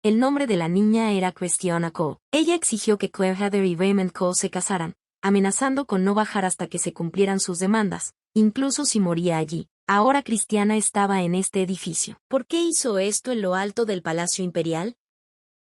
El nombre de la niña era Christiana Cole. Ella exigió que Claire Heather y Raymond Cole se casaran, amenazando con no bajar hasta que se cumplieran sus demandas, incluso si moría allí. Ahora Christiana estaba en este edificio. ¿Por qué hizo esto en lo alto del Palacio Imperial?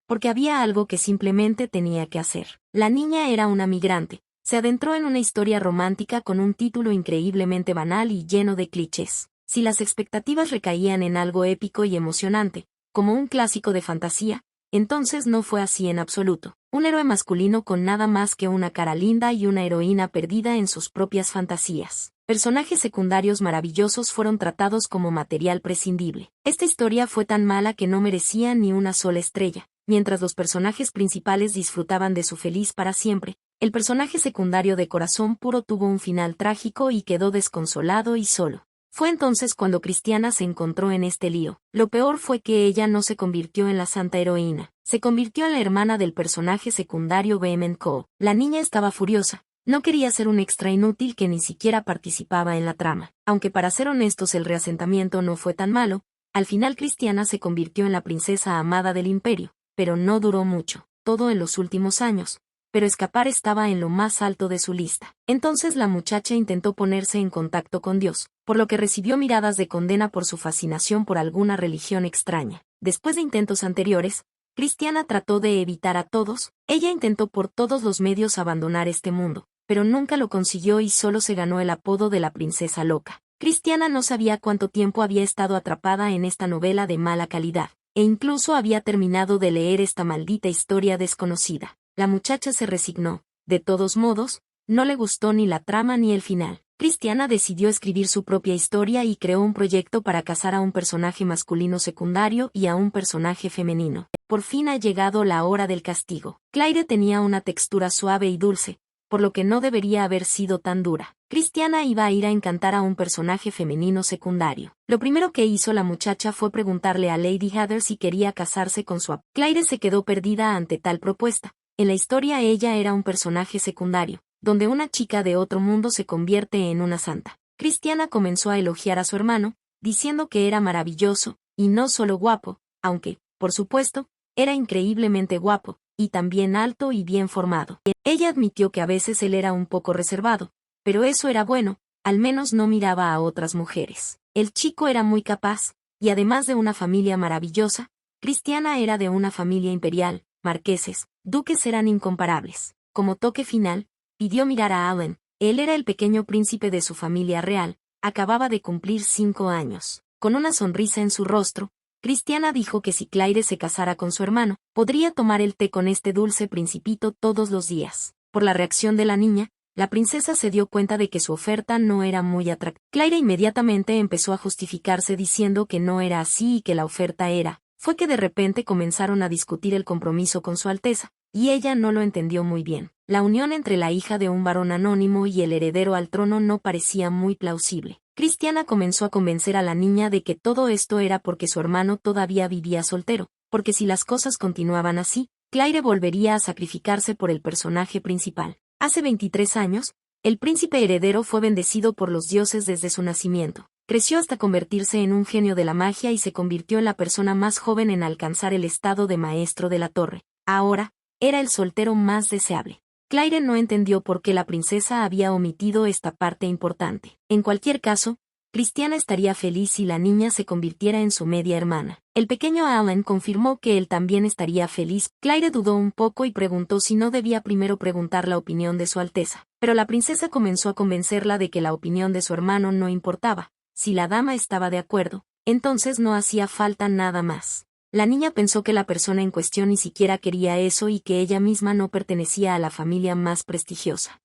Porque había algo que simplemente tenía que hacer. La niña era una migrante. Se adentró en una historia romántica con un título increíblemente banal y lleno de clichés. Si las expectativas recaían en algo épico y emocionante, como un clásico de fantasía, entonces no fue así en absoluto. Un héroe masculino con nada más que una cara linda y una heroína perdida en sus propias fantasías. Personajes secundarios maravillosos fueron tratados como material prescindible. Esta historia fue tan mala que no merecía ni una sola estrella. Mientras los personajes principales disfrutaban de su feliz para siempre, el personaje secundario de corazón puro tuvo un final trágico y quedó desconsolado y solo. Fue entonces cuando Christiana se encontró en este lío. Lo peor fue que ella no se convirtió en la santa heroína, se convirtió en la hermana del personaje secundario Raymond Cole. La niña estaba furiosa. No quería ser un extra inútil que ni siquiera participaba en la trama. Aunque para ser honestos el reasentamiento no fue tan malo, al final Christiana se convirtió en la princesa amada del imperio, pero no duró mucho, todo en los últimos años. Pero escapar estaba en lo más alto de su lista. Entonces la muchacha intentó ponerse en contacto con Dios, por lo que recibió miradas de condena por su fascinación por alguna religión extraña. Después de intentos anteriores, Christiana trató de evitar a todos. Ella intentó por todos los medios abandonar este mundo, pero nunca lo consiguió y solo se ganó el apodo de la princesa loca. Christiana no sabía cuánto tiempo había estado atrapada en esta novela de mala calidad, e incluso había terminado de leer esta maldita historia desconocida. La muchacha se resignó. De todos modos, no le gustó ni la trama ni el final. Christiana decidió escribir su propia historia y creó un proyecto para casar a un personaje masculino secundario y a un personaje femenino. Por fin ha llegado la hora del castigo. Claire tenía una textura suave y dulce, por lo que no debería haber sido tan dura. Christiana iba a ir a encantar a un personaje femenino secundario. Lo primero que hizo la muchacha fue preguntarle a Lady Heather si quería casarse con su Claire se quedó perdida ante tal propuesta. En la historia ella era un personaje secundario, donde una chica de otro mundo se convierte en una santa. Christiana comenzó a elogiar a su hermano, diciendo que era maravilloso, y no solo guapo, aunque, por supuesto, era increíblemente guapo, y también alto y bien formado. Ella admitió que a veces él era un poco reservado, pero eso era bueno, al menos no miraba a otras mujeres. El chico era muy capaz, y además de una familia maravillosa, Christiana era de una familia imperial, marqueses, duques eran incomparables. Como toque final, pidió mirar a Alan. Él era el pequeño príncipe de su familia real, acababa de cumplir 5 años. Con una sonrisa en su rostro, Christiana dijo que si Claire se casara con su hermano, podría tomar el té con este dulce principito todos los días. Por la reacción de la niña, la princesa se dio cuenta de que su oferta no era muy atractiva. Claire inmediatamente empezó a justificarse diciendo que no era así y que la oferta era. Fue que de repente comenzaron a discutir el compromiso con su Alteza, y ella no lo entendió muy bien. La unión entre la hija de un varón anónimo y el heredero al trono no parecía muy plausible. Christiana comenzó a convencer a la niña de que todo esto era porque su hermano todavía vivía soltero, porque si las cosas continuaban así, Claire volvería a sacrificarse por el personaje principal. Hace 23 años, el príncipe heredero fue bendecido por los dioses desde su nacimiento. Creció hasta convertirse en un genio de la magia y se convirtió en la persona más joven en alcanzar el estado de maestro de la torre. Ahora, era el soltero más deseable. Claire no entendió por qué la princesa había omitido esta parte importante. En cualquier caso, Christiana estaría feliz si la niña se convirtiera en su media hermana. El pequeño Alan confirmó que él también estaría feliz. Claire dudó un poco y preguntó si no debía primero preguntar la opinión de su Alteza. Pero la princesa comenzó a convencerla de que la opinión de su hermano no importaba. Si la dama estaba de acuerdo, entonces no hacía falta nada más. La niña pensó que la persona en cuestión ni siquiera quería eso y que ella misma no pertenecía a la familia más prestigiosa.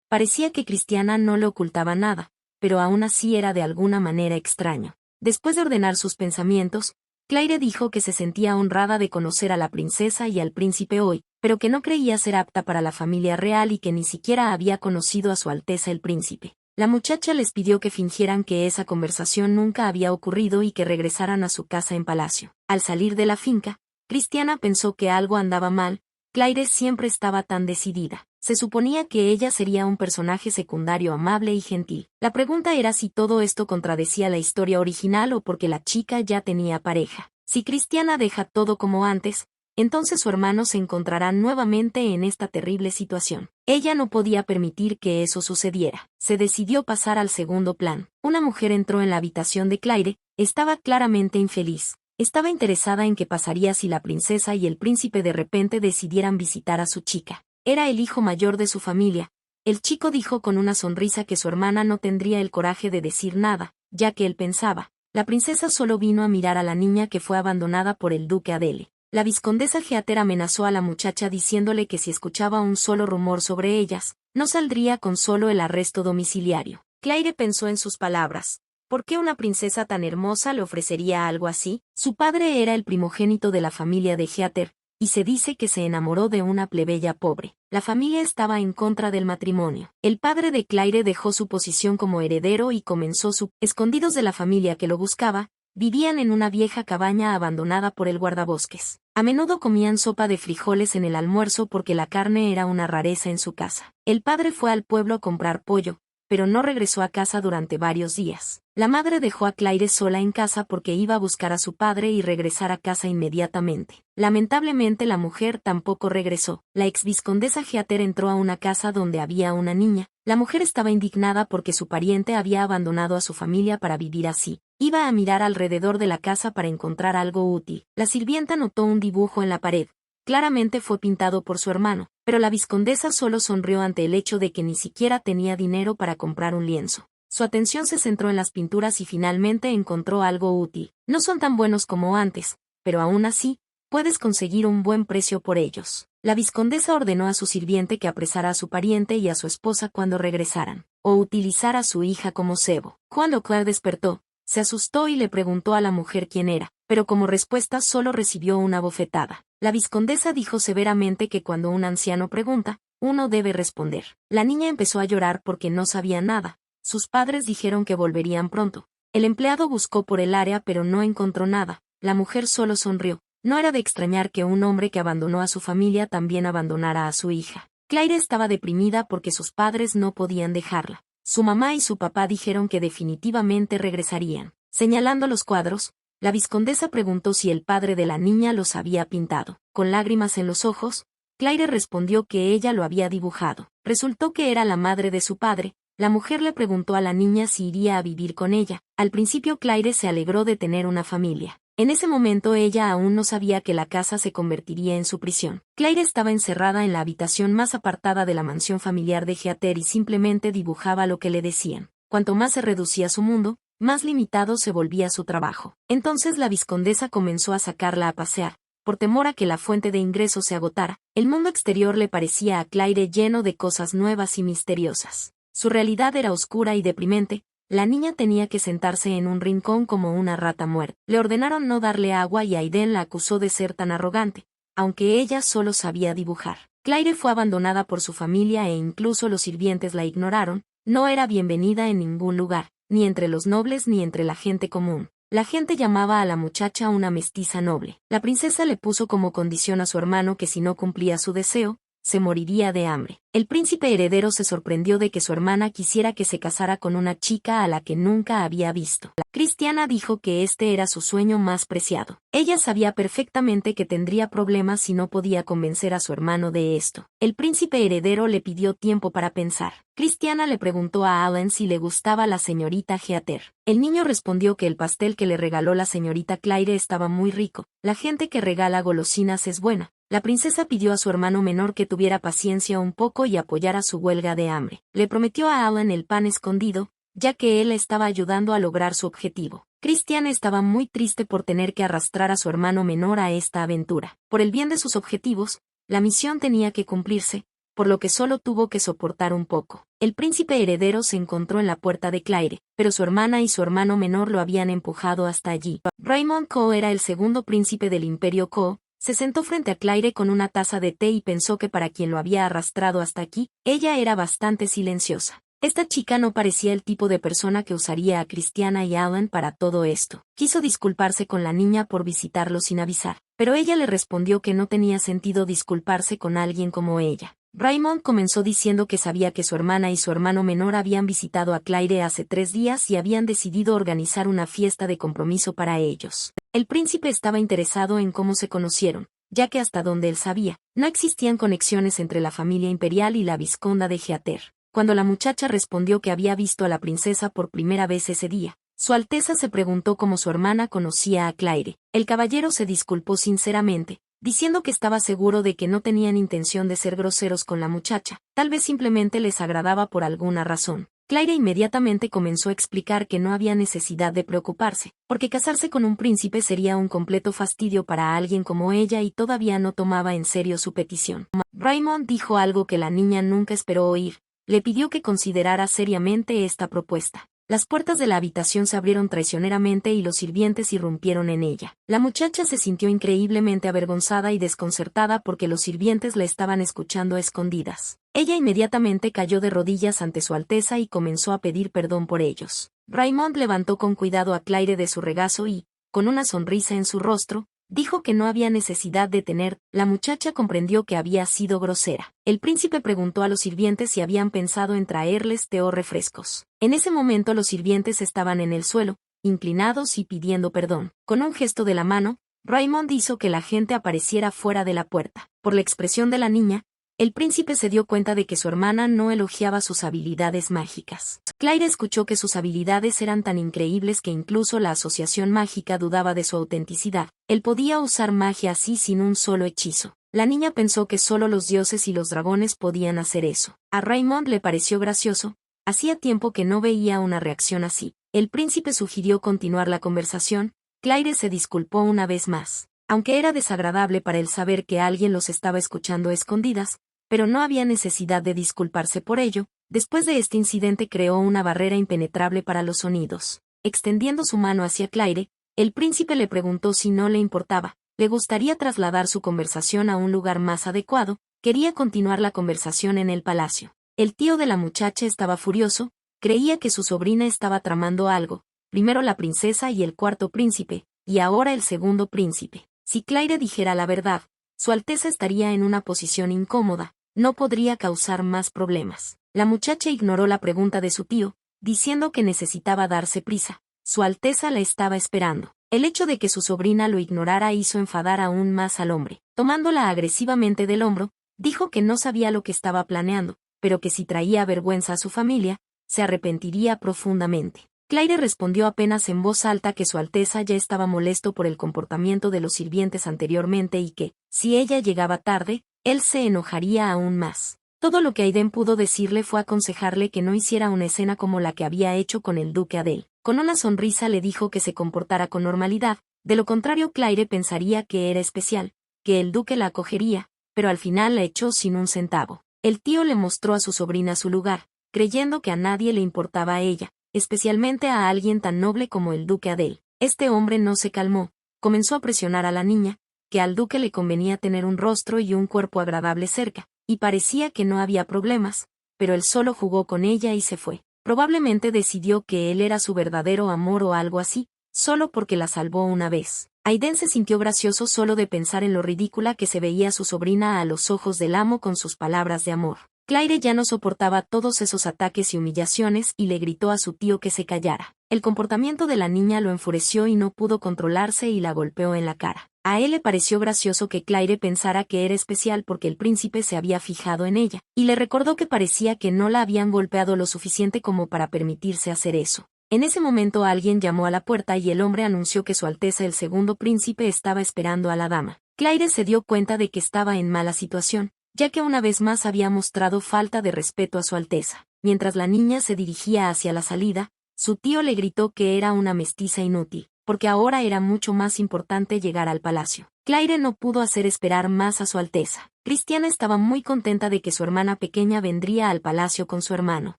Parecía que Christiana no le ocultaba nada, pero aún así era de alguna manera extraño. Después de ordenar sus pensamientos, Claire dijo que se sentía honrada de conocer a la princesa y al príncipe hoy, pero que no creía ser apta para la familia real y que ni siquiera había conocido a su Alteza el príncipe. La muchacha les pidió que fingieran que esa conversación nunca había ocurrido y que regresaran a su casa en palacio. Al salir de la finca, Christiana pensó que algo andaba mal. Claire siempre estaba tan decidida. Se suponía que ella sería un personaje secundario amable y gentil. La pregunta era si todo esto contradecía la historia original o porque la chica ya tenía pareja. Si Christiana deja todo como antes, entonces su hermano se encontrará nuevamente en esta terrible situación. Ella no podía permitir que eso sucediera. Se decidió pasar al segundo plan. Una mujer entró en la habitación de Claire, estaba claramente infeliz. Estaba interesada en qué pasaría si la princesa y el príncipe de repente decidieran visitar a su chica. Era el hijo mayor de su familia. El chico dijo con una sonrisa que su hermana no tendría el coraje de decir nada, ya que él pensaba, la princesa solo vino a mirar a la niña que fue abandonada por el duque Adele. La vizcondesa Heather amenazó a la muchacha diciéndole que si escuchaba un solo rumor sobre ellas, no saldría con solo el arresto domiciliario. Claire pensó en sus palabras. ¿Por qué una princesa tan hermosa le ofrecería algo así? Su padre era el primogénito de la familia de Heather, y se dice que se enamoró de una plebeya pobre. La familia estaba en contra del matrimonio. El padre de Claire dejó su posición como heredero y comenzó su... Escondidos de la familia que lo buscaba, vivían en una vieja cabaña abandonada por el guardabosques. A menudo comían sopa de frijoles en el almuerzo porque la carne era una rareza en su casa. El padre fue al pueblo a comprar pollo, pero no regresó a casa durante varios días. La madre dejó a Claire sola en casa porque iba a buscar a su padre y regresar a casa inmediatamente. Lamentablemente la mujer tampoco regresó. La exvizcondesa Heather entró a una casa donde había una niña. La mujer estaba indignada porque su pariente había abandonado a su familia para vivir así. Iba a mirar alrededor de la casa para encontrar algo útil. La sirvienta notó un dibujo en la pared. Claramente fue pintado por su hermano, pero la vizcondesa solo sonrió ante el hecho de que ni siquiera tenía dinero para comprar un lienzo. Su atención se centró en las pinturas y finalmente encontró algo útil. No son tan buenos como antes, pero aún así, puedes conseguir un buen precio por ellos. La vizcondesa ordenó a su sirviente que apresara a su pariente y a su esposa cuando regresaran, o utilizara a su hija como cebo. Cuando Claire despertó, se asustó y le preguntó a la mujer quién era, pero como respuesta solo recibió una bofetada. La vizcondesa dijo severamente que cuando un anciano pregunta, uno debe responder. La niña empezó a llorar porque no sabía nada. Sus padres dijeron que volverían pronto. El empleado buscó por el área pero no encontró nada. La mujer solo sonrió. No era de extrañar que un hombre que abandonó a su familia también abandonara a su hija. Claire estaba deprimida porque sus padres no podían dejarla. Su mamá y su papá dijeron que definitivamente regresarían. Señalando los cuadros, la vizcondesa preguntó si el padre de la niña los había pintado. Con lágrimas en los ojos, Claire respondió que ella lo había dibujado. Resultó que era la madre de su padre. La mujer le preguntó a la niña si iría a vivir con ella. Al principio Claire se alegró de tener una familia. En ese momento ella aún no sabía que la casa se convertiría en su prisión. Claire estaba encerrada en la habitación más apartada de la mansión familiar de Heather y simplemente dibujaba lo que le decían. Cuanto más se reducía su mundo, más limitado se volvía su trabajo. Entonces la vizcondesa comenzó a sacarla a pasear. Por temor a que la fuente de ingresos se agotara, el mundo exterior le parecía a Claire lleno de cosas nuevas y misteriosas. Su realidad era oscura y deprimente. La niña tenía que sentarse en un rincón como una rata muerta. Le ordenaron no darle agua y Aiden la acusó de ser tan arrogante, aunque ella solo sabía dibujar. Claire fue abandonada por su familia e incluso los sirvientes la ignoraron. No era bienvenida en ningún lugar, ni entre los nobles ni entre la gente común. La gente llamaba a la muchacha una mestiza noble. La princesa le puso como condición a su hermano que si no cumplía su deseo, se moriría de hambre. El príncipe heredero se sorprendió de que su hermana quisiera que se casara con una chica a la que nunca había visto. Christiana dijo que este era su sueño más preciado. Ella sabía perfectamente que tendría problemas si no podía convencer a su hermano de esto. El príncipe heredero le pidió tiempo para pensar. Christiana le preguntó a Alan si le gustaba la señorita Heather. El niño respondió que el pastel que le regaló la señorita Claire estaba muy rico. La gente que regala golosinas es buena. La princesa pidió a su hermano menor que tuviera paciencia un poco y apoyara su huelga de hambre. Le prometió a Alan el pan escondido, ya que él estaba ayudando a lograr su objetivo. Christiana estaba muy triste por tener que arrastrar a su hermano menor a esta aventura. Por el bien de sus objetivos, la misión tenía que cumplirse, por lo que solo tuvo que soportar un poco. El príncipe heredero se encontró en la puerta de Claire, pero su hermana y su hermano menor lo habían empujado hasta allí. Raymond Coe era el segundo príncipe del Imperio Coe. Se sentó frente a Claire con una taza de té y pensó que para quien lo había arrastrado hasta aquí, ella era bastante silenciosa. Esta chica no parecía el tipo de persona que usaría a Christiana y Alan para todo esto. Quiso disculparse con la niña por visitarlo sin avisar, pero ella le respondió que no tenía sentido disculparse con alguien como ella. Raymond comenzó diciendo que sabía que su hermana y su hermano menor habían visitado a Claire hace 3 días y habían decidido organizar una fiesta de compromiso para ellos. El príncipe estaba interesado en cómo se conocieron, ya que hasta donde él sabía, no existían conexiones entre la familia imperial y la vizconda de Geater. Cuando la muchacha respondió que había visto a la princesa por primera vez ese día, Su Alteza se preguntó cómo su hermana conocía a Claire. El caballero se disculpó sinceramente, diciendo que estaba seguro de que no tenían intención de ser groseros con la muchacha, tal vez simplemente les agradaba por alguna razón. Claire inmediatamente comenzó a explicar que no había necesidad de preocuparse, porque casarse con un príncipe sería un completo fastidio para alguien como ella y todavía no tomaba en serio su petición. Raymond dijo algo que la niña nunca esperó oír, le pidió que considerara seriamente esta propuesta. Las puertas de la habitación se abrieron traicioneramente y los sirvientes irrumpieron en ella. La muchacha se sintió increíblemente avergonzada y desconcertada porque los sirvientes la estaban escuchando a escondidas. Ella inmediatamente cayó de rodillas ante Su Alteza y comenzó a pedir perdón por ellos. Raymond levantó con cuidado a Claire de su regazo y, con una sonrisa en su rostro, dijo que no había necesidad de tener. La muchacha comprendió que había sido grosera. El príncipe preguntó a los sirvientes si habían pensado en traerles té o refrescos. En ese momento los sirvientes estaban en el suelo, inclinados y pidiendo perdón. Con un gesto de la mano, Raymond hizo que la gente apareciera fuera de la puerta. Por la expresión de la niña, el príncipe se dio cuenta de que su hermana no elogiaba sus habilidades mágicas. Claire escuchó que sus habilidades eran tan increíbles que incluso la asociación mágica dudaba de su autenticidad. Él podía usar magia así sin un solo hechizo. La niña pensó que solo los dioses y los dragones podían hacer eso. A Raymond le pareció gracioso. Hacía tiempo que no veía una reacción así. El príncipe sugirió continuar la conversación. Claire se disculpó una vez más. Aunque era desagradable para él saber que alguien los estaba escuchando a escondidas, pero no había necesidad de disculparse por ello. Después de este incidente creó una barrera impenetrable para los sonidos. Extendiendo su mano hacia Claire, el príncipe le preguntó si no le importaba, le gustaría trasladar su conversación a un lugar más adecuado, quería continuar la conversación en el palacio. El tío de la muchacha estaba furioso, creía que su sobrina estaba tramando algo, primero la princesa y el cuarto príncipe, y ahora el segundo príncipe. Si Claire dijera la verdad, Su Alteza estaría en una posición incómoda, no podría causar más problemas. La muchacha ignoró la pregunta de su tío, diciendo que necesitaba darse prisa. Su Alteza la estaba esperando. El hecho de que su sobrina lo ignorara hizo enfadar aún más al hombre. Tomándola agresivamente del hombro, dijo que no sabía lo que estaba planeando, pero que si traía vergüenza a su familia, se arrepentiría profundamente. Claire respondió apenas en voz alta que Su Alteza ya estaba molesto por el comportamiento de los sirvientes anteriormente y que, si ella llegaba tarde, él se enojaría aún más. Todo lo que Aiden pudo decirle fue aconsejarle que no hiciera una escena como la que había hecho con el duque Adel. Con una sonrisa le dijo que se comportara con normalidad, de lo contrario Claire pensaría que era especial, que el duque la acogería, pero al final la echó sin un centavo. El tío le mostró a su sobrina su lugar, creyendo que a nadie le importaba a ella, especialmente a alguien tan noble como el duque Adel. Este hombre no se calmó, comenzó a presionar a la niña, que al duque le convenía tener un rostro y un cuerpo agradable cerca, y parecía que no había problemas, pero él solo jugó con ella y se fue. Probablemente decidió que él era su verdadero amor o algo así, solo porque la salvó una vez. Aiden se sintió gracioso solo de pensar en lo ridícula que se veía su sobrina a los ojos del amo con sus palabras de amor. Claire ya no soportaba todos esos ataques y humillaciones y le gritó a su tío que se callara. El comportamiento de la niña lo enfureció y no pudo controlarse y la golpeó en la cara. A él le pareció gracioso que Claire pensara que era especial porque el príncipe se había fijado en ella, y le recordó que parecía que no la habían golpeado lo suficiente como para permitirse hacer eso. En ese momento alguien llamó a la puerta y el hombre anunció que Su Alteza el segundo príncipe estaba esperando a la dama. Claire se dio cuenta de que estaba en mala situación, ya que una vez más había mostrado falta de respeto a Su Alteza. Mientras la niña se dirigía hacia la salida, su tío le gritó que era una mestiza inútil, porque ahora era mucho más importante llegar al palacio. Claire no pudo hacer esperar más a Su Alteza. Cristiana estaba muy contenta de que su hermana pequeña vendría al palacio con su hermano.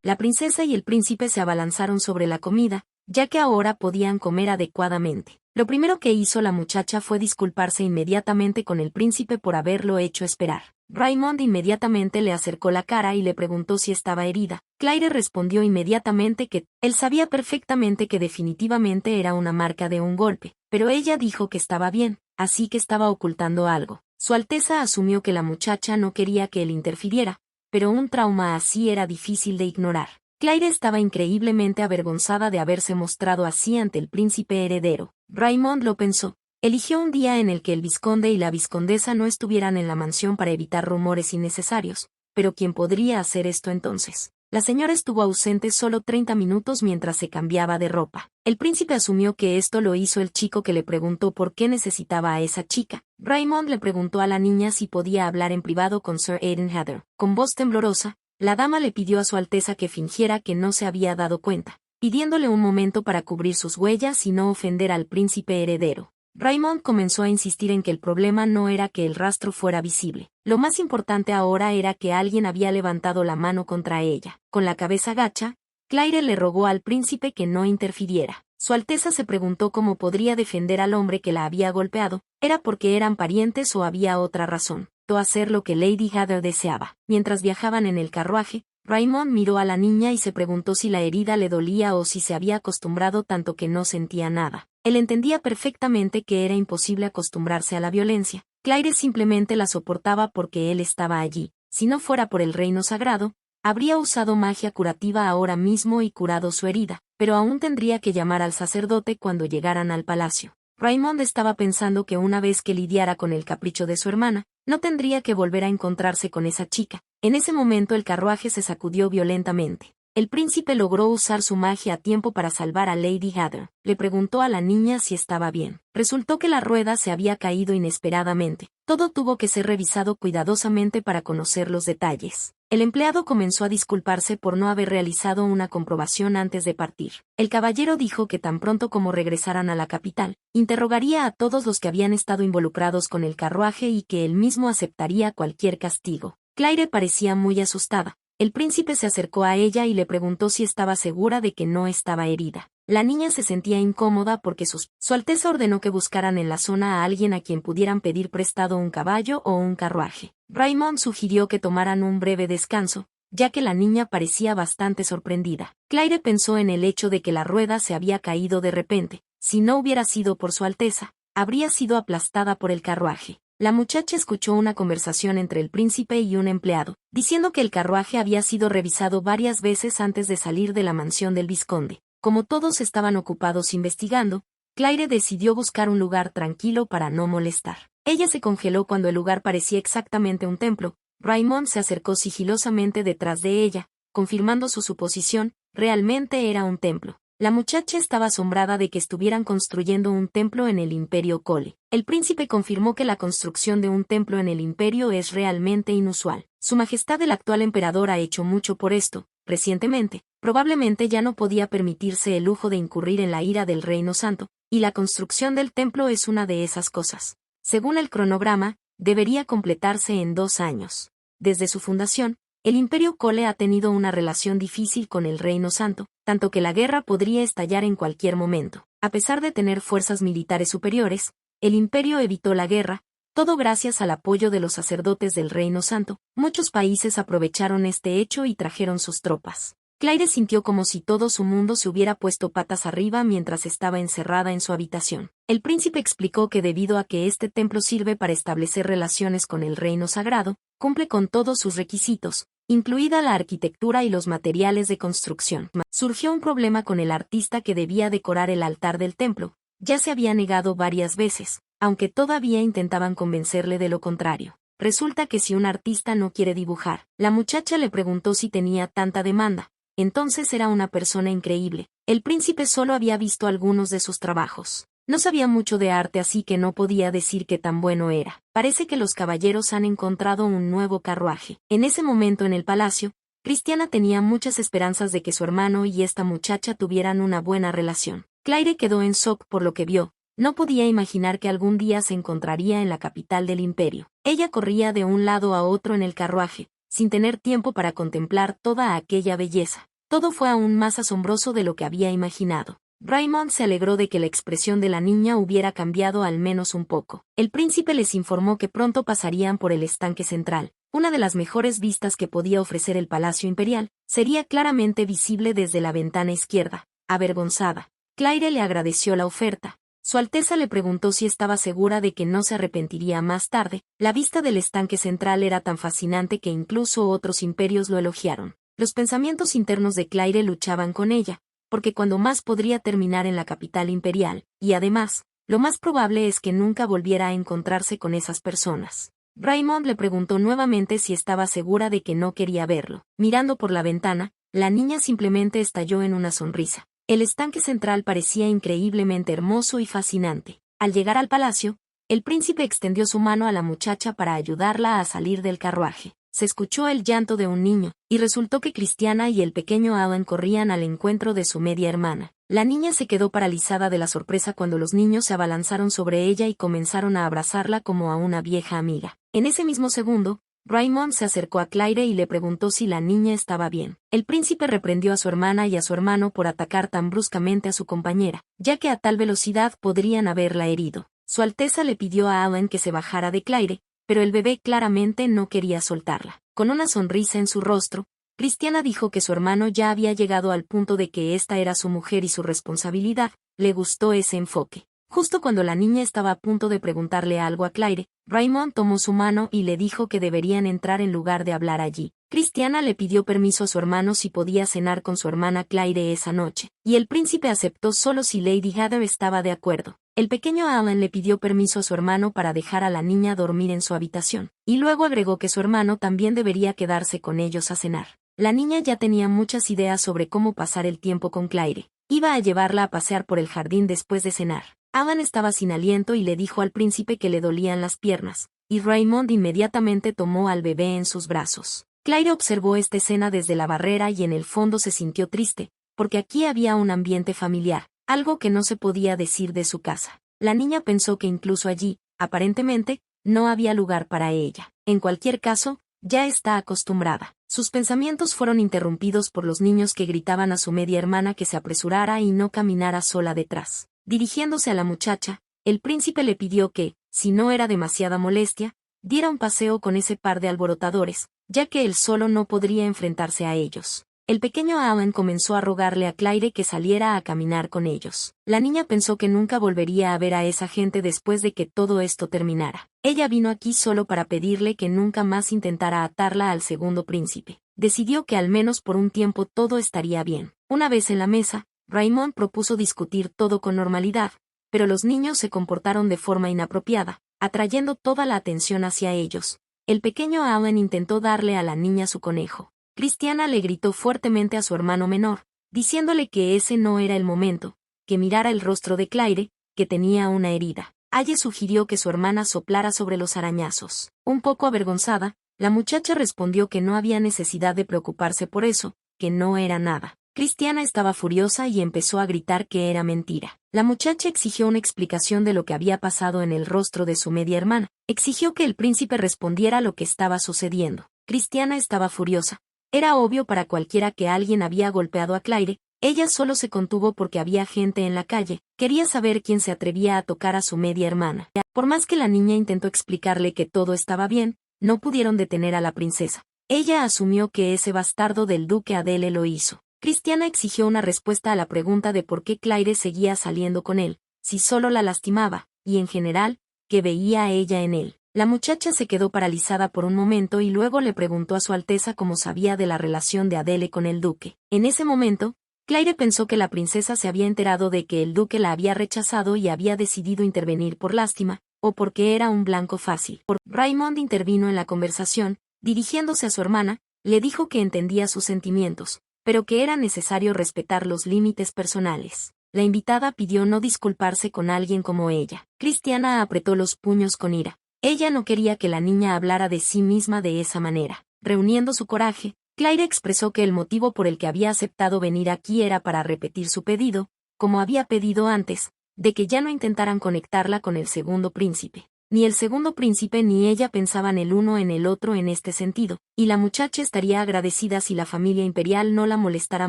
La princesa y el príncipe se abalanzaron sobre la comida, ya que ahora podían comer adecuadamente. Lo primero que hizo la muchacha fue disculparse inmediatamente con el príncipe por haberlo hecho esperar. Raymond inmediatamente le acercó la cara y le preguntó si estaba herida. Claire respondió inmediatamente que él sabía perfectamente que definitivamente era una marca de un golpe, pero ella dijo que estaba bien, así que estaba ocultando algo. Su Alteza asumió que la muchacha no quería que él interfiriera, pero un trauma así era difícil de ignorar. Claire estaba increíblemente avergonzada de haberse mostrado así ante el príncipe heredero. Raymond lo pensó. Eligió un día en el que el vizconde y la vizcondesa no estuvieran en la mansión para evitar rumores innecesarios, pero ¿quién podría hacer esto entonces? La señora estuvo ausente solo 30 minutos mientras se cambiaba de ropa. El príncipe asumió que esto lo hizo el chico que le preguntó por qué necesitaba a esa chica. Raymond le preguntó a la niña si podía hablar en privado con Sir Aidan Heather. Con voz temblorosa, la dama le pidió a su Alteza que fingiera que no se había dado cuenta, pidiéndole un momento para cubrir sus huellas y no ofender al príncipe heredero. Raymond comenzó a insistir en que el problema no era que el rastro fuera visible. Lo más importante ahora era que alguien había levantado la mano contra ella. Con la cabeza gacha, Claire le rogó al príncipe que no interfiriera. Su Alteza se preguntó cómo podría defender al hombre que la había golpeado. ¿Era porque eran parientes o había otra razón? Hacer lo que Lady Heather deseaba. Mientras viajaban en el carruaje, Raymond miró a la niña y se preguntó si la herida le dolía o si se había acostumbrado tanto que no sentía nada. Él entendía perfectamente que era imposible acostumbrarse a la violencia. Claire simplemente la soportaba porque él estaba allí. Si no fuera por el reino sagrado, habría usado magia curativa ahora mismo y curado su herida, pero aún tendría que llamar al sacerdote cuando llegaran al palacio. Raymond estaba pensando que una vez que lidiara con el capricho de su hermana, no tendría que volver a encontrarse con esa chica. En ese momento el carruaje se sacudió violentamente. El príncipe logró usar su magia a tiempo para salvar a Lady Heather. Le preguntó a la niña si estaba bien. Resultó que la rueda se había caído inesperadamente. Todo tuvo que ser revisado cuidadosamente para conocer los detalles. El empleado comenzó a disculparse por no haber realizado una comprobación antes de partir. El caballero dijo que tan pronto como regresaran a la capital, interrogaría a todos los que habían estado involucrados con el carruaje y que él mismo aceptaría cualquier castigo. Claire parecía muy asustada. El príncipe se acercó a ella y le preguntó si estaba segura de que no estaba herida. La niña se sentía incómoda porque Su Alteza ordenó que buscaran en la zona a alguien a quien pudieran pedir prestado un caballo o un carruaje. Raymond sugirió que tomaran un breve descanso, ya que la niña parecía bastante sorprendida. Claire pensó en el hecho de que la rueda se había caído de repente. Si no hubiera sido por Su Alteza, habría sido aplastada por el carruaje. La muchacha escuchó una conversación entre el príncipe y un empleado, diciendo que el carruaje había sido revisado varias veces antes de salir de la mansión del vizconde. Como todos estaban ocupados investigando, Claire decidió buscar un lugar tranquilo para no molestar. Ella se congeló cuando el lugar parecía exactamente un templo. Raymond se acercó sigilosamente detrás de ella, confirmando su suposición, realmente era un templo. La muchacha estaba asombrada de que estuvieran construyendo un templo en el Imperio Cole. El príncipe confirmó que la construcción de un templo en el imperio es realmente inusual. Su Majestad el actual emperador ha hecho mucho por esto. Recientemente, probablemente ya no podía permitirse el lujo de incurrir en la ira del Reino Santo, y la construcción del templo es una de esas cosas. Según el cronograma, debería completarse en 2 años. Desde su fundación, el Imperio Cole ha tenido una relación difícil con el Reino Santo, tanto que la guerra podría estallar en cualquier momento. A pesar de tener fuerzas militares superiores, el Imperio evitó la guerra, todo gracias al apoyo de los sacerdotes del Reino Santo. Muchos países aprovecharon este hecho y trajeron sus tropas. Claire sintió como si todo su mundo se hubiera puesto patas arriba mientras estaba encerrada en su habitación. El príncipe explicó que debido a que este templo sirve para establecer relaciones con el reino sagrado, cumple con todos sus requisitos, incluida la arquitectura y los materiales de construcción. Surgió un problema con el artista que debía decorar el altar del templo. Ya se había negado varias veces, aunque todavía intentaban convencerle de lo contrario. Resulta que si un artista no quiere dibujar, la muchacha le preguntó si tenía tanta demanda. Entonces era una persona increíble. El príncipe solo había visto algunos de sus trabajos. No sabía mucho de arte, así que no podía decir qué tan bueno era. Parece que los caballeros han encontrado un nuevo carruaje. En ese momento en el palacio, Christiana tenía muchas esperanzas de que su hermano y esta muchacha tuvieran una buena relación. Claire quedó en shock por lo que vio. No podía imaginar que algún día se encontraría en la capital del imperio. Ella corría de un lado a otro en el carruaje, sin tener tiempo para contemplar toda aquella belleza. Todo fue aún más asombroso de lo que había imaginado. Raymond se alegró de que la expresión de la niña hubiera cambiado al menos un poco. El príncipe les informó que pronto pasarían por el estanque central. Una de las mejores vistas que podía ofrecer el Palacio Imperial sería claramente visible desde la ventana izquierda. Avergonzada, Claire le agradeció la oferta, Su Alteza le preguntó si estaba segura de que no se arrepentiría más tarde. La vista del estanque central era tan fascinante que incluso otros imperios lo elogiaron. Los pensamientos internos de Claire luchaban con ella, porque cuando más podría terminar en la capital imperial, y además, lo más probable es que nunca volviera a encontrarse con esas personas. Raymond le preguntó nuevamente si estaba segura de que no quería verlo. Mirando por la ventana, la niña simplemente estalló en una sonrisa. El estanque central parecía increíblemente hermoso y fascinante. Al llegar al palacio, el príncipe extendió su mano a la muchacha para ayudarla a salir del carruaje. Se escuchó el llanto de un niño, y resultó que Christiana y el pequeño Alan corrían al encuentro de su media hermana. La niña se quedó paralizada de la sorpresa cuando los niños se abalanzaron sobre ella y comenzaron a abrazarla como a una vieja amiga. En ese mismo segundo, Raymond se acercó a Claire y le preguntó si la niña estaba bien. El príncipe reprendió a su hermana y a su hermano por atacar tan bruscamente a su compañera, ya que a tal velocidad podrían haberla herido. Su Alteza le pidió a Alan que se bajara de Claire, pero el bebé claramente no quería soltarla. Con una sonrisa en su rostro, Christiana dijo que su hermano ya había llegado al punto de que esta era su mujer y su responsabilidad. Le gustó ese enfoque. Justo cuando la niña estaba a punto de preguntarle algo a Claire, Raymond tomó su mano y le dijo que deberían entrar en lugar de hablar allí. Christiana le pidió permiso a su hermano si podía cenar con su hermana Claire esa noche, y el príncipe aceptó solo si Lady Heather estaba de acuerdo. El pequeño Alan le pidió permiso a su hermano para dejar a la niña dormir en su habitación, y luego agregó que su hermano también debería quedarse con ellos a cenar. La niña ya tenía muchas ideas sobre cómo pasar el tiempo con Claire. Iba a llevarla a pasear por el jardín después de cenar. Alan estaba sin aliento y le dijo al príncipe que le dolían las piernas, y Raymond inmediatamente tomó al bebé en sus brazos. Claire observó esta escena desde la barrera y en el fondo se sintió triste, porque aquí había un ambiente familiar, algo que no se podía decir de su casa. La niña pensó que incluso allí, aparentemente, no había lugar para ella. En cualquier caso, ya está acostumbrada. Sus pensamientos fueron interrumpidos por los niños que gritaban a su media hermana que se apresurara y no caminara sola detrás. Dirigiéndose a la muchacha, el príncipe le pidió que, si no era demasiada molestia, diera un paseo con ese par de alborotadores, ya que él solo no podría enfrentarse a ellos. El pequeño Alan comenzó a rogarle a Claire que saliera a caminar con ellos. La niña pensó que nunca volvería a ver a esa gente después de que todo esto terminara. Ella vino aquí solo para pedirle que nunca más intentara atarla al segundo príncipe. Decidió que al menos por un tiempo todo estaría bien. Una vez en la mesa, Raymond propuso discutir todo con normalidad, pero los niños se comportaron de forma inapropiada, atrayendo toda la atención hacia ellos. El pequeño Alan intentó darle a la niña su conejo. Christiana le gritó fuertemente a su hermano menor, diciéndole que ese no era el momento, que mirara el rostro de Claire, que tenía una herida. Aye sugirió que su hermana soplara sobre los arañazos. Un poco avergonzada, la muchacha respondió que no había necesidad de preocuparse por eso, que no era nada. Christiana estaba furiosa y empezó a gritar que era mentira. La muchacha exigió una explicación de lo que había pasado en el rostro de su media hermana. Exigió que el príncipe respondiera lo que estaba sucediendo. Christiana estaba furiosa. Era obvio para cualquiera que alguien había golpeado a Claire. Ella solo se contuvo porque había gente en la calle. Quería saber quién se atrevía a tocar a su media hermana. Por más que la niña intentó explicarle que todo estaba bien, no pudieron detener a la princesa. Ella asumió que ese bastardo del duque Adele lo hizo. Christiana exigió una respuesta a la pregunta de por qué Claire seguía saliendo con él, si solo la lastimaba, y en general, qué veía a ella en él. La muchacha se quedó paralizada por un momento y luego le preguntó a su Alteza cómo sabía de la relación de Adele con el duque. En ese momento, Claire pensó que la princesa se había enterado de que el duque la había rechazado y había decidido intervenir por lástima, o porque era un blanco fácil. Raymond intervino en la conversación, dirigiéndose a su hermana, le dijo que entendía sus sentimientos, pero que era necesario respetar los límites personales. La invitada pidió no disculparse con alguien como ella. Christiana apretó los puños con ira. Ella no quería que la niña hablara de sí misma de esa manera. Reuniendo su coraje, Claire expresó que el motivo por el que había aceptado venir aquí era para repetir su pedido, como había pedido antes, de que ya no intentaran conectarla con el segundo príncipe. Ni el segundo príncipe ni ella pensaban el uno en el otro en este sentido, y la muchacha estaría agradecida si la familia imperial no la molestara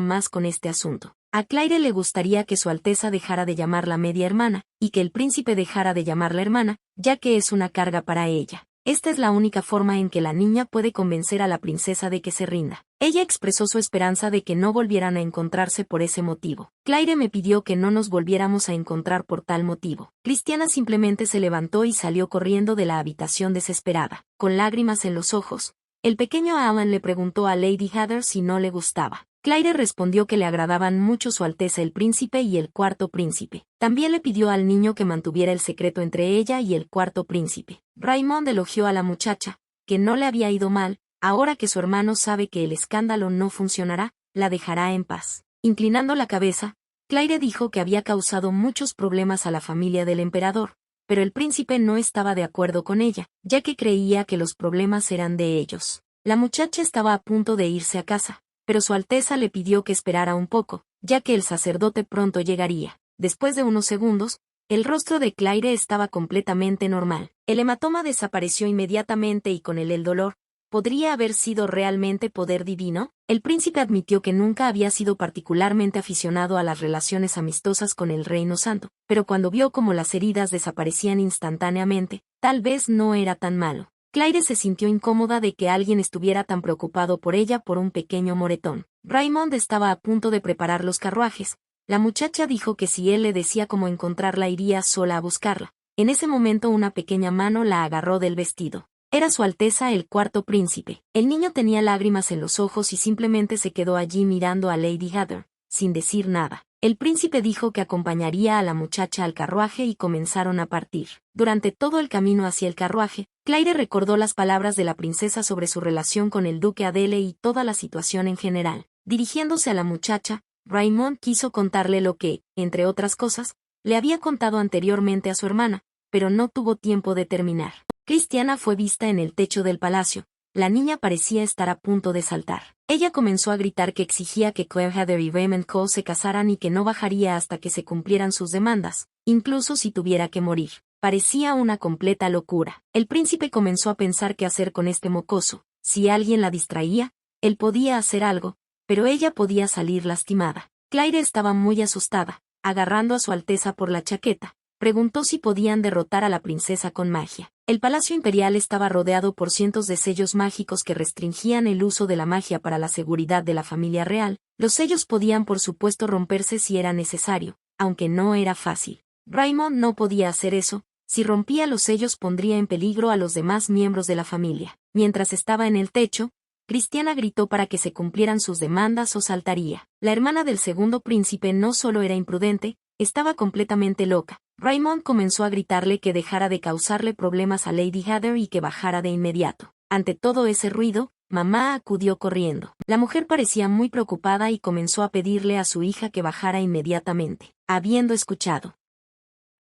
más con este asunto. A Claire le gustaría que su Alteza dejara de llamarla media hermana, y que el príncipe dejara de llamarla hermana, ya que es una carga para ella. Esta es la única forma en que la niña puede convencer a la princesa de que se rinda. Ella expresó su esperanza de que no volvieran a encontrarse por ese motivo. Claire me pidió que no nos volviéramos a encontrar por tal motivo. Christiana simplemente se levantó y salió corriendo de la habitación desesperada. Con lágrimas en los ojos, el pequeño Alan le preguntó a Lady Heather si no le gustaba. Claire respondió que le agradaban mucho Su Alteza el Príncipe y el Cuarto Príncipe. También le pidió al niño que mantuviera el secreto entre ella y el Cuarto Príncipe. Raymond elogió a la muchacha, que no le había ido mal. Ahora que su hermano sabe que el escándalo no funcionará, la dejará en paz. Inclinando la cabeza, Claire dijo que había causado muchos problemas a la familia del emperador, pero el príncipe no estaba de acuerdo con ella, ya que creía que los problemas eran de ellos. La muchacha estaba a punto de irse a casa, pero Su Alteza le pidió que esperara un poco, ya que el sacerdote pronto llegaría. Después de unos segundos, el rostro de Claire estaba completamente normal. El hematoma desapareció inmediatamente y con él el dolor. ¿Podría haber sido realmente poder divino? El príncipe admitió que nunca había sido particularmente aficionado a las relaciones amistosas con el Reino Santo, pero cuando vio cómo las heridas desaparecían instantáneamente, tal vez no era tan malo. Claire se sintió incómoda de que alguien estuviera tan preocupado por ella por un pequeño moretón. Raymond estaba a punto de preparar los carruajes. La muchacha dijo que si él le decía cómo encontrarla iría sola a buscarla. En ese momento una pequeña mano la agarró del vestido. Era Su Alteza el Cuarto Príncipe. El niño tenía lágrimas en los ojos y simplemente se quedó allí mirando a Lady Heather, sin decir nada. El príncipe dijo que acompañaría a la muchacha al carruaje y comenzaron a partir. Durante todo el camino hacia el carruaje, Claire recordó las palabras de la princesa sobre su relación con el duque Adele y toda la situación en general. Dirigiéndose a la muchacha, Raymond quiso contarle lo que, entre otras cosas, le había contado anteriormente a su hermana, pero no tuvo tiempo de terminar. Christiana fue vista en el techo del palacio. La niña parecía estar a punto de saltar. Ella comenzó a gritar que exigía que Claire Heather y Raymond Cole se casaran y que no bajaría hasta que se cumplieran sus demandas, incluso si tuviera que morir. Parecía una completa locura. El príncipe comenzó a pensar qué hacer con este mocoso. Si alguien la distraía, él podía hacer algo, pero ella podía salir lastimada. Claire estaba muy asustada. Agarrando a Su Alteza por la chaqueta, preguntó si podían derrotar a la princesa con magia. El palacio imperial estaba rodeado por cientos de sellos mágicos que restringían el uso de la magia para la seguridad de la familia real. Los sellos podían por supuesto romperse si era necesario, aunque no era fácil. Raymond no podía hacer eso. Si rompía los sellos pondría en peligro a los demás miembros de la familia. Mientras estaba en el techo, Christiana gritó para que se cumplieran sus demandas o saltaría. La hermana del segundo príncipe no solo era imprudente, estaba completamente loca. Raymond comenzó a gritarle que dejara de causarle problemas a Lady Heather y que bajara de inmediato. Ante todo ese ruido, mamá acudió corriendo. La mujer parecía muy preocupada y comenzó a pedirle a su hija que bajara inmediatamente, habiendo escuchado.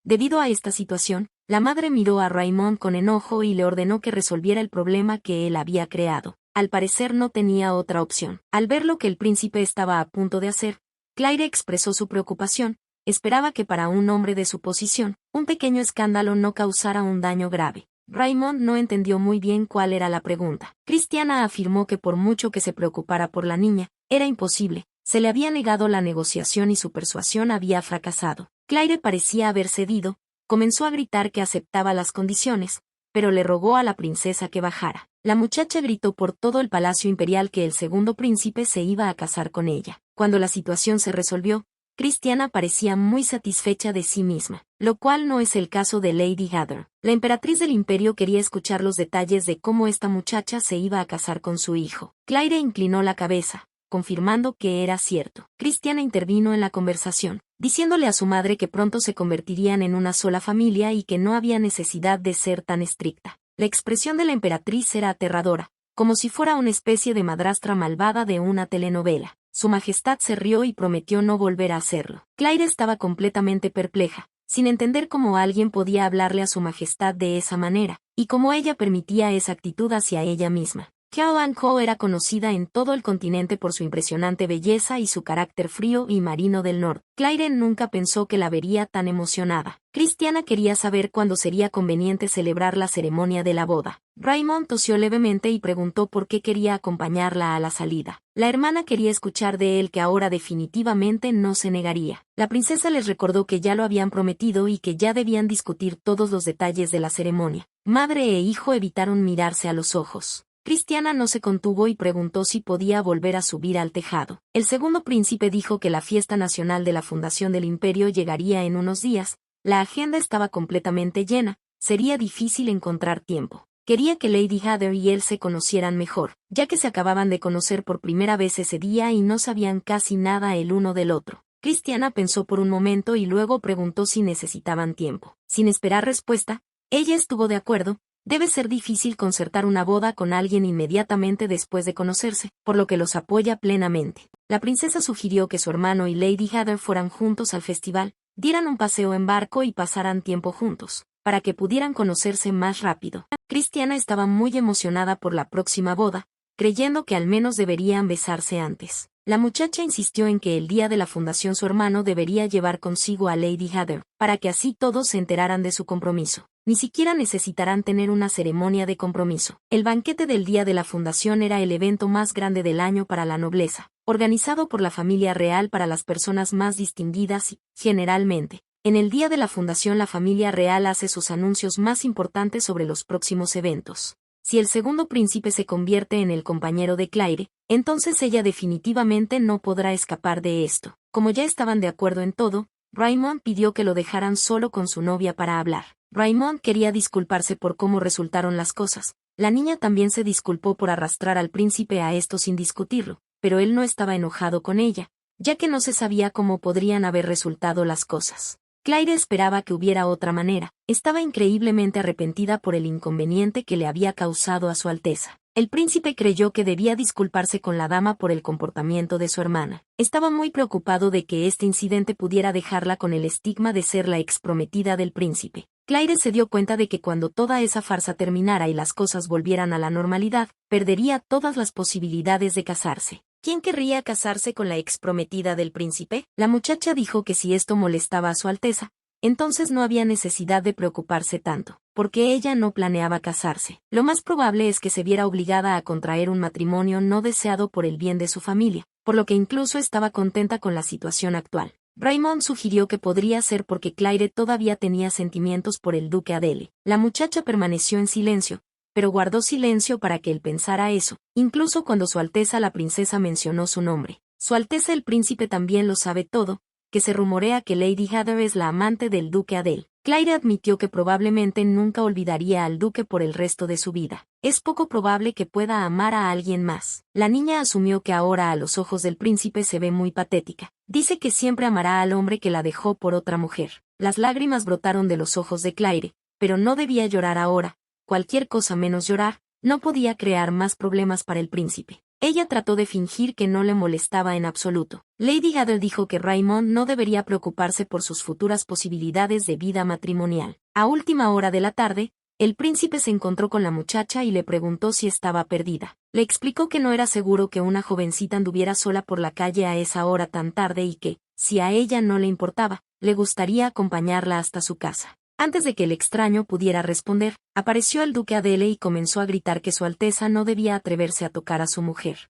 Debido a esta situación, la madre miró a Raymond con enojo y le ordenó que resolviera el problema que él había creado. Al parecer no tenía otra opción. Al ver lo que el príncipe estaba a punto de hacer, Claire expresó su preocupación. Esperaba que para un hombre de su posición, un pequeño escándalo no causara un daño grave. Raymond no entendió muy bien cuál era la pregunta. Christiana afirmó que por mucho que se preocupara por la niña, era imposible. Se le había negado la negociación y su persuasión había fracasado. Claire parecía haber cedido, comenzó a gritar que aceptaba las condiciones, pero le rogó a la princesa que bajara. La muchacha gritó por todo el palacio imperial que el segundo príncipe se iba a casar con ella. Cuando la situación se resolvió, Christiana parecía muy satisfecha de sí misma, lo cual no es el caso de Lady Heather. La emperatriz del imperio quería escuchar los detalles de cómo esta muchacha se iba a casar con su hijo. Claire inclinó la cabeza, confirmando que era cierto. Christiana intervino en la conversación, diciéndole a su madre que pronto se convertirían en una sola familia y que no había necesidad de ser tan estricta. La expresión de la emperatriz era aterradora, como si fuera una especie de madrastra malvada de una telenovela. Su Majestad se rió y prometió no volver a hacerlo. Claire estaba completamente perpleja, sin entender cómo alguien podía hablarle a su Majestad de esa manera, y cómo ella permitía esa actitud hacia ella misma. Xiao Ko era conocida en todo el continente por su impresionante belleza y su carácter frío y marino del norte. Claire nunca pensó que la vería tan emocionada. Christiana quería saber cuándo sería conveniente celebrar la ceremonia de la boda. Raymond tosió levemente y preguntó por qué quería acompañarla a la salida. La hermana quería escuchar de él que ahora definitivamente no se negaría. La princesa les recordó que ya lo habían prometido y que ya debían discutir todos los detalles de la ceremonia. Madre e hijo evitaron mirarse a los ojos. Christiana no se contuvo y preguntó si podía volver a subir al tejado. El segundo príncipe dijo que la fiesta nacional de la fundación del imperio llegaría en unos días. La agenda estaba completamente llena, sería difícil encontrar tiempo. Quería que Lady Heather y él se conocieran mejor, ya que se acababan de conocer por primera vez ese día y no sabían casi nada el uno del otro. Christiana pensó por un momento y luego preguntó si necesitaban tiempo. Sin esperar respuesta, ella estuvo de acuerdo. Debe ser difícil concertar una boda con alguien inmediatamente después de conocerse, por lo que los apoya plenamente. La princesa sugirió que su hermano y Lady Heather fueran juntos al festival, dieran un paseo en barco y pasaran tiempo juntos, para que pudieran conocerse más rápido. Christiana estaba muy emocionada por la próxima boda, creyendo que al menos deberían besarse antes. La muchacha insistió en que el día de la fundación su hermano debería llevar consigo a Lady Heather, para que así todos se enteraran de su compromiso. Ni siquiera necesitarán tener una ceremonia de compromiso. El banquete del día de la fundación era el evento más grande del año para la nobleza, organizado por la familia real para las personas más distinguidas y, generalmente, en el día de la fundación la familia real hace sus anuncios más importantes sobre los próximos eventos. Si el segundo príncipe se convierte en el compañero de Claire, entonces ella definitivamente no podrá escapar de esto. Como ya estaban de acuerdo en todo, Raymond pidió que lo dejaran solo con su novia para hablar. Raymond quería disculparse por cómo resultaron las cosas. La niña también se disculpó por arrastrar al príncipe a esto sin discutirlo, pero él no estaba enojado con ella, ya que no se sabía cómo podrían haber resultado las cosas. Claire esperaba que hubiera otra manera. Estaba increíblemente arrepentida por el inconveniente que le había causado a su Alteza. El príncipe creyó que debía disculparse con la dama por el comportamiento de su hermana. Estaba muy preocupado de que este incidente pudiera dejarla con el estigma de ser la exprometida del príncipe. Claire se dio cuenta de que cuando toda esa farsa terminara y las cosas volvieran a la normalidad, perdería todas las posibilidades de casarse. ¿Quién querría casarse con la exprometida del príncipe? La muchacha dijo que si esto molestaba a su Alteza, entonces no había necesidad de preocuparse tanto, porque ella no planeaba casarse. Lo más probable es que se viera obligada a contraer un matrimonio no deseado por el bien de su familia, por lo que incluso estaba contenta con la situación actual. Raymond sugirió que podría ser porque Claire todavía tenía sentimientos por el duque Adele. La muchacha permaneció en silencio, pero guardó silencio para que él pensara eso, incluso cuando Su Alteza la princesa mencionó su nombre. Su Alteza el príncipe también lo sabe todo, que se rumorea que Lady Heather es la amante del duque Adele. Claire admitió que probablemente nunca olvidaría al duque por el resto de su vida. Es poco probable que pueda amar a alguien más. La niña asumió que ahora a los ojos del príncipe se ve muy patética. Dice que siempre amará al hombre que la dejó por otra mujer. Las lágrimas brotaron de los ojos de Claire, pero no debía llorar ahora. Cualquier cosa menos llorar, no podía crear más problemas para el príncipe. Ella trató de fingir que no le molestaba en absoluto. Lady Heather dijo que Raymond no debería preocuparse por sus futuras posibilidades de vida matrimonial. A última hora de la tarde, el príncipe se encontró con la muchacha y le preguntó si estaba perdida. Le explicó que no era seguro que una jovencita anduviera sola por la calle a esa hora tan tarde y que, si a ella no le importaba, le gustaría acompañarla hasta su casa. Antes de que el extraño pudiera responder, apareció el duque Adele y comenzó a gritar que Su Alteza no debía atreverse a tocar a su mujer.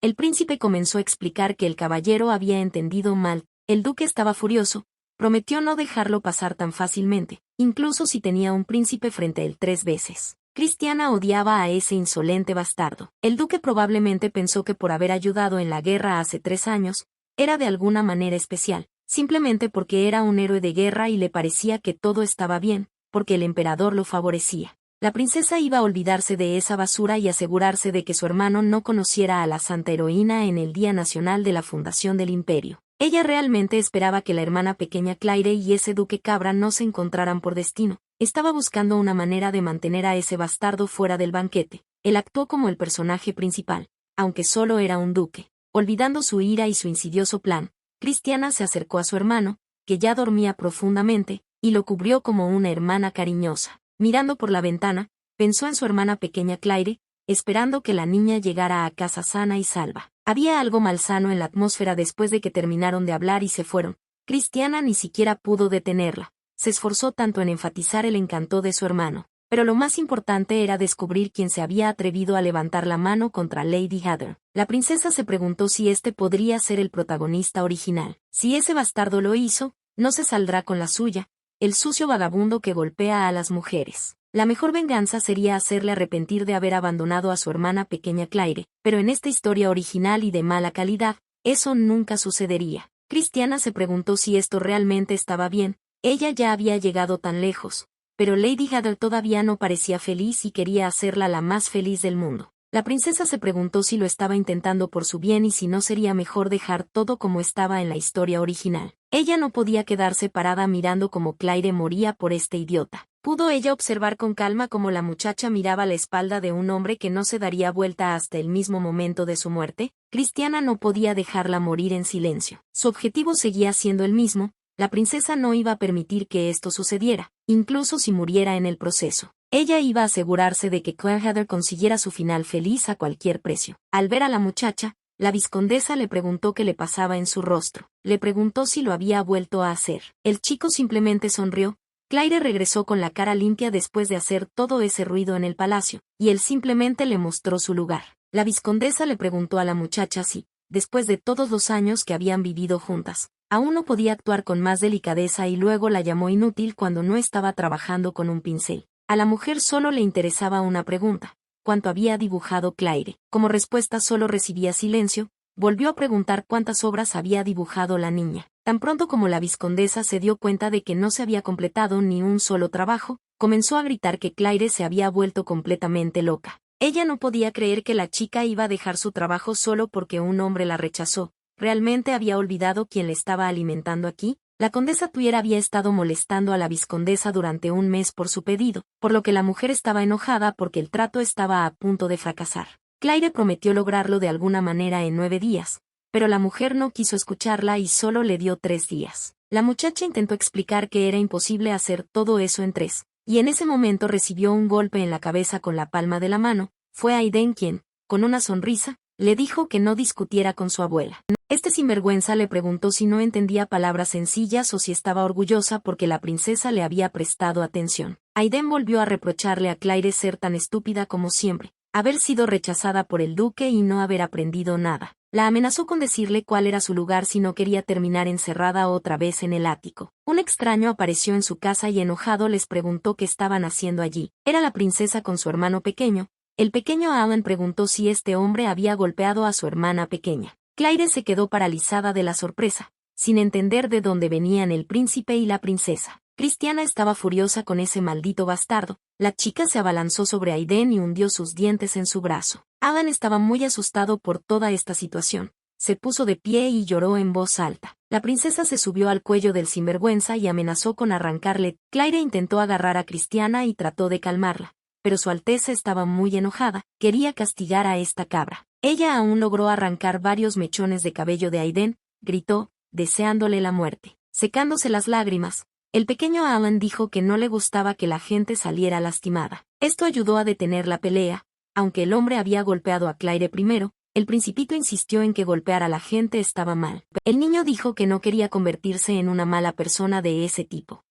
El príncipe comenzó a explicar que el caballero había entendido mal. El duque estaba furioso, prometió no dejarlo pasar tan fácilmente, incluso si tenía un príncipe frente a él 3 veces. Christiana odiaba a ese insolente bastardo. El duque probablemente pensó que por haber ayudado en la guerra hace 3 años, era de alguna manera especial. Simplemente porque era un héroe de guerra y le parecía que todo estaba bien, porque el emperador lo favorecía. La princesa iba a olvidarse de esa basura y asegurarse de que su hermano no conociera a la santa heroína en el Día Nacional de la Fundación del Imperio. Ella realmente esperaba que la hermana pequeña Claire y ese duque cabra no se encontraran por destino. Estaba buscando una manera de mantener a ese bastardo fuera del banquete. Él actuó como el personaje principal, aunque solo era un duque. Olvidando su ira y su insidioso plan, Christiana se acercó a su hermano, que ya dormía profundamente, y lo cubrió como una hermana cariñosa. Mirando por la ventana, pensó en su hermana pequeña Claire, esperando que la niña llegara a casa sana y salva. Había algo malsano en la atmósfera después de que terminaron de hablar y se fueron. Christiana ni siquiera pudo detenerla. Se esforzó tanto en enfatizar el encanto de su hermano. Pero lo más importante era descubrir quién se había atrevido a levantar la mano contra Lady Heather. La princesa se preguntó si este podría ser el protagonista original. Si ese bastardo lo hizo, no se saldrá con la suya, el sucio vagabundo que golpea a las mujeres. La mejor venganza sería hacerle arrepentir de haber abandonado a su hermana pequeña Claire, pero en esta historia original y de mala calidad, eso nunca sucedería. Christiana se preguntó si esto realmente estaba bien. Ella ya había llegado tan lejos, pero Lady Heather todavía no parecía feliz y quería hacerla la más feliz del mundo. La princesa se preguntó si lo estaba intentando por su bien y si no sería mejor dejar todo como estaba en la historia original. Ella no podía quedarse parada mirando cómo Claire moría por este idiota. ¿Pudo ella observar con calma cómo la muchacha miraba la espalda de un hombre que no se daría vuelta hasta el mismo momento de su muerte? Christiana no podía dejarla morir en silencio. Su objetivo seguía siendo el mismo. La princesa no iba a permitir que esto sucediera, incluso si muriera en el proceso. Ella iba a asegurarse de que Claire Heather consiguiera su final feliz a cualquier precio. Al ver a la muchacha, la vizcondesa le preguntó qué le pasaba en su rostro. Le preguntó si lo había vuelto a hacer. El chico simplemente sonrió. Claire regresó con la cara limpia después de hacer todo ese ruido en el palacio, y él simplemente le mostró su lugar. La vizcondesa le preguntó a la muchacha si, después de todos los años que habían vivido juntas, aún no podía actuar con más delicadeza y luego la llamó inútil cuando no estaba trabajando con un pincel. A la mujer solo le interesaba una pregunta: ¿cuánto había dibujado Claire? Como respuesta solo recibía silencio. Volvió a preguntar cuántas obras había dibujado la niña. Tan pronto como la vizcondesa se dio cuenta de que no se había completado ni un solo trabajo, comenzó a gritar que Claire se había vuelto completamente loca. Ella no podía creer que la chica iba a dejar su trabajo solo porque un hombre la rechazó. ¿Realmente había olvidado quién le estaba alimentando aquí? La condesa Tuyer había estado molestando a la vizcondesa durante un mes por su pedido, por lo que la mujer estaba enojada porque el trato estaba a punto de fracasar. Claire prometió lograrlo de alguna manera en 9 días, pero la mujer no quiso escucharla y solo le dio 3 días. La muchacha intentó explicar que era imposible hacer todo eso en 3, y en ese momento recibió un golpe en la cabeza con la palma de la mano. Fue Aiden quien, con una sonrisa, le dijo que no discutiera con su abuela. Este sinvergüenza le preguntó si no entendía palabras sencillas o si estaba orgullosa porque la princesa le había prestado atención. Aiden volvió a reprocharle a Claire ser tan estúpida como siempre, haber sido rechazada por el duque y no haber aprendido nada. La amenazó con decirle cuál era su lugar si no quería terminar encerrada otra vez en el ático. Un extraño apareció en su casa y enojado les preguntó qué estaban haciendo allí. Era la princesa con su hermano pequeño. El pequeño Alan preguntó si este hombre había golpeado a su hermana pequeña. Claire se quedó paralizada de la sorpresa, sin entender de dónde venían el príncipe y la princesa. Christiana estaba furiosa con ese maldito bastardo. La chica se abalanzó sobre Aiden y hundió sus dientes en su brazo. Alan estaba muy asustado por toda esta situación. Se puso de pie y lloró en voz alta. La princesa se subió al cuello del sinvergüenza y amenazó con arrancarle. Claire intentó agarrar a Christiana y trató de calmarla, pero su Alteza estaba muy enojada, quería castigar a esta cabra. Ella aún logró arrancar varios mechones de cabello de Aiden, gritó, deseándole la muerte. Secándose las lágrimas, el pequeño Alan dijo que no le gustaba que la gente saliera lastimada. Esto ayudó a detener la pelea. Aunque el hombre había golpeado a Claire primero, el principito insistió en que golpear a la gente estaba mal. El niño dijo que no quería convertirse en una mala persona de ese tipo.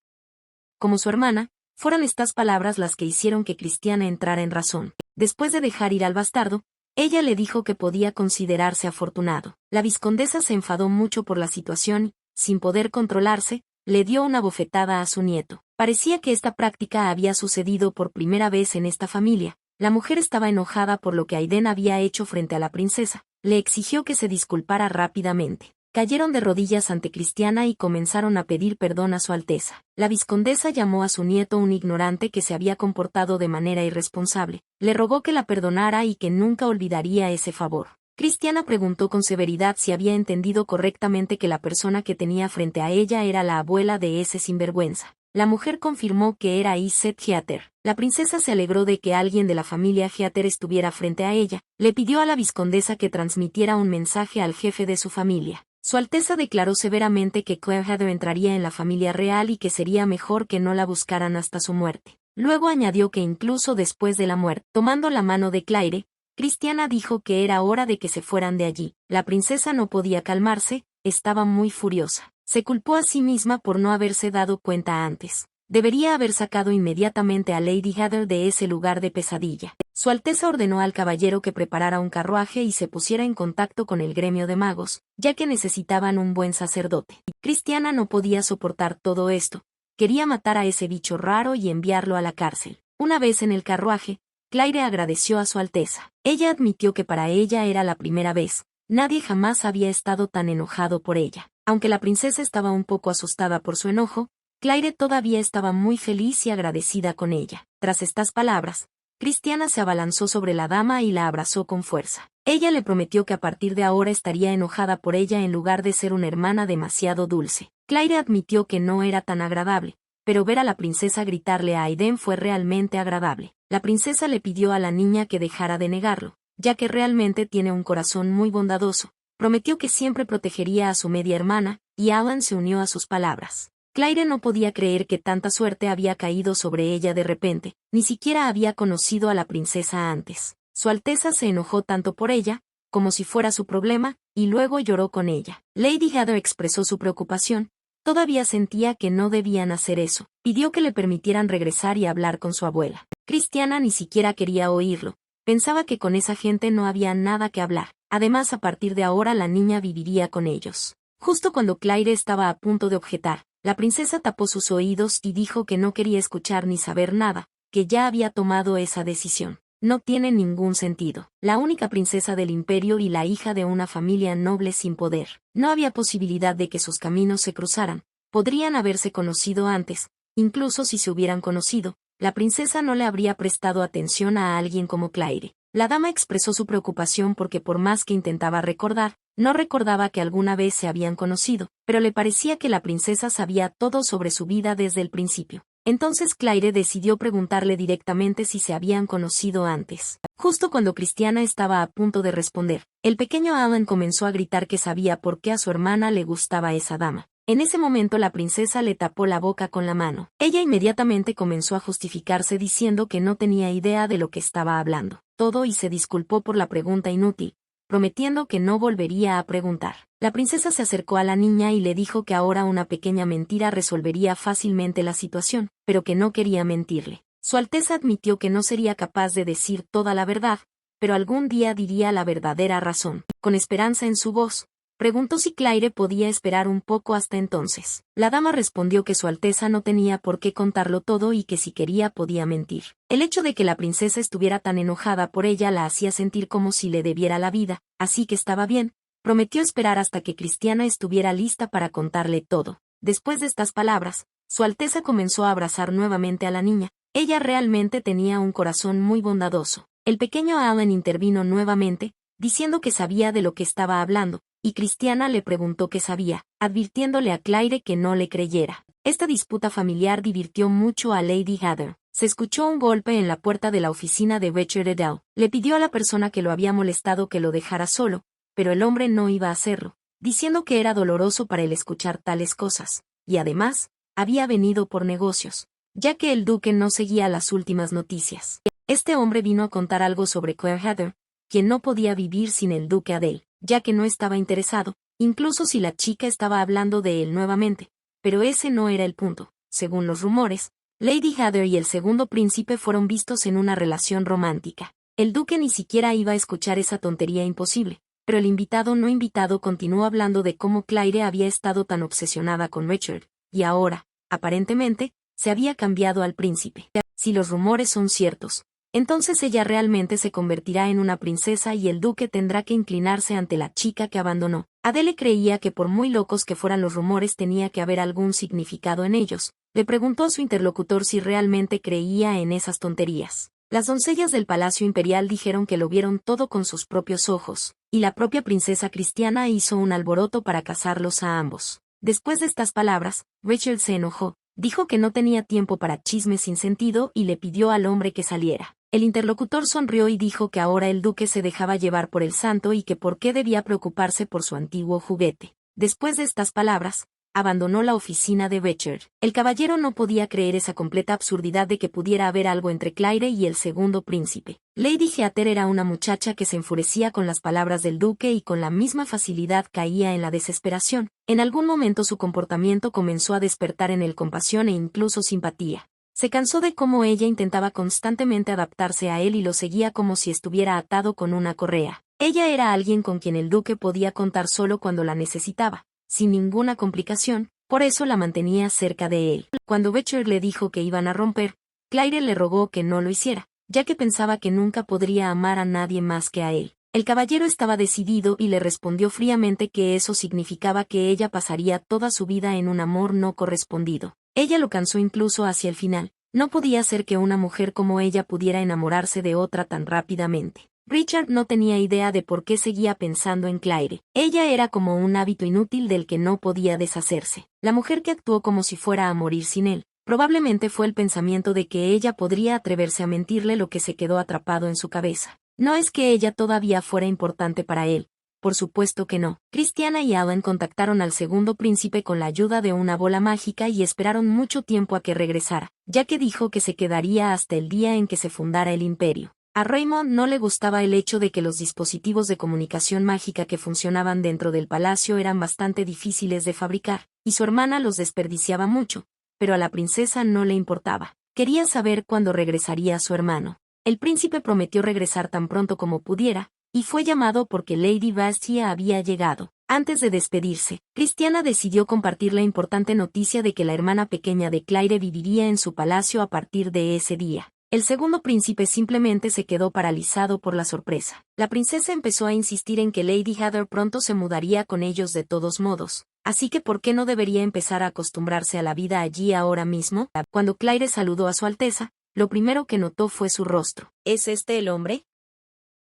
Como su hermana, fueron estas palabras las que hicieron que Christiana entrara en razón. Después de dejar ir al bastardo, ella le dijo que podía considerarse afortunado. La vizcondesa se enfadó mucho por la situación y, sin poder controlarse, le dio una bofetada a su nieto. Parecía que esta práctica había sucedido por primera vez en esta familia. La mujer estaba enojada por lo que Aiden había hecho frente a la princesa. Le exigió que se disculpara rápidamente. Cayeron de rodillas ante Christiana y comenzaron a pedir perdón a su Alteza. La vizcondesa llamó a su nieto un ignorante que se había comportado de manera irresponsable. Le rogó que la perdonara y que nunca olvidaría ese favor. Christiana preguntó con severidad si había entendido correctamente que la persona que tenía frente a ella era la abuela de ese sinvergüenza. La mujer confirmó que era Iset Heather. La princesa se alegró de que alguien de la familia Heather estuviera frente a ella. Le pidió a la vizcondesa que transmitiera un mensaje al jefe de su familia. Su Alteza declaró severamente que Claire Heather entraría en la familia real y que sería mejor que no la buscaran hasta su muerte. Luego añadió que incluso después de la muerte, tomando la mano de Claire, Cristiana dijo que era hora de que se fueran de allí. La princesa no podía calmarse, estaba muy furiosa. Se culpó a sí misma por no haberse dado cuenta antes. Debería haber sacado inmediatamente a Lady Heather de ese lugar de pesadilla. Su Alteza ordenó al caballero que preparara un carruaje y se pusiera en contacto con el gremio de magos, ya que necesitaban un buen sacerdote. Cristiana no podía soportar todo esto. Quería matar a ese bicho raro y enviarlo a la cárcel. Una vez en el carruaje, Claire agradeció a su Alteza. Ella admitió que para ella era la primera vez. Nadie jamás había estado tan enojado por ella. Aunque la princesa estaba un poco asustada por su enojo, Claire todavía estaba muy feliz y agradecida con ella. Tras estas palabras, Cristiana se abalanzó sobre la dama y la abrazó con fuerza. Ella le prometió que a partir de ahora estaría enojada por ella en lugar de ser una hermana demasiado dulce. Claire admitió que no era tan agradable, pero ver a la princesa gritarle a Aiden fue realmente agradable. La princesa le pidió a la niña que dejara de negarlo, ya que realmente tiene un corazón muy bondadoso. Prometió que siempre protegería a su media hermana, y Alan se unió a sus palabras. Claire no podía creer que tanta suerte había caído sobre ella de repente, ni siquiera había conocido a la princesa antes. Su Alteza se enojó tanto por ella, como si fuera su problema, y luego lloró con ella. Lady Heather expresó su preocupación, todavía sentía que no debían hacer eso, pidió que le permitieran regresar y hablar con su abuela. Cristiana ni siquiera quería oírlo, pensaba que con esa gente no había nada que hablar, además a partir de ahora la niña viviría con ellos. Justo cuando Claire estaba a punto de objetar, la princesa tapó sus oídos y dijo que no quería escuchar ni saber nada, que ya había tomado esa decisión. No tiene ningún sentido. La única princesa del imperio y la hija de una familia noble sin poder. No había posibilidad de que sus caminos se cruzaran. Podrían haberse conocido antes, incluso si se hubieran conocido, la princesa no le habría prestado atención a alguien como Claire. La dama expresó su preocupación porque por más que intentaba recordar, no recordaba que alguna vez se habían conocido, pero le parecía que la princesa sabía todo sobre su vida desde el principio. Entonces Claire decidió preguntarle directamente si se habían conocido antes. Justo cuando Cristiana estaba a punto de responder, el pequeño Alan comenzó a gritar que sabía por qué a su hermana le gustaba esa dama. En ese momento la princesa le tapó la boca con la mano. Ella inmediatamente comenzó a justificarse diciendo que no tenía idea de lo que estaba hablando todo y se disculpó por la pregunta inútil, prometiendo que no volvería a preguntar. La princesa se acercó a la niña y le dijo que ahora una pequeña mentira resolvería fácilmente la situación, pero que no quería mentirle. Su Alteza admitió que no sería capaz de decir toda la verdad, pero algún día diría la verdadera razón. Con esperanza en su voz, preguntó si Claire podía esperar un poco hasta entonces. La dama respondió que su Alteza no tenía por qué contarlo todo y que si quería podía mentir. El hecho de que la princesa estuviera tan enojada por ella la hacía sentir como si le debiera la vida, así que estaba bien. Prometió esperar hasta que Cristiana estuviera lista para contarle todo. Después de estas palabras, su Alteza comenzó a abrazar nuevamente a la niña. Ella realmente tenía un corazón muy bondadoso. El pequeño Alan intervino nuevamente, diciendo que sabía de lo que estaba hablando, y Cristiana le preguntó qué sabía, advirtiéndole a Claire que no le creyera. Esta disputa familiar divirtió mucho a Lady Heather. Se escuchó un golpe en la puerta de la oficina de Richard Edel. Le pidió a la persona que lo había molestado que lo dejara solo, pero el hombre no iba a hacerlo, diciendo que era doloroso para él escuchar tales cosas, y además, había venido por negocios, ya que el duque no seguía las últimas noticias. Este hombre vino a contar algo sobre Claire Heather, quien no podía vivir sin el duque Adele, ya que no estaba interesado, incluso si la chica estaba hablando de él nuevamente, pero ese no era el punto. Según los rumores, Lady Heather y el segundo príncipe fueron vistos en una relación romántica. El duque ni siquiera iba a escuchar esa tontería imposible, pero el invitado no invitado continuó hablando de cómo Claire había estado tan obsesionada con Richard, y ahora, aparentemente, se había cambiado al príncipe. Si los rumores son ciertos, entonces ella realmente se convertirá en una princesa y el duque tendrá que inclinarse ante la chica que abandonó. Adele creía que por muy locos que fueran los rumores tenía que haber algún significado en ellos. Le preguntó a su interlocutor si realmente creía en esas tonterías. Las doncellas del Palacio Imperial dijeron que lo vieron todo con sus propios ojos, y la propia princesa Cristiana hizo un alboroto para casarlos a ambos. Después de estas palabras, Richard se enojó, dijo que no tenía tiempo para chismes sin sentido y le pidió al hombre que saliera. El interlocutor sonrió y dijo que ahora el duque se dejaba llevar por el santo y que por qué debía preocuparse por su antiguo juguete. Después de estas palabras, abandonó la oficina de Richard. El caballero no podía creer esa completa absurdidad de que pudiera haber algo entre Claire y el segundo príncipe. Lady Heather era una muchacha que se enfurecía con las palabras del duque y con la misma facilidad caía en la desesperación. En algún momento su comportamiento comenzó a despertar en él compasión e incluso simpatía. Se cansó de cómo ella intentaba constantemente adaptarse a él y lo seguía como si estuviera atado con una correa. Ella era alguien con quien el duque podía contar solo cuando la necesitaba, sin ninguna complicación, por eso la mantenía cerca de él. Cuando Becher le dijo que iban a romper, Claire le rogó que no lo hiciera, ya que pensaba que nunca podría amar a nadie más que a él. El caballero estaba decidido y le respondió fríamente que eso significaba que ella pasaría toda su vida en un amor no correspondido. Ella lo cansó incluso hacia el final. No podía ser que una mujer como ella pudiera enamorarse de otra tan rápidamente. Richard no tenía idea de por qué seguía pensando en Claire. Ella era como un hábito inútil del que no podía deshacerse. La mujer que actuó como si fuera a morir sin él, probablemente fue el pensamiento de que ella podría atreverse a mentirle lo que se quedó atrapado en su cabeza. No es que ella todavía fuera importante para él. Por supuesto que no. Christiana y Alan contactaron al segundo príncipe con la ayuda de una bola mágica y esperaron mucho tiempo a que regresara, ya que dijo que se quedaría hasta el día en que se fundara el imperio. A Raymond no le gustaba el hecho de que los dispositivos de comunicación mágica que funcionaban dentro del palacio eran bastante difíciles de fabricar, y su hermana los desperdiciaba mucho, pero a la princesa no le importaba. Quería saber cuándo regresaría su hermano. El príncipe prometió regresar tan pronto como pudiera, y fue llamado porque Lady Bastia había llegado. Antes de despedirse, Christiana decidió compartir la importante noticia de que la hermana pequeña de Claire viviría en su palacio a partir de ese día. El segundo príncipe simplemente se quedó paralizado por la sorpresa. La princesa empezó a insistir en que Lady Heather pronto se mudaría con ellos de todos modos, así que ¿por qué no debería empezar a acostumbrarse a la vida allí ahora mismo? Cuando Claire saludó a su Alteza, lo primero que notó fue su rostro. ¿Es este el hombre?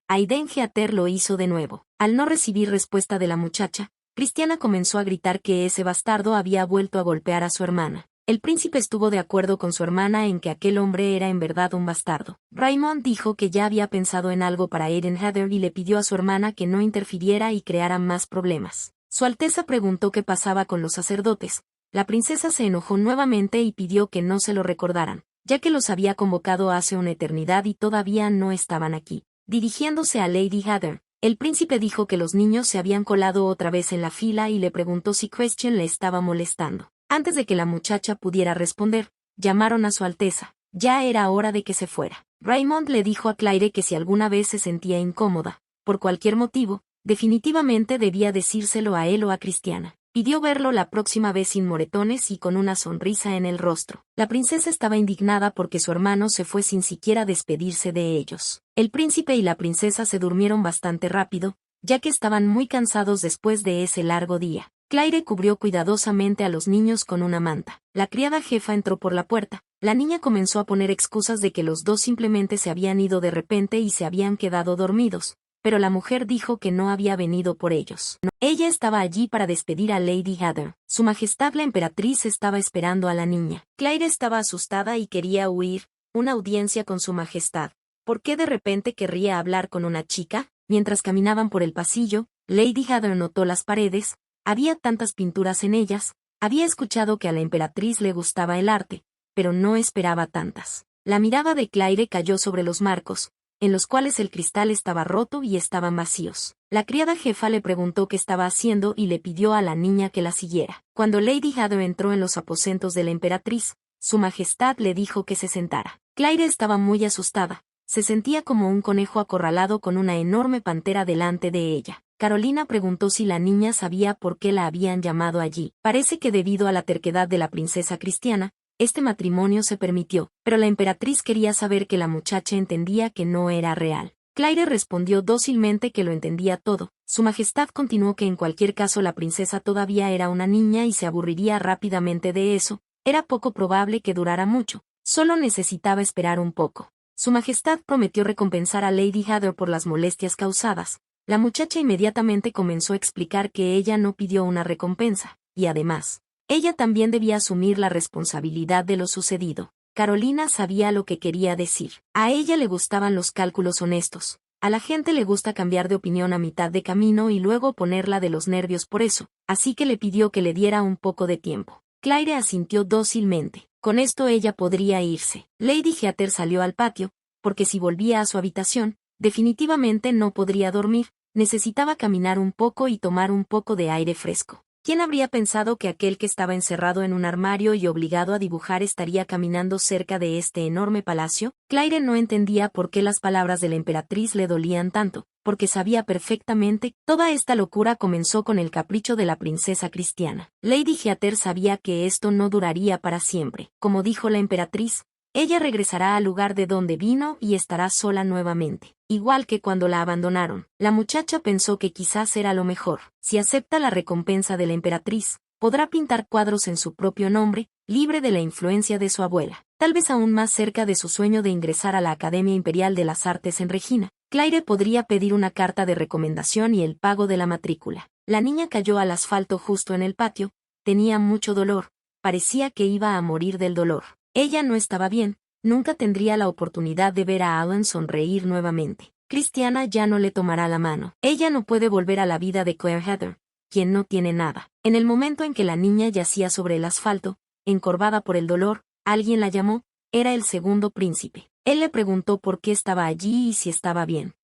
Aiden Heather lo hizo de nuevo. Al no recibir respuesta de la muchacha, Christiana comenzó a gritar que ese bastardo había vuelto a golpear a su hermana. El príncipe estuvo de acuerdo con su hermana en que aquel hombre era en verdad un bastardo. Raymond dijo que ya había pensado en algo para Aiden Heather y le pidió a su hermana que no interfiriera y creara más problemas. Su Alteza preguntó qué pasaba con los sacerdotes. La princesa se enojó nuevamente y pidió que no se lo recordaran, ya que los había convocado hace una eternidad y todavía no estaban aquí. Dirigiéndose a Lady Heather, el príncipe dijo que los niños se habían colado otra vez en la fila y le preguntó si Christian le estaba molestando. Antes de que la muchacha pudiera responder, llamaron a su Alteza. Ya era hora de que se fuera. Raymond le dijo a Claire que si alguna vez se sentía incómoda, por cualquier motivo, definitivamente debía decírselo a él o a Christiana. Pidió verlo la próxima vez sin moretones y con una sonrisa en el rostro. La princesa estaba indignada porque su hermano se fue sin siquiera despedirse de ellos. El príncipe y la princesa se durmieron bastante rápido, ya que estaban muy cansados después de ese largo día. Claire cubrió cuidadosamente a los niños con una manta. La criada jefa entró por la puerta. La niña comenzó a poner excusas de que los dos simplemente se habían ido de repente y se habían quedado dormidos, pero la mujer dijo que no había venido por ellos. No. Ella estaba allí para despedir a Lady Heather. Su Majestad la Emperatriz estaba esperando a la niña. Claire estaba asustada y quería huir. Una audiencia con su Majestad. ¿Por qué de repente querría hablar con una chica? Mientras caminaban por el pasillo, Lady Heather notó las paredes. Había tantas pinturas en ellas. Había escuchado que a la emperatriz le gustaba el arte, pero no esperaba tantas. La mirada de Claire cayó sobre los marcos, en los cuales el cristal estaba roto y estaban vacíos. La criada jefa le preguntó qué estaba haciendo y le pidió a la niña que la siguiera. Cuando Lady Heather entró en los aposentos de la emperatriz, su Majestad le dijo que se sentara. Claire estaba muy asustada. Se sentía como un conejo acorralado con una enorme pantera delante de ella. Carolina preguntó si la niña sabía por qué la habían llamado allí. Parece que debido a la terquedad de la princesa Christiana, este matrimonio se permitió, pero la emperatriz quería saber que la muchacha entendía que no era real. Claire respondió dócilmente que lo entendía todo. Su Majestad continuó que en cualquier caso la princesa todavía era una niña y se aburriría rápidamente de eso. Era poco probable que durara mucho. Solo necesitaba esperar un poco. Su Majestad prometió recompensar a Lady Heather por las molestias causadas. La muchacha inmediatamente comenzó a explicar que ella no pidió una recompensa, y además, ella también debía asumir la responsabilidad de lo sucedido. Carolina sabía lo que quería decir. A ella le gustaban los cálculos honestos. A la gente le gusta cambiar de opinión a mitad de camino y luego ponerla de los nervios por eso, así que le pidió que le diera un poco de tiempo. Claire asintió dócilmente. Con esto ella podría irse. Lady Heather salió al patio, porque si volvía a su habitación, definitivamente no podría dormir, necesitaba caminar un poco y tomar un poco de aire fresco. ¿Quién habría pensado que aquel que estaba encerrado en un armario y obligado a dibujar estaría caminando cerca de este enorme palacio? Claire no entendía por qué las palabras de la emperatriz le dolían tanto, porque sabía perfectamente, toda esta locura comenzó con el capricho de la princesa Cristiana. Lady Heather sabía que esto no duraría para siempre. Como dijo la emperatriz, ella regresará al lugar de donde vino y estará sola nuevamente. Igual que cuando la abandonaron, la muchacha pensó que quizás era lo mejor. Si acepta la recompensa de la emperatriz, podrá pintar cuadros en su propio nombre, libre de la influencia de su abuela. Tal vez aún más cerca de su sueño de ingresar a la Academia Imperial de las Artes en Regina, Claire podría pedir una carta de recomendación y el pago de la matrícula. La niña cayó al asfalto justo en el patio, tenía mucho dolor, parecía que iba a morir del dolor. Ella no estaba bien, nunca tendría la oportunidad de ver a Alan sonreír nuevamente. Cristiana ya no le tomará la mano. Ella no puede volver a la vida de Claire Heather, quien no tiene nada. En el momento en que la niña yacía sobre el asfalto, encorvada por el dolor, alguien la llamó, era el segundo príncipe. Él le preguntó por qué estaba allí y si estaba bien.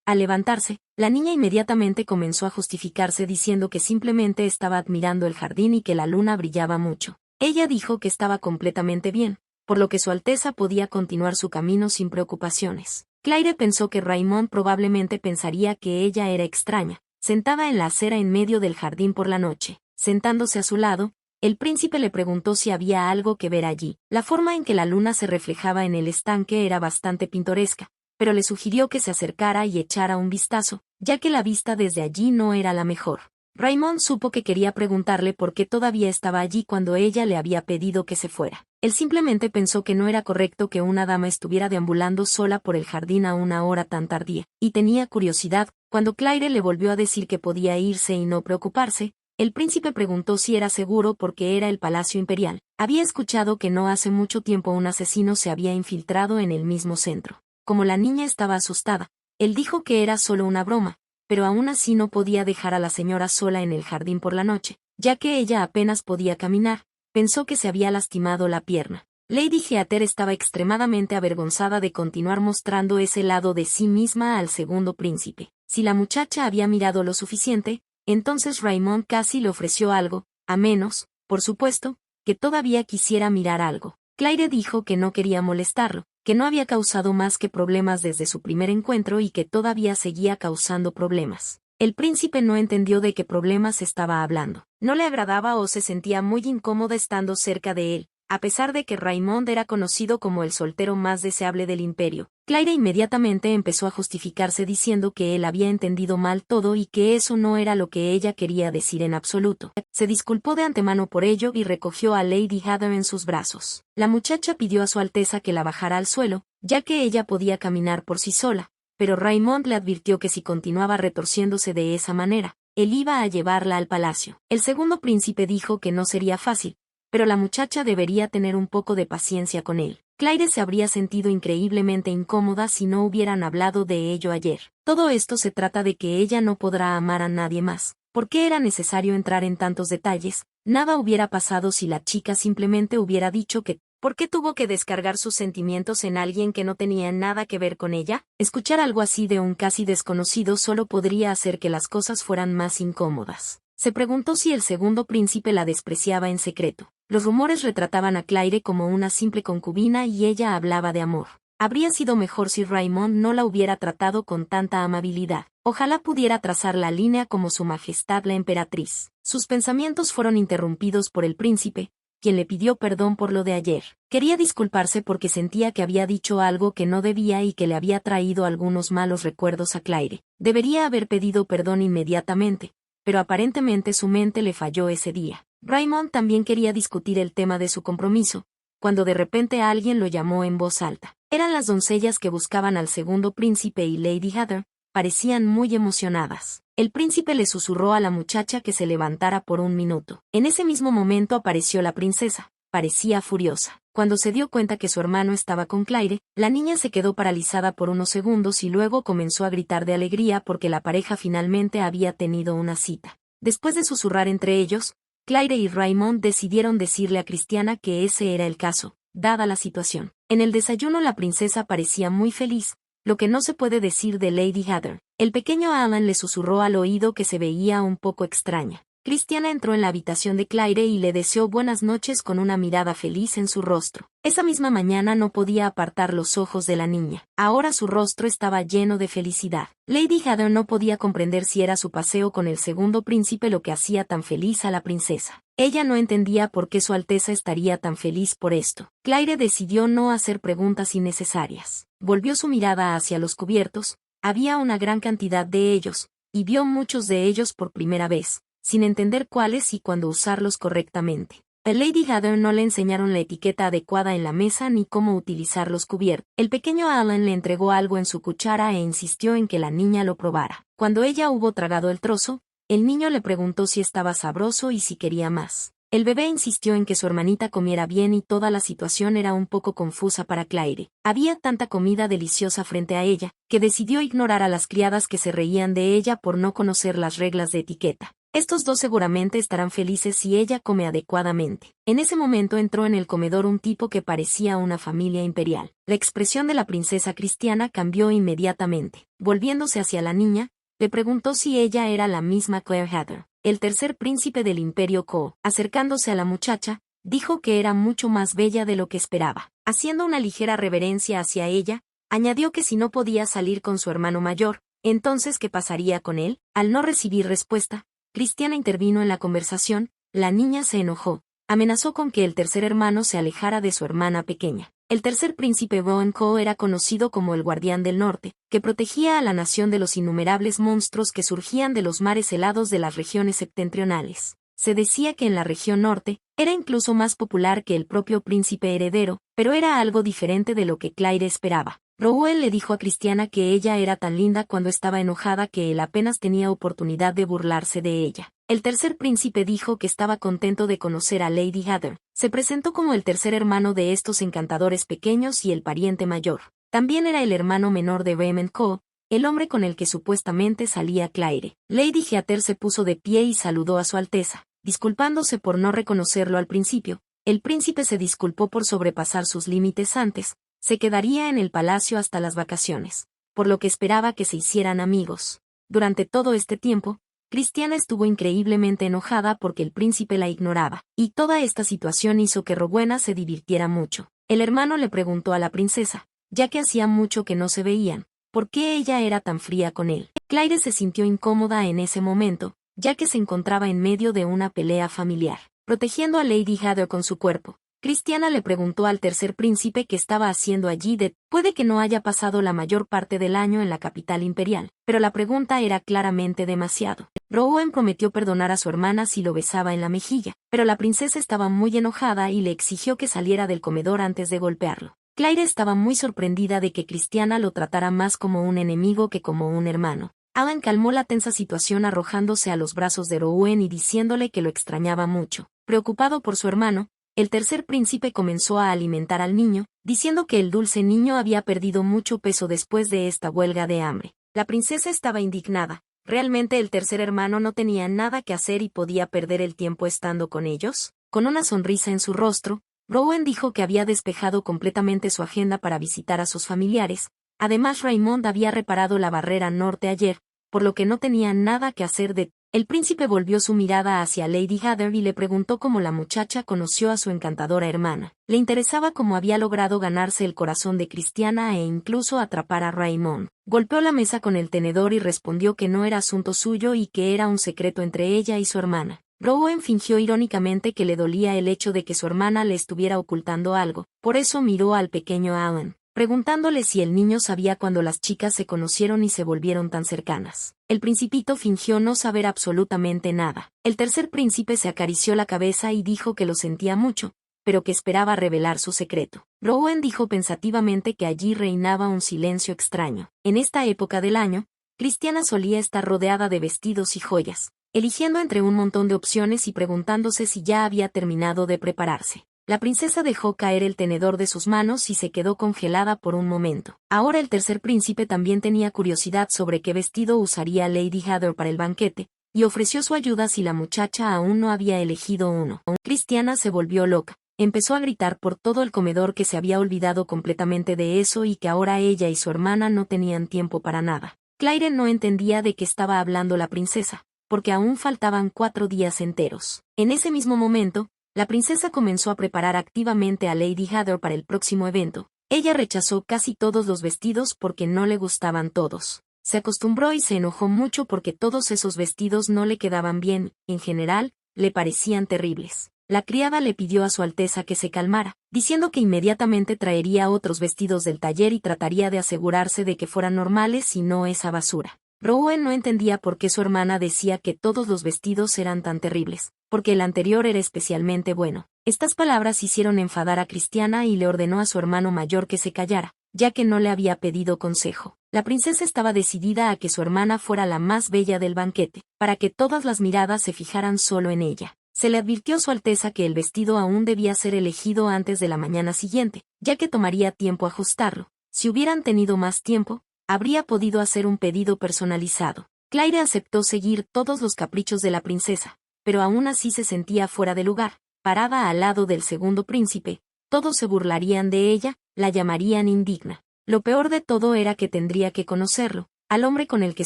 Al levantarse, la niña inmediatamente comenzó a justificarse diciendo que simplemente estaba admirando el jardín y que la luna brillaba mucho. Ella dijo que estaba completamente bien, por lo que Su Alteza podía continuar su camino sin preocupaciones. Claire pensó que Raymond probablemente pensaría que ella era extraña, sentada en la acera en medio del jardín por la noche. Sentándose a su lado, el príncipe le preguntó si había algo que ver allí. La forma en que la luna se reflejaba en el estanque era bastante pintoresca, pero le sugirió que se acercara y echara un vistazo, ya que la vista desde allí no era la mejor. Raymond supo que quería preguntarle por qué todavía estaba allí cuando ella le había pedido que se fuera. Él simplemente pensó que no era correcto que una dama estuviera deambulando sola por el jardín a una hora tan tardía, y tenía curiosidad. Cuando Claire le volvió a decir que podía irse y no preocuparse, el príncipe preguntó si era seguro porque era el Palacio Imperial. Había escuchado que no hace mucho tiempo un asesino se había infiltrado en el mismo centro. Como la niña estaba asustada, él dijo que era solo una broma, pero aún así no podía dejar a la señora sola en el jardín por la noche, ya que ella apenas podía caminar. Pensó que se había lastimado la pierna. Lady Heather estaba extremadamente avergonzada de continuar mostrando ese lado de sí misma al segundo príncipe. Si la muchacha había mirado lo suficiente, entonces Raymond casi le ofreció algo, a menos, por supuesto, que todavía quisiera mirar algo. Claire dijo que no quería molestarlo, que no había causado más que problemas desde su primer encuentro y que todavía seguía causando problemas. El príncipe no entendió de qué problemas estaba hablando. No le agradaba o se sentía muy incómoda estando cerca de él, a pesar de que Raymond era conocido como el soltero más deseable del imperio. Claire inmediatamente empezó a justificarse diciendo que él había entendido mal todo y que eso no era lo que ella quería decir en absoluto. Se disculpó de antemano por ello y recogió a Lady Heather en sus brazos. La muchacha pidió a Su Alteza que la bajara al suelo, ya que ella podía caminar por sí sola, pero Raymond le advirtió que si continuaba retorciéndose de esa manera, él iba a llevarla al palacio. El segundo príncipe dijo que no sería fácil, pero la muchacha debería tener un poco de paciencia con él. Claire se habría sentido increíblemente incómoda si no hubieran hablado de ello ayer. Todo esto se trata de que ella no podrá amar a nadie más. ¿Por qué era necesario entrar en tantos detalles? Nada hubiera pasado si la chica simplemente hubiera dicho que, ¿por qué tuvo que descargar sus sentimientos en alguien que no tenía nada que ver con ella? Escuchar algo así de un casi desconocido solo podría hacer que las cosas fueran más incómodas. Se preguntó si el segundo príncipe la despreciaba en secreto. Los rumores retrataban a Claire como una simple concubina y ella hablaba de amor. Habría sido mejor si Raymond no la hubiera tratado con tanta amabilidad. Ojalá pudiera trazar la línea como su majestad la emperatriz. Sus pensamientos fueron interrumpidos por el príncipe, quien le pidió perdón por lo de ayer. Quería disculparse porque sentía que había dicho algo que no debía y que le había traído algunos malos recuerdos a Claire. Debería haber pedido perdón inmediatamente, pero aparentemente su mente le falló ese día. Raymond también quería discutir el tema de su compromiso, cuando de repente alguien lo llamó en voz alta. Eran las doncellas que buscaban al segundo príncipe y Lady Heather, parecían muy emocionadas. El príncipe le susurró a la muchacha que se levantara por un minuto. En ese mismo momento apareció la princesa, parecía furiosa. Cuando se dio cuenta que su hermano estaba con Claire, la niña se quedó paralizada por unos segundos y luego comenzó a gritar de alegría porque la pareja finalmente había tenido una cita. Después de susurrar entre ellos, Claire y Raymond decidieron decirle a Christiana que ese era el caso, dada la situación. En el desayuno la princesa parecía muy feliz, lo que no se puede decir de Lady Heather. El pequeño Alan le susurró al oído que se veía un poco extraña. Christiana entró en la habitación de Claire y le deseó buenas noches con una mirada feliz en su rostro. Esa misma mañana no podía apartar los ojos de la niña. Ahora su rostro estaba lleno de felicidad. Lady Heather no podía comprender si era su paseo con el segundo príncipe lo que hacía tan feliz a la princesa. Ella no entendía por qué Su Alteza estaría tan feliz por esto. Claire decidió no hacer preguntas innecesarias. Volvió su mirada hacia los cubiertos, había una gran cantidad de ellos, y vio muchos de ellos por primera vez, sin entender cuáles y cuándo usarlos correctamente. A Lady Heather no le enseñaron la etiqueta adecuada en la mesa ni cómo utilizar los cubiertos. El pequeño Alan le entregó algo en su cuchara e insistió en que la niña lo probara. Cuando ella hubo tragado el trozo, el niño le preguntó si estaba sabroso y si quería más. El bebé insistió en que su hermanita comiera bien y toda la situación era un poco confusa para Claire. Había tanta comida deliciosa frente a ella, que decidió ignorar a las criadas que se reían de ella por no conocer las reglas de etiqueta. Estos dos seguramente estarán felices si ella come adecuadamente. En ese momento entró en el comedor un tipo que parecía una familia imperial. La expresión de la princesa Christiana cambió inmediatamente. Volviéndose hacia la niña, le preguntó si ella era la misma Claire Heather, el tercer príncipe del Imperio Ko. Acercándose a la muchacha, dijo que era mucho más bella de lo que esperaba. Haciendo una ligera reverencia hacia ella, añadió que si no podía salir con su hermano mayor, entonces ¿qué pasaría con él? Al no recibir respuesta, Christiana intervino en la conversación, la niña se enojó, amenazó con que el tercer hermano se alejara de su hermana pequeña. El tercer príncipe Rohan Ko era conocido como el Guardián del Norte, que protegía a la nación de los innumerables monstruos que surgían de los mares helados de las regiones septentrionales. Se decía que en la región norte, era incluso más popular que el propio príncipe heredero, pero era algo diferente de lo que Claire esperaba. Rowan le dijo a Christiana que ella era tan linda cuando estaba enojada que él apenas tenía oportunidad de burlarse de ella. El tercer príncipe dijo que estaba contento de conocer a Lady Heather. Se presentó como el tercer hermano de estos encantadores pequeños y el pariente mayor. También era el hermano menor de Raymond Ko, el hombre con el que supuestamente salía Claire. Lady Heather se puso de pie y saludó a Su Alteza, disculpándose por no reconocerlo al principio. El príncipe se disculpó por sobrepasar sus límites antes. Se quedaría en el palacio hasta las vacaciones, por lo que esperaba que se hicieran amigos. Durante todo este tiempo, Christiana estuvo increíblemente enojada porque el príncipe la ignoraba, y toda esta situación hizo que Rowena se divirtiera mucho. El hermano le preguntó a la princesa, ya que hacía mucho que no se veían, por qué ella era tan fría con él. Claire se sintió incómoda en ese momento, ya que se encontraba en medio de una pelea familiar, protegiendo a Lady Heather con su cuerpo. Christiana le preguntó al tercer príncipe qué estaba haciendo allí. Puede que no haya pasado la mayor parte del año en la capital imperial, pero la pregunta era claramente demasiado. Rowan prometió perdonar a su hermana si lo besaba en la mejilla, pero la princesa estaba muy enojada y le exigió que saliera del comedor antes de golpearlo. Claire estaba muy sorprendida de que Christiana lo tratara más como un enemigo que como un hermano. Alan calmó la tensa situación arrojándose a los brazos de Rowan y diciéndole que lo extrañaba mucho. Preocupado por su hermano, el tercer príncipe comenzó a alimentar al niño, diciendo que el dulce niño había perdido mucho peso después de esta huelga de hambre. La princesa estaba indignada. ¿Realmente el tercer hermano no tenía nada que hacer y podía perder el tiempo estando con ellos? Con una sonrisa en su rostro, Rowan dijo que había despejado completamente su agenda para visitar a sus familiares. Además, Raymond había reparado la barrera norte ayer, por lo que no tenía nada que hacer. El príncipe volvió su mirada hacia Lady Heather y le preguntó cómo la muchacha conoció a su encantadora hermana. Le interesaba cómo había logrado ganarse el corazón de Christiana e incluso atrapar a Raymond. Golpeó la mesa con el tenedor y respondió que no era asunto suyo y que era un secreto entre ella y su hermana. Rowan fingió irónicamente que le dolía el hecho de que su hermana le estuviera ocultando algo, por eso miró al pequeño Alan, preguntándole si el niño sabía cuando las chicas se conocieron y se volvieron tan cercanas. El principito fingió no saber absolutamente nada. El tercer príncipe se acarició la cabeza y dijo que lo sentía mucho, pero que esperaba revelar su secreto. Rowan dijo pensativamente que allí reinaba un silencio extraño. En esta época del año, Christiana solía estar rodeada de vestidos y joyas, eligiendo entre un montón de opciones y preguntándose si ya había terminado de prepararse. La princesa dejó caer el tenedor de sus manos y se quedó congelada por un momento. Ahora el tercer príncipe también tenía curiosidad sobre qué vestido usaría Lady Heather para el banquete, y ofreció su ayuda si la muchacha aún no había elegido uno. Cristiana se volvió loca. Empezó a gritar por todo el comedor que se había olvidado completamente de eso y que ahora ella y su hermana no tenían tiempo para nada. Claire no entendía de qué estaba hablando la princesa, porque aún faltaban 4 días enteros. En ese mismo momento, la princesa comenzó a preparar activamente a Lady Heather para el próximo evento. Ella rechazó casi todos los vestidos porque no le gustaban todos. Se acostumbró y se enojó mucho porque todos esos vestidos no le quedaban bien, en general, le parecían terribles. La criada le pidió a su Alteza que se calmara, diciendo que inmediatamente traería otros vestidos del taller y trataría de asegurarse de que fueran normales y no esa basura. Rowan no entendía por qué su hermana decía que todos los vestidos eran tan terribles, porque el anterior era especialmente bueno. Estas palabras hicieron enfadar a Cristiana y le ordenó a su hermano mayor que se callara, ya que no le había pedido consejo. La princesa estaba decidida a que su hermana fuera la más bella del banquete, para que todas las miradas se fijaran solo en ella. Se le advirtió a su Alteza que el vestido aún debía ser elegido antes de la mañana siguiente, ya que tomaría tiempo ajustarlo. Si hubieran tenido más tiempo, habría podido hacer un pedido personalizado. Claire aceptó seguir todos los caprichos de la princesa, pero aún así se sentía fuera de lugar, parada al lado del segundo príncipe. Todos se burlarían de ella, la llamarían indigna. Lo peor de todo era que tendría que conocerlo, al hombre con el que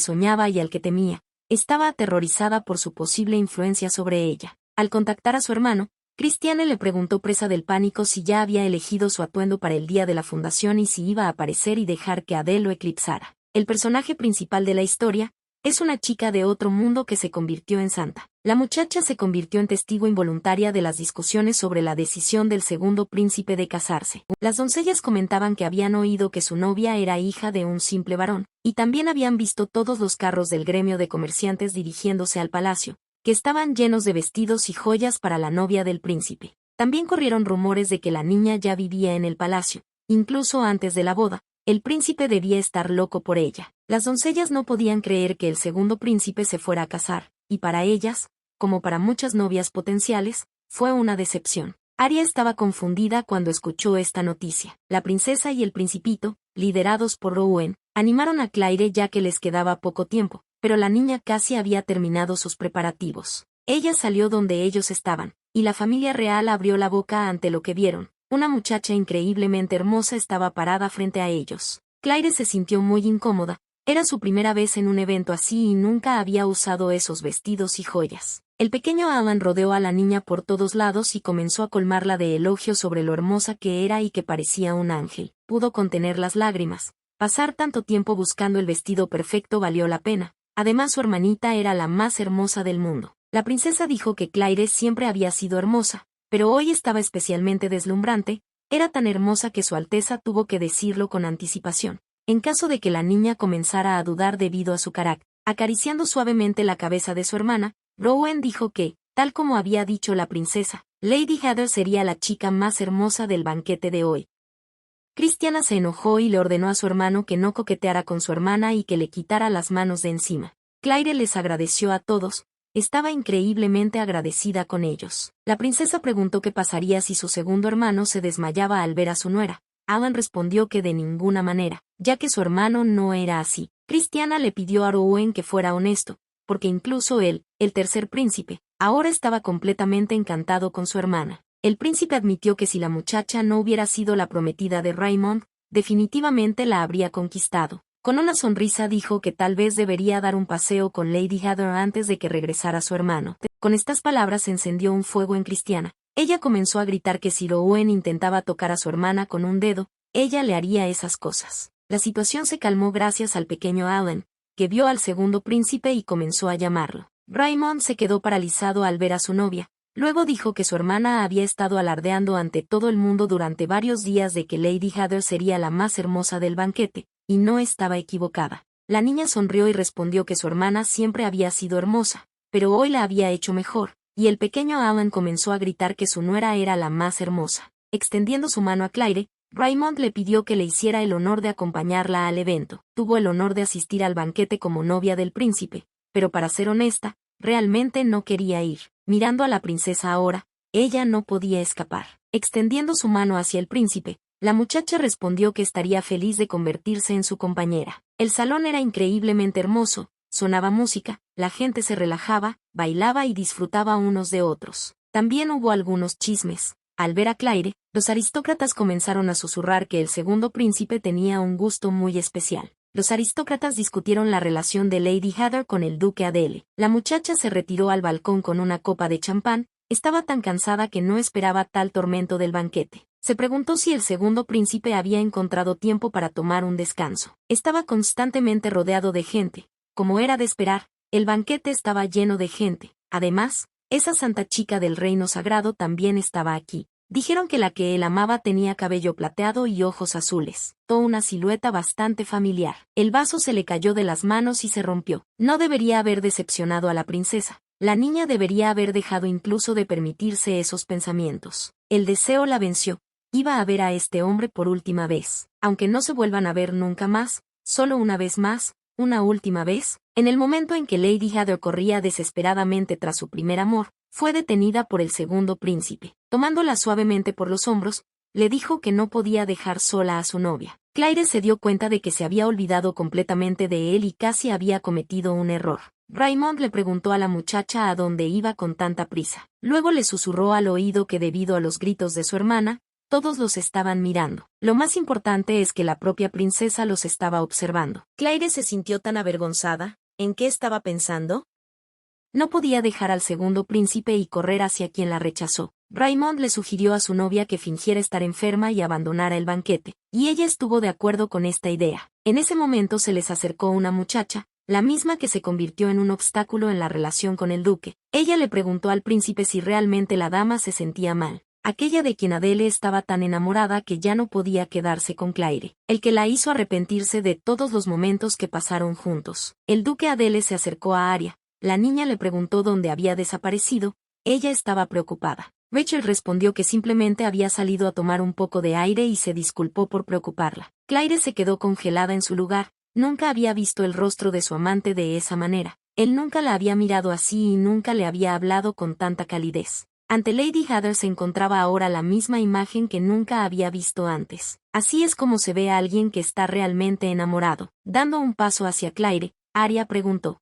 soñaba y al que temía. Estaba aterrorizada por su posible influencia sobre ella. Al contactar a su hermano, Cristiane le preguntó presa del pánico si ya había elegido su atuendo para el día de la fundación y si iba a aparecer y dejar que Adele lo eclipsara. El personaje principal de la historia es una chica de otro mundo que se convirtió en santa. La muchacha se convirtió en testigo involuntaria de las discusiones sobre la decisión del segundo príncipe de casarse. Las doncellas comentaban que habían oído que su novia era hija de un simple varón, y también habían visto todos los carros del gremio de comerciantes dirigiéndose al palacio, que estaban llenos de vestidos y joyas para la novia del príncipe. También corrieron rumores de que la niña ya vivía en el palacio, incluso antes de la boda. El príncipe debía estar loco por ella. Las doncellas no podían creer que el segundo príncipe se fuera a casar, y para ellas, como para muchas novias potenciales, fue una decepción. Arya estaba confundida cuando escuchó esta noticia. La princesa y el principito, liderados por Rowan, animaron a Claire ya que les quedaba poco tiempo, pero la niña casi había terminado sus preparativos. Ella salió donde ellos estaban, y la familia real abrió la boca ante lo que vieron. Una muchacha increíblemente hermosa estaba parada frente a ellos. Claire se sintió muy incómoda. Era su primera vez en un evento así y nunca había usado esos vestidos y joyas. El pequeño Alan rodeó a la niña por todos lados y comenzó a colmarla de elogios sobre lo hermosa que era y que parecía un ángel. Pudo contener las lágrimas. Pasar tanto tiempo buscando el vestido perfecto valió la pena. Además, su hermanita era la más hermosa del mundo. La princesa dijo que Claire siempre había sido hermosa, pero hoy estaba especialmente deslumbrante. Era tan hermosa que su Alteza tuvo que decirlo con anticipación, en caso de que la niña comenzara a dudar debido a su carácter. Acariciando suavemente la cabeza de su hermana, Rowan dijo que, tal como había dicho la princesa, Lady Heather sería la chica más hermosa del banquete de hoy. Cristiana se enojó y le ordenó a su hermano que no coqueteara con su hermana y que le quitara las manos de encima. Claire les agradeció a todos. Estaba increíblemente agradecida con ellos. La princesa preguntó qué pasaría si su segundo hermano se desmayaba al ver a su nuera. Alan respondió que de ninguna manera, ya que su hermano no era así. Cristiana le pidió a Rowan que fuera honesto, porque incluso él, el tercer príncipe, ahora estaba completamente encantado con su hermana. El príncipe admitió que si la muchacha no hubiera sido la prometida de Raymond, definitivamente la habría conquistado. Con una sonrisa dijo que tal vez debería dar un paseo con Lady Heather antes de que regresara su hermano. Con estas palabras se encendió un fuego en Cristiana. Ella comenzó a gritar que si Rowan intentaba tocar a su hermana con un dedo, ella le haría esas cosas. La situación se calmó gracias al pequeño Alan, que vio al segundo príncipe y comenzó a llamarlo. Raymond se quedó paralizado al ver a su novia. Luego dijo que su hermana había estado alardeando ante todo el mundo durante varios días de que Lady Heather sería la más hermosa del banquete, y no estaba equivocada. La niña sonrió y respondió que su hermana siempre había sido hermosa, pero hoy la había hecho mejor, y el pequeño Alan comenzó a gritar que su nuera era la más hermosa. Extendiendo su mano a Claire, Raymond le pidió que le hiciera el honor de acompañarla al evento. Tuvo el honor de asistir al banquete como novia del príncipe, pero para ser honesta, realmente no quería ir. Mirando a la princesa ahora, ella no podía escapar. extendiendo su mano hacia el príncipe. La muchacha respondió que estaría feliz de convertirse en su compañera. El salón era increíblemente hermoso, sonaba música, la gente se relajaba, bailaba y disfrutaba unos de otros. También hubo algunos chismes. Al ver a Claire, los aristócratas comenzaron a susurrar que el segundo príncipe tenía un gusto muy especial. Los aristócratas discutieron la relación de Lady Heather con el duque Adele. La muchacha se retiró al balcón con una copa de champán, estaba tan cansada que no esperaba tal tormento del banquete. Se preguntó si el segundo príncipe había encontrado tiempo para tomar un descanso. Estaba constantemente rodeado de gente. Como era de esperar, el banquete estaba lleno de gente. Además, esa santa chica del reino sagrado también estaba aquí. Dijeron que la que él amaba tenía cabello plateado y ojos azules. Toda una silueta bastante familiar. El vaso se le cayó de las manos y se rompió. No debería haber decepcionado a la princesa. La niña debería haber dejado incluso de permitirse esos pensamientos. El deseo la venció. Iba a ver a este hombre por última vez. Aunque no se vuelvan a ver nunca más, solo una vez más, una última vez. En el momento en que Lady Heather corría desesperadamente tras su primer amor, fue detenida por el segundo príncipe. Tomándola suavemente por los hombros, le dijo que no podía dejar sola a su novia. Claire se dio cuenta de que se había olvidado completamente de él y casi había cometido un error. Raymond le preguntó a la muchacha a dónde iba con tanta prisa. Luego le susurró al oído que debido a los gritos de su hermana, todos los estaban mirando. Lo más importante es que la propia princesa los estaba observando. Claire se sintió tan avergonzada. ¿En qué estaba pensando? No podía dejar al segundo príncipe y correr hacia quien la rechazó. Raymond le sugirió a su novia que fingiera estar enferma y abandonara el banquete, y ella estuvo de acuerdo con esta idea. En ese momento se les acercó una muchacha, la misma que se convirtió en un obstáculo en la relación con el duque. Ella le preguntó al príncipe si realmente la dama se sentía mal. Aquella de quien Adele estaba tan enamorada que ya no podía quedarse con Claire, el que la hizo arrepentirse de todos los momentos que pasaron juntos. El duque Adele se acercó a Arya. La niña le preguntó dónde había desaparecido. Ella estaba preocupada. Rachel respondió que simplemente había salido a tomar un poco de aire y se disculpó por preocuparla. Claire se quedó congelada en su lugar. Nunca había visto el rostro de su amante de esa manera. Él nunca la había mirado así y nunca le había hablado con tanta calidez. Ante Lady Heather se encontraba ahora la misma imagen que nunca había visto antes. Así es como se ve a alguien que está realmente enamorado. Dando un paso hacia Claire, Arya preguntó: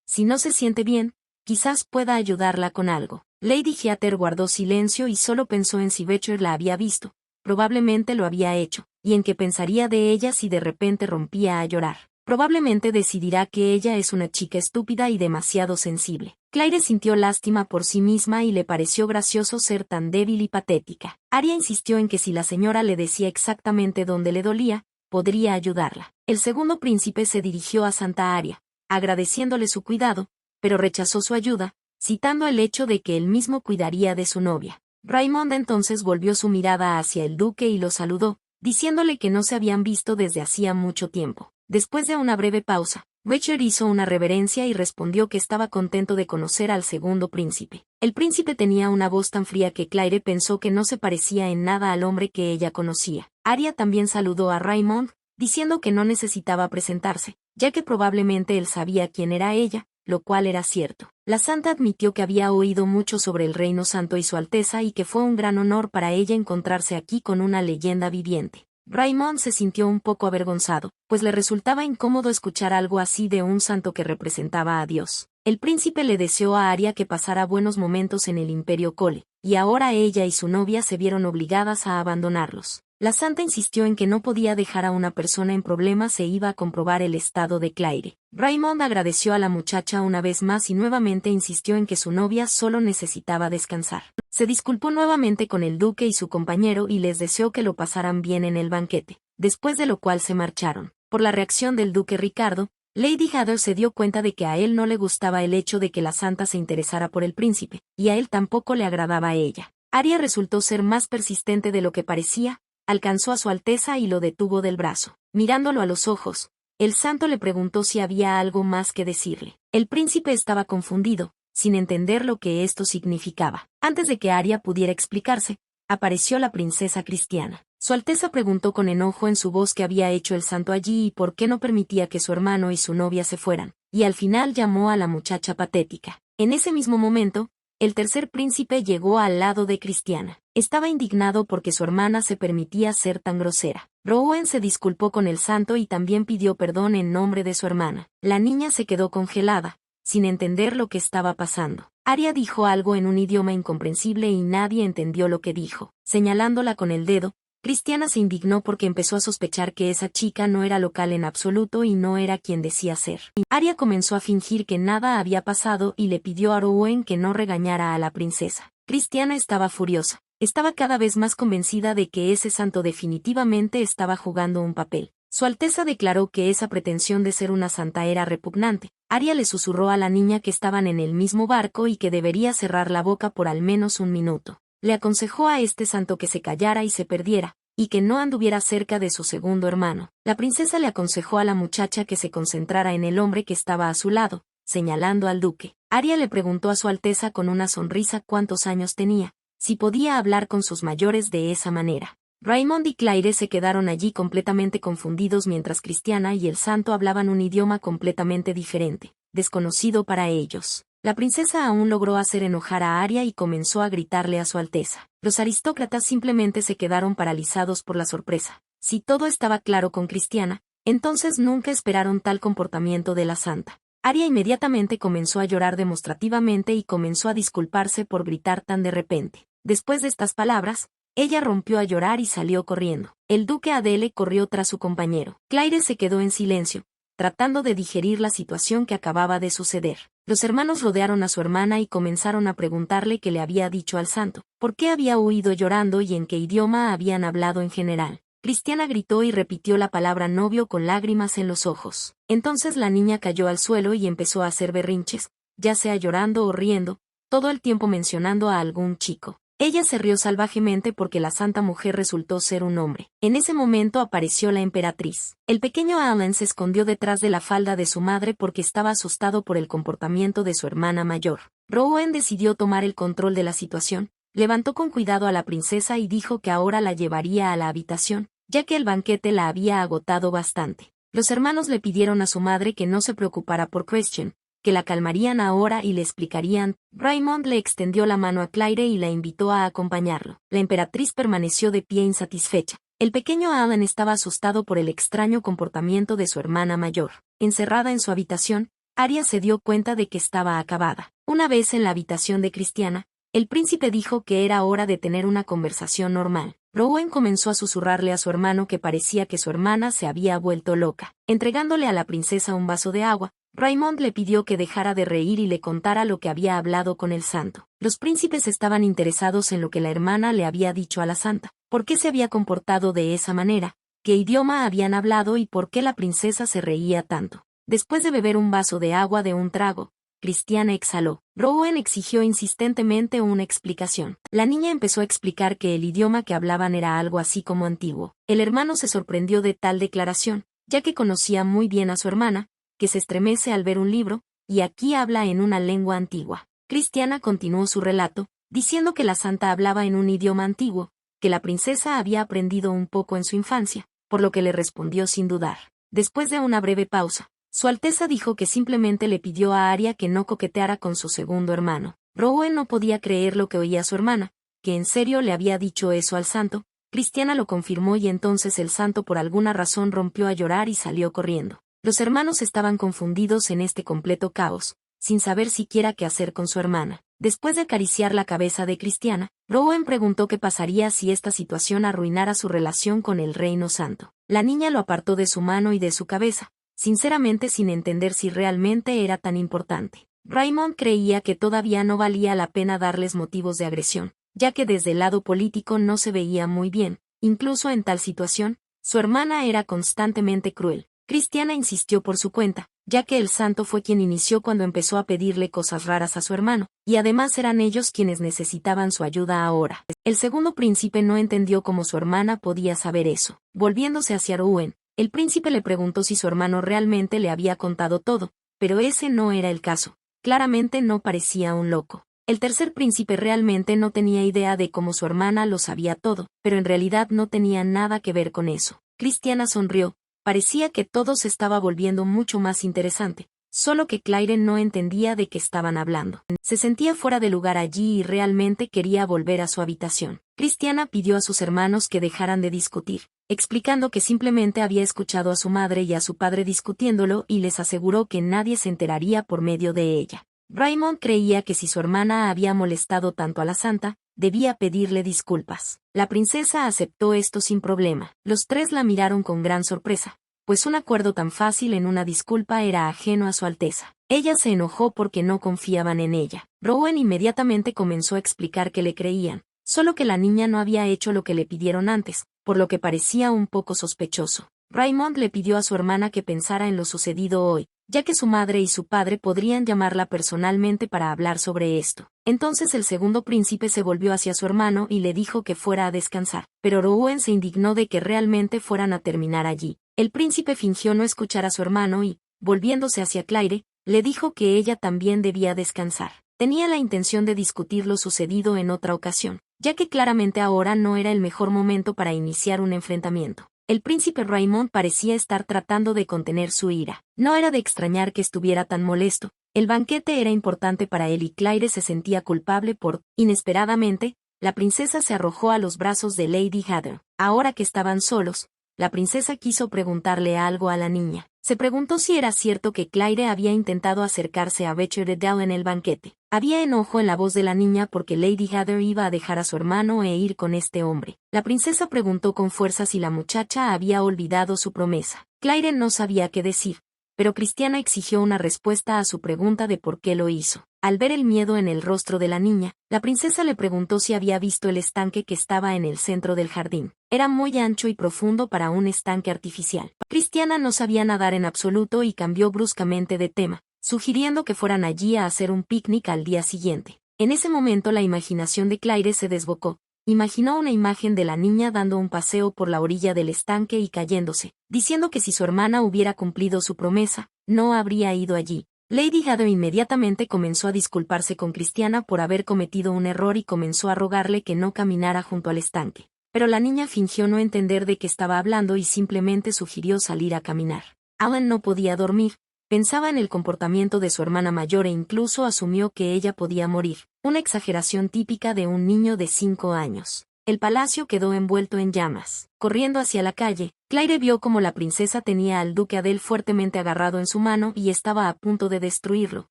si no se siente bien, quizás pueda ayudarla con algo. Lady Heather guardó silencio y solo pensó en si Becher la había visto. Probablemente lo había hecho, y en qué pensaría de ella si de repente rompía a llorar. Probablemente decidirá que ella es una chica estúpida y demasiado sensible. Claire sintió lástima por sí misma y le pareció gracioso ser tan débil y patética. Arya insistió en que si la señora le decía exactamente dónde le dolía, podría ayudarla. El segundo príncipe se dirigió a Santa Arya, agradeciéndole su cuidado, pero rechazó su ayuda, citando el hecho de que él mismo cuidaría de su novia. Raymond entonces volvió su mirada hacia el duque y lo saludó, diciéndole que no se habían visto desde hacía mucho tiempo. Después de una breve pausa, Richard hizo una reverencia y respondió que estaba contento de conocer al segundo príncipe. El príncipe tenía una voz tan fría que Claire pensó que no se parecía en nada al hombre que ella conocía. Arya también saludó a Raymond, diciendo que no necesitaba presentarse, ya que probablemente él sabía quién era ella, lo cual era cierto. La santa admitió que había oído mucho sobre el Reino Santo y su Alteza y que fue un gran honor para ella encontrarse aquí con una leyenda viviente. Raymond se sintió un poco avergonzado, pues le resultaba incómodo escuchar algo así de un santo que representaba a Dios. El príncipe le deseó a Arya que pasara buenos momentos en el Imperio Cole, y ahora ella y su novia se vieron obligadas a abandonarlos. La santa insistió en que no podía dejar a una persona en problemas e iba a comprobar el estado de Claire. Raymond agradeció a la muchacha una vez más y nuevamente insistió en que su novia solo necesitaba descansar. Se disculpó nuevamente con el duque y su compañero y les deseó que lo pasaran bien en el banquete, después de lo cual se marcharon. Por la reacción del duque Ricardo, Lady Heather se dio cuenta de que a él no le gustaba el hecho de que la santa se interesara por el príncipe, y a él tampoco le agradaba a ella. Arya resultó ser más persistente de lo que parecía. Alcanzó a su Alteza y lo detuvo del brazo. Mirándolo a los ojos, el santo le preguntó si había algo más que decirle. El príncipe estaba confundido, sin entender lo que esto significaba. Antes de que Arya pudiera explicarse, apareció la princesa Cristiana. Su Alteza preguntó con enojo en su voz qué había hecho el santo allí y por qué no permitía que su hermano y su novia se fueran, y al final llamó a la muchacha patética. En ese mismo momento, El tercer príncipe llegó al lado de Cristiana. Estaba indignado porque su hermana se permitía ser tan grosera. Rowan se disculpó con el santo y también pidió perdón en nombre de su hermana. La niña se quedó congelada, sin entender lo que estaba pasando. Arya dijo algo en un idioma incomprensible y nadie entendió lo que dijo. Señalándola con el dedo, Cristiana se indignó porque empezó a sospechar que esa chica no era local en absoluto y no era quien decía ser. Arya comenzó a fingir que nada había pasado y le pidió a Rowan que no regañara a la princesa. Cristiana estaba furiosa. Estaba cada vez más convencida de que ese santo definitivamente estaba jugando un papel. Su Alteza declaró que esa pretensión de ser una santa era repugnante. Arya le susurró a la niña que estaban en el mismo barco y que debería cerrar la boca por al menos un minuto. Le aconsejó a este santo que se callara y se perdiera, y que no anduviera cerca de su segundo hermano. La princesa le aconsejó a la muchacha que se concentrara en el hombre que estaba a su lado, señalando al duque. Arya le preguntó a su Alteza con una sonrisa cuántos años tenía, si podía hablar con sus mayores de esa manera. Raymond y Claire se quedaron allí completamente confundidos mientras Cristiana y el santo hablaban un idioma completamente diferente, desconocido para ellos. La princesa aún logró hacer enojar a Arya y comenzó a gritarle a su Alteza. Los aristócratas simplemente se quedaron paralizados por la sorpresa. Si todo estaba claro con Cristiana, entonces nunca esperaron tal comportamiento de la santa. Arya inmediatamente comenzó a llorar demostrativamente y comenzó a disculparse por gritar tan de repente. Después de estas palabras, ella rompió a llorar y salió corriendo. El duque Adele corrió tras su compañero. Claire se quedó en silencio, tratando de digerir la situación que acababa de suceder. Los hermanos rodearon a su hermana y comenzaron a preguntarle qué le había dicho al santo, por qué había huido llorando y en qué idioma habían hablado en general. Cristiana gritó y repitió la palabra novio con lágrimas en los ojos. Entonces la niña cayó al suelo y empezó a hacer berrinches, ya sea llorando o riendo, todo el tiempo mencionando a algún chico. Ella se rió salvajemente porque la santa mujer resultó ser un hombre. En ese momento apareció la emperatriz. El pequeño Alan se escondió detrás de la falda de su madre porque estaba asustado por el comportamiento de su hermana mayor. Rowan decidió tomar el control de la situación, levantó con cuidado a la princesa y dijo que ahora la llevaría a la habitación, ya que el banquete la había agotado bastante. Los hermanos le pidieron a su madre que no se preocupara por Christian, que la calmarían ahora y le explicarían. Raymond le extendió la mano a Claire y la invitó a acompañarlo. La emperatriz permaneció de pie insatisfecha. El pequeño Alan estaba asustado por el extraño comportamiento de su hermana mayor. Encerrada en su habitación, Arya se dio cuenta de que estaba acabada. Una vez en la habitación de Cristiana, el príncipe dijo que era hora de tener una conversación normal. Rowan comenzó a susurrarle a su hermano que parecía que su hermana se había vuelto loca. Entregándole a la princesa un vaso de agua, Raymond le pidió que dejara de reír y le contara lo que había hablado con el santo. Los príncipes estaban interesados en lo que la hermana le había dicho a la santa, por qué se había comportado de esa manera, qué idioma habían hablado y por qué la princesa se reía tanto. Después de beber un vaso de agua de un trago, Cristiana exhaló. Rowan exigió insistentemente una explicación. La niña empezó a explicar que el idioma que hablaban era algo así como antiguo. El hermano se sorprendió de tal declaración, ya que conocía muy bien a su hermana, que se estremece al ver un libro, y aquí habla en una lengua antigua. Cristiana continuó su relato, diciendo que la santa hablaba en un idioma antiguo, que la princesa había aprendido un poco en su infancia, por lo que le respondió sin dudar. Después de una breve pausa, Su Alteza dijo que simplemente le pidió a Arya que no coqueteara con su segundo hermano. Rowan no podía creer lo que oía su hermana, que en serio le había dicho eso al santo. Cristiana lo confirmó y entonces el santo por alguna razón rompió a llorar y salió corriendo. Los hermanos estaban confundidos en este completo caos, sin saber siquiera qué hacer con su hermana. Después de acariciar la cabeza de Cristiana, Rowan preguntó qué pasaría si esta situación arruinara su relación con el Reino Santo. La niña lo apartó de su mano y de su cabeza, sinceramente sin entender si realmente era tan importante. Raymond creía que todavía no valía la pena darles motivos de agresión, ya que desde el lado político no se veía muy bien. Incluso en tal situación, su hermana era constantemente cruel. Cristiana insistió por su cuenta, ya que el santo fue quien inició cuando empezó a pedirle cosas raras a su hermano, y además eran ellos quienes necesitaban su ayuda ahora. El segundo príncipe no entendió cómo su hermana podía saber eso. Volviéndose hacia Rowan, el príncipe le preguntó si su hermano realmente le había contado todo, pero ese no era el caso. Claramente no parecía un loco. El tercer príncipe realmente no tenía idea de cómo su hermana lo sabía todo, pero en realidad no tenía nada que ver con eso. Cristiana sonrió. Parecía que todo se estaba volviendo mucho más interesante, solo que Claire no entendía de qué estaban hablando. Se sentía fuera de lugar allí y realmente quería volver a su habitación. Christiana pidió a sus hermanos que dejaran de discutir, explicando que simplemente había escuchado a su madre y a su padre discutiéndolo y les aseguró que nadie se enteraría por medio de ella. Raymond creía que si su hermana había molestado tanto a la santa, debía pedirle disculpas. La princesa aceptó esto sin problema. Los tres la miraron con gran sorpresa, pues un acuerdo tan fácil en una disculpa era ajeno a su Alteza. Ella se enojó porque no confiaban en ella. Rowan inmediatamente comenzó a explicar que le creían, solo que la niña no había hecho lo que le pidieron antes, por lo que parecía un poco sospechoso. Raymond le pidió a su hermana que pensara en lo sucedido hoy, ya que su madre y su padre podrían llamarla personalmente para hablar sobre esto. Entonces el segundo príncipe se volvió hacia su hermano y le dijo que fuera a descansar, pero Rowan se indignó de que realmente fueran a terminar allí. El príncipe fingió no escuchar a su hermano y, volviéndose hacia Claire, le dijo que ella también debía descansar. Tenía la intención de discutir lo sucedido en otra ocasión, ya que claramente ahora no era el mejor momento para iniciar un enfrentamiento. El príncipe Raymond parecía estar tratando de contener su ira. No era de extrañar que estuviera tan molesto. El banquete era importante para él y Claire se sentía culpable por, inesperadamente, la princesa se arrojó a los brazos de Lady Heather. Ahora que estaban solos, la princesa quiso preguntarle algo a la niña. Se preguntó si era cierto que Claire había intentado acercarse a Bechdel en el banquete. Había enojo en la voz de la niña porque Lady Heather iba a dejar a su hermano e ir con este hombre. La princesa preguntó con fuerza si la muchacha había olvidado su promesa. Claire no sabía qué decir, pero Christiana exigió una respuesta a su pregunta de por qué lo hizo. Al ver el miedo en el rostro de la niña, la princesa le preguntó si había visto el estanque que estaba en el centro del jardín. Era muy ancho y profundo para un estanque artificial. Christiana no sabía nadar en absoluto y cambió bruscamente de tema, sugiriendo que fueran allí a hacer un picnic al día siguiente. En ese momento la imaginación de Claire se desbocó. Imaginó una imagen de la niña dando un paseo por la orilla del estanque y cayéndose, diciendo que si su hermana hubiera cumplido su promesa, no habría ido allí. Lady Heather inmediatamente comenzó a disculparse con Christiana por haber cometido un error y comenzó a rogarle que no caminara junto al estanque. Pero la niña fingió no entender de qué estaba hablando y simplemente sugirió salir a caminar. Alan no podía dormir, pensaba en el comportamiento de su hermana mayor e incluso asumió que ella podía morir, una exageración típica de un niño de 5 años. El palacio quedó envuelto en llamas. Corriendo hacia la calle, Claire vio como la princesa tenía al duque Adel fuertemente agarrado en su mano y estaba a punto de destruirlo,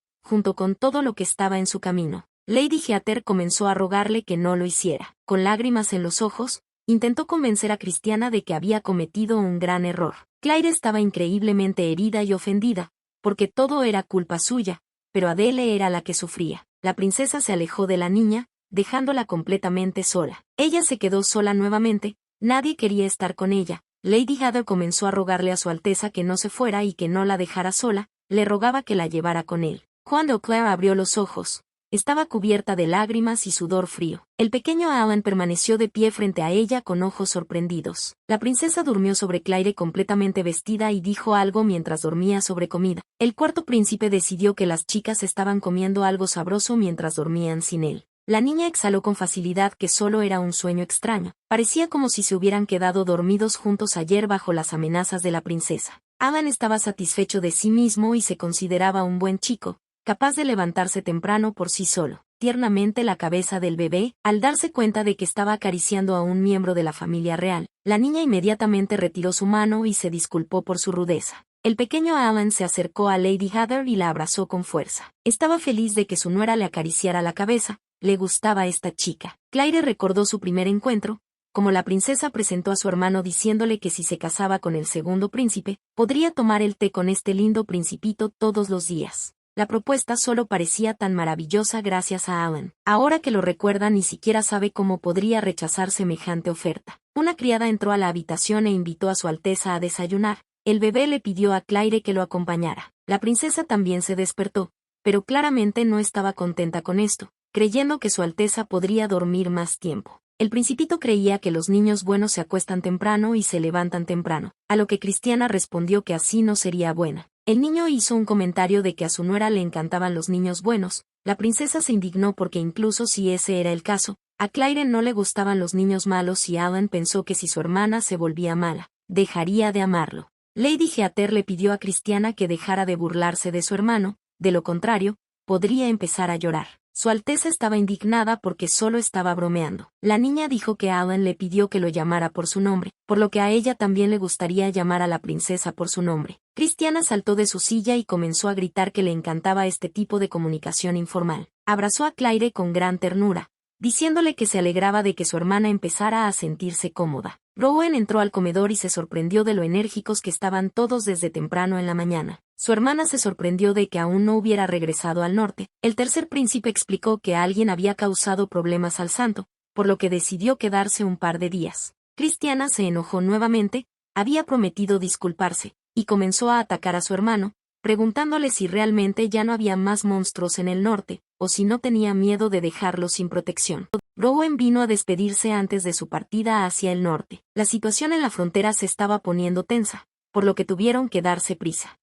junto con todo lo que estaba en su camino. Lady Heather comenzó a rogarle que no lo hiciera. Con lágrimas en los ojos, intentó convencer a Christiana de que había cometido un gran error. Claire estaba increíblemente herida y ofendida, porque todo era culpa suya, pero Adele era la que sufría. La princesa se alejó de la niña, dejándola completamente sola. Ella se quedó sola nuevamente, nadie quería estar con ella. Lady Heather comenzó a rogarle a su Alteza que no se fuera y que no la dejara sola, le rogaba que la llevara con él. Cuando Claire abrió los ojos, estaba cubierta de lágrimas y sudor frío. El pequeño Alan permaneció de pie frente a ella con ojos sorprendidos. La princesa durmió sobre Claire completamente vestida y dijo algo mientras dormía sobre comida. El cuarto príncipe decidió que las chicas estaban comiendo algo sabroso mientras dormían sin él. La niña exhaló con facilidad que solo era un sueño extraño. Parecía como si se hubieran quedado dormidos juntos ayer bajo las amenazas de la princesa. Alan estaba satisfecho de sí mismo y se consideraba un buen chico, capaz de levantarse temprano por sí solo. Tiernamente la cabeza del bebé, al darse cuenta de que estaba acariciando a un miembro de la familia real, la niña inmediatamente retiró su mano y se disculpó por su rudeza. El pequeño Alan se acercó a Lady Heather y la abrazó con fuerza. Estaba feliz de que su nuera le acariciara la cabeza, le gustaba esta chica. Claire recordó su primer encuentro, como la princesa presentó a su hermano diciéndole que si se casaba con el segundo príncipe, podría tomar el té con este lindo principito todos los días. La propuesta solo parecía tan maravillosa gracias a Alan. Ahora que lo recuerda ni siquiera sabe cómo podría rechazar semejante oferta. Una criada entró a la habitación e invitó a su Alteza a desayunar. El bebé le pidió a Claire que lo acompañara. La princesa también se despertó, pero claramente no estaba contenta con esto, creyendo que su Alteza podría dormir más tiempo. El principito creía que los niños buenos se acuestan temprano y se levantan temprano, a lo que Christiana respondió que así no sería buena. El niño hizo un comentario de que a su nuera le encantaban los niños buenos. La princesa se indignó porque incluso si ese era el caso, a Claire no le gustaban los niños malos y Alan pensó que si su hermana se volvía mala, dejaría de amarlo. Lady Heather le pidió a Christiana que dejara de burlarse de su hermano, de lo contrario, podría empezar a llorar. Su Alteza estaba indignada porque solo estaba bromeando. La niña dijo que Alan le pidió que lo llamara por su nombre, por lo que a ella también le gustaría llamar a la princesa por su nombre. Christiana saltó de su silla y comenzó a gritar que le encantaba este tipo de comunicación informal. Abrazó a Claire con gran ternura, diciéndole que se alegraba de que su hermana empezara a sentirse cómoda. Rowan entró al comedor y se sorprendió de lo enérgicos que estaban todos desde temprano en la mañana. Su hermana se sorprendió de que aún no hubiera regresado al norte. El tercer príncipe explicó que alguien había causado problemas al santo, por lo que decidió quedarse un par de días. Christiana se enojó nuevamente, había prometido disculparse, y comenzó a atacar a su hermano, preguntándole si realmente ya no había más monstruos en el norte, o si no tenía miedo de dejarlos sin protección. Rowan vino a despedirse antes de su partida hacia el norte. La situación en la frontera se estaba poniendo tensa, por lo que tuvieron que darse prisa.